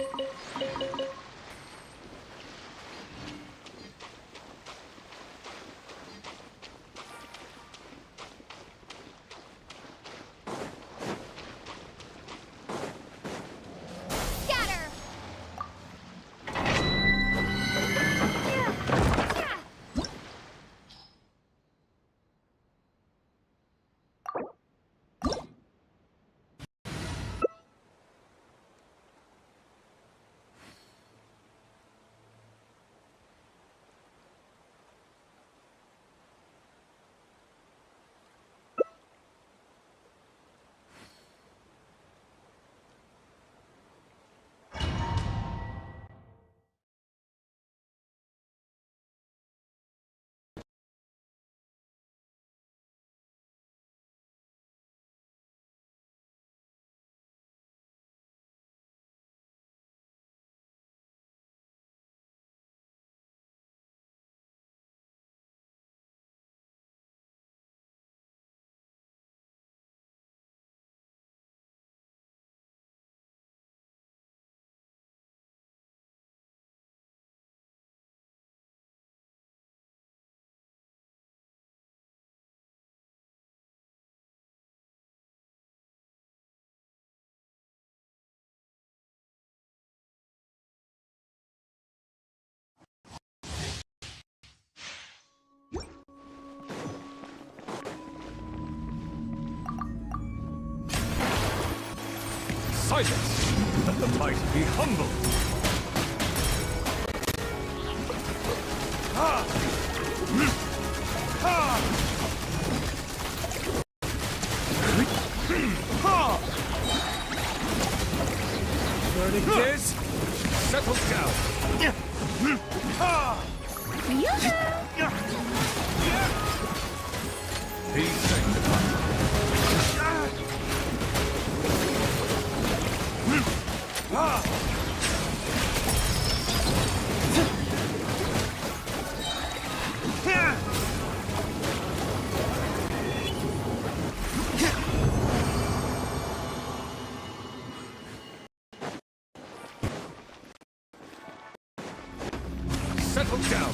Silence! Let the mighty be humble! Ha! Ha! Ha! Verdict is settle down. Be sanctified. Settle down.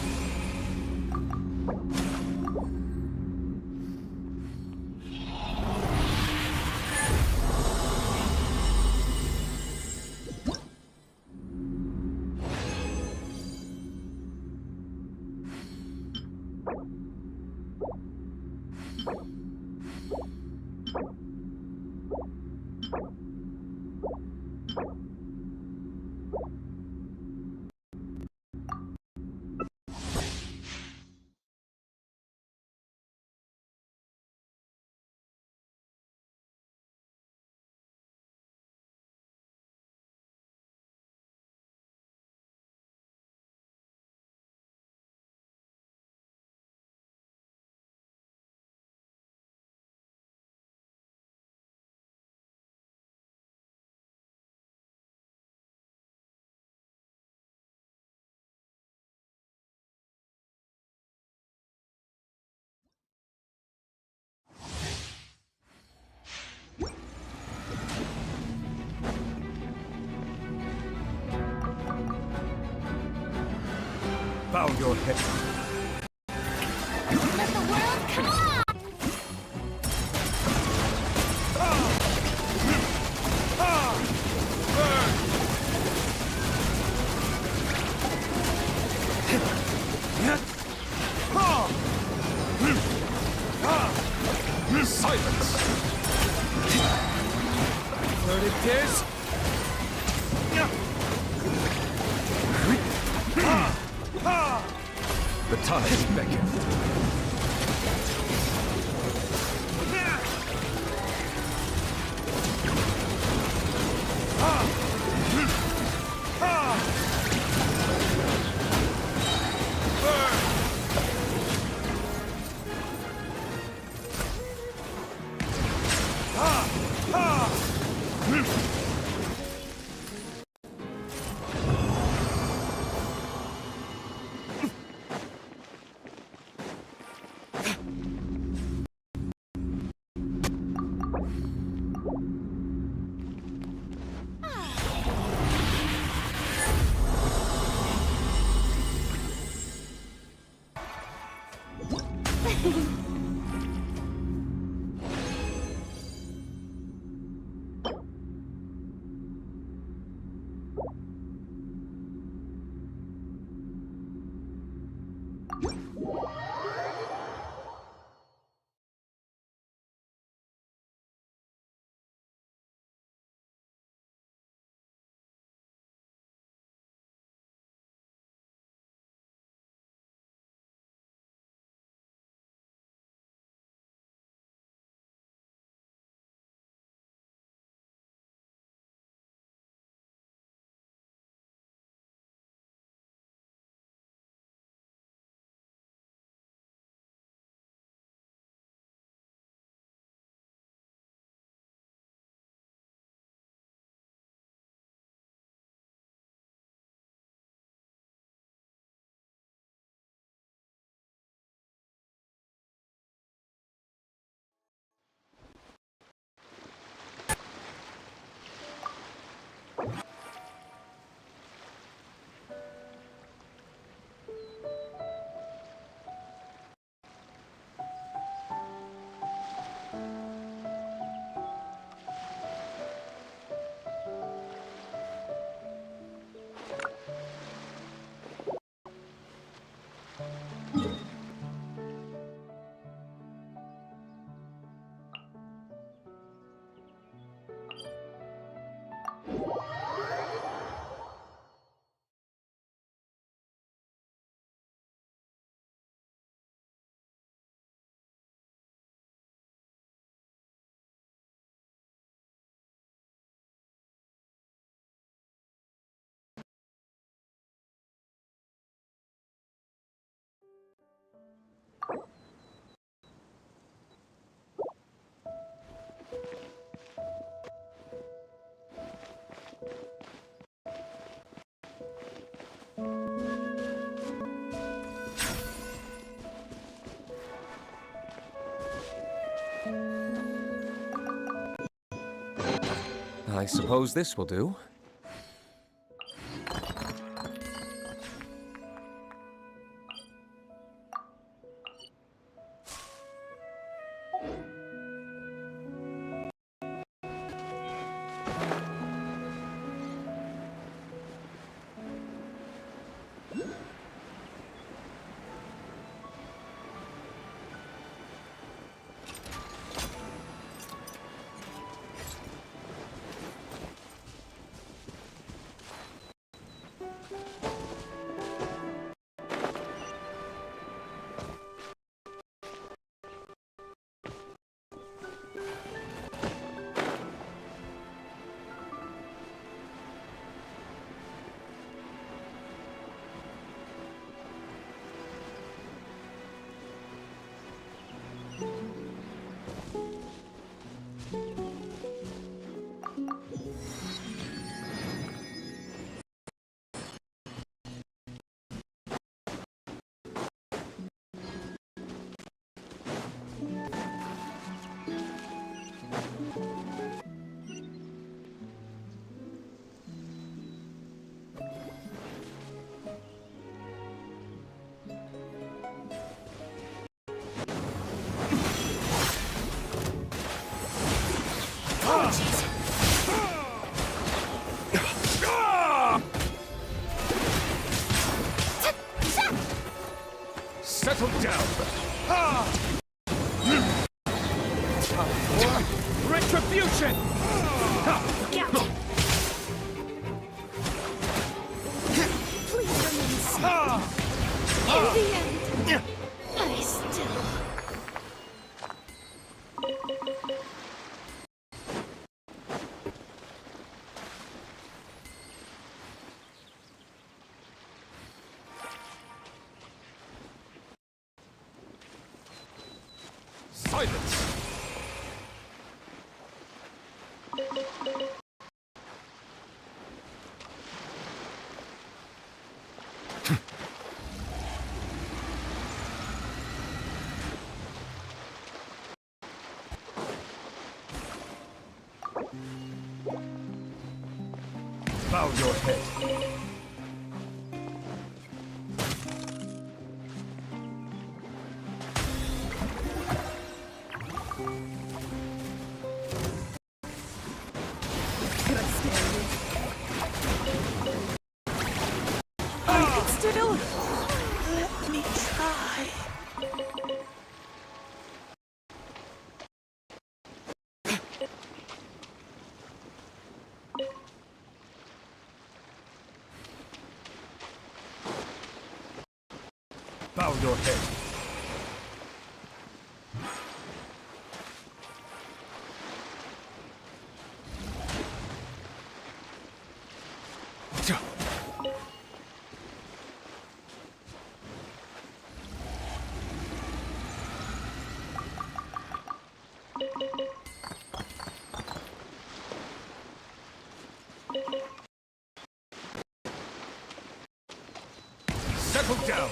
Bow your head. Let the world come on! Silence. Verdict is The tides beckon. I suppose this will do. Settle down! Retribution! Please remain safe. In the end, I still... Silence! Bow your head. Still, let me try. Bow your head. Settle down!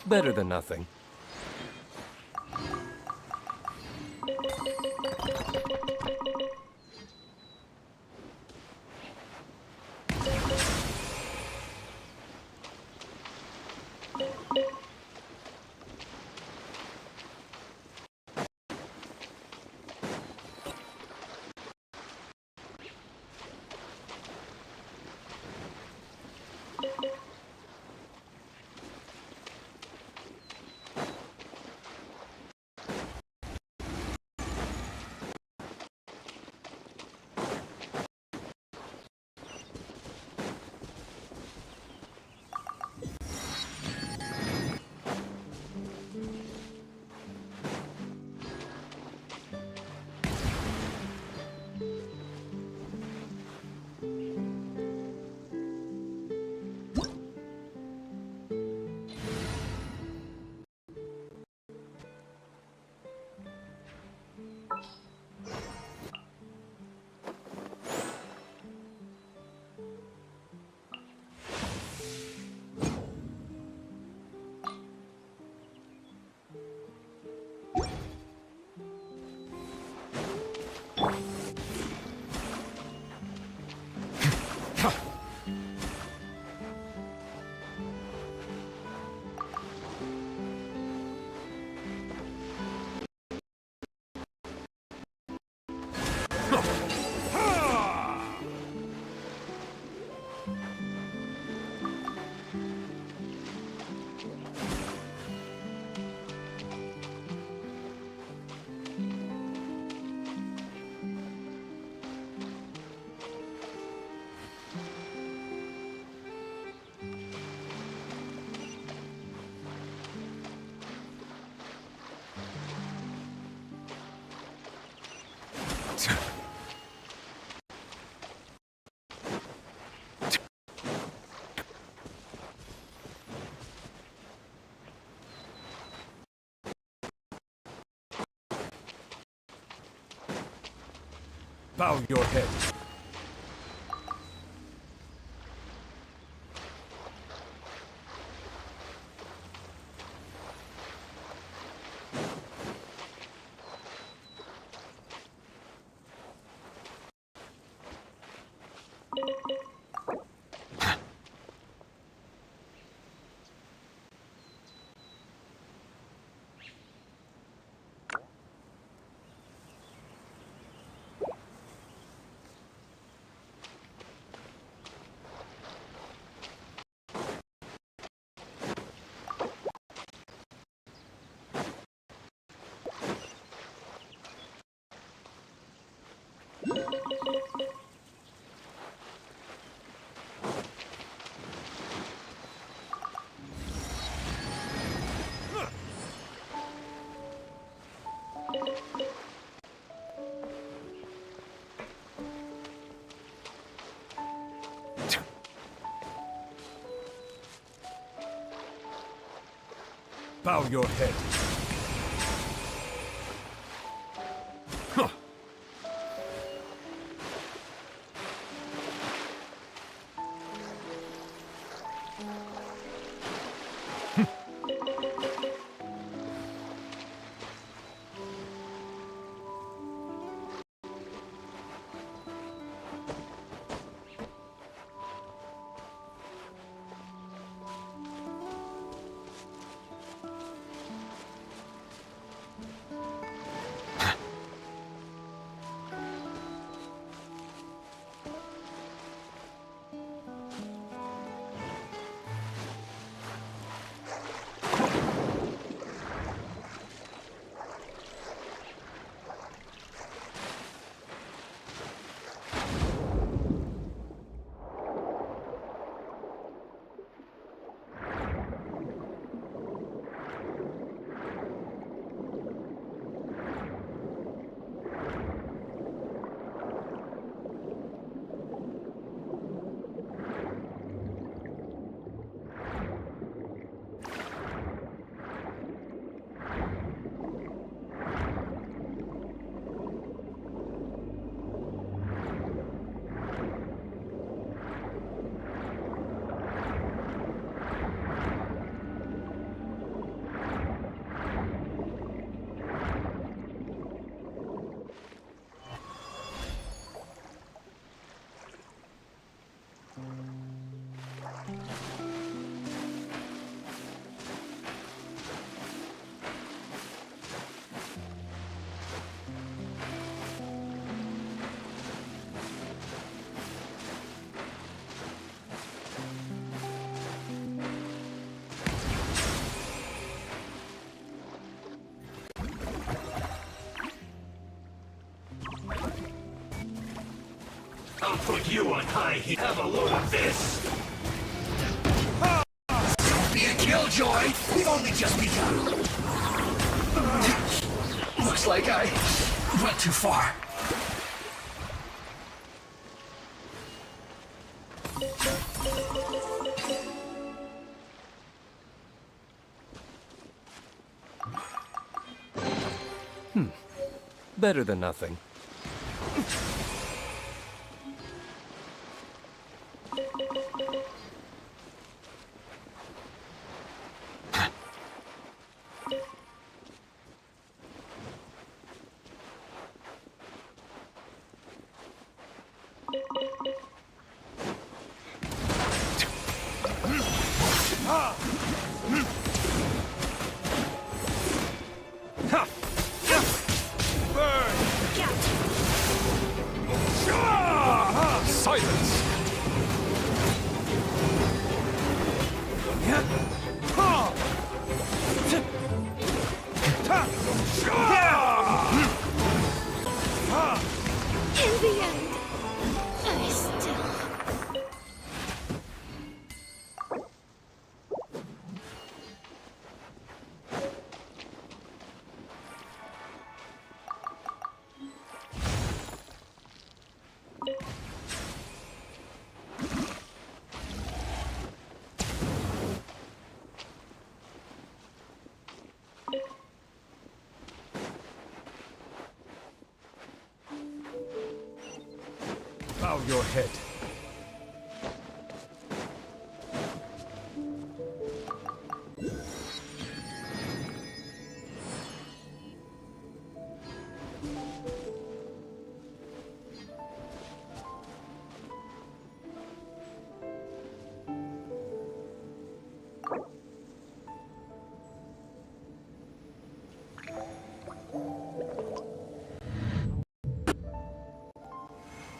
Better than nothing. Bow your head. Bow your head. Huh. I'll put you on high heat. Have a load of this. Don't be a killjoy. We've only just begun. Looks like I went too far. Better than nothing. Silence! In the end, I still... Bow your head.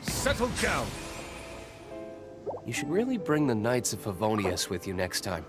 Settle down. You should really bring the Knights of Favonius with you next time.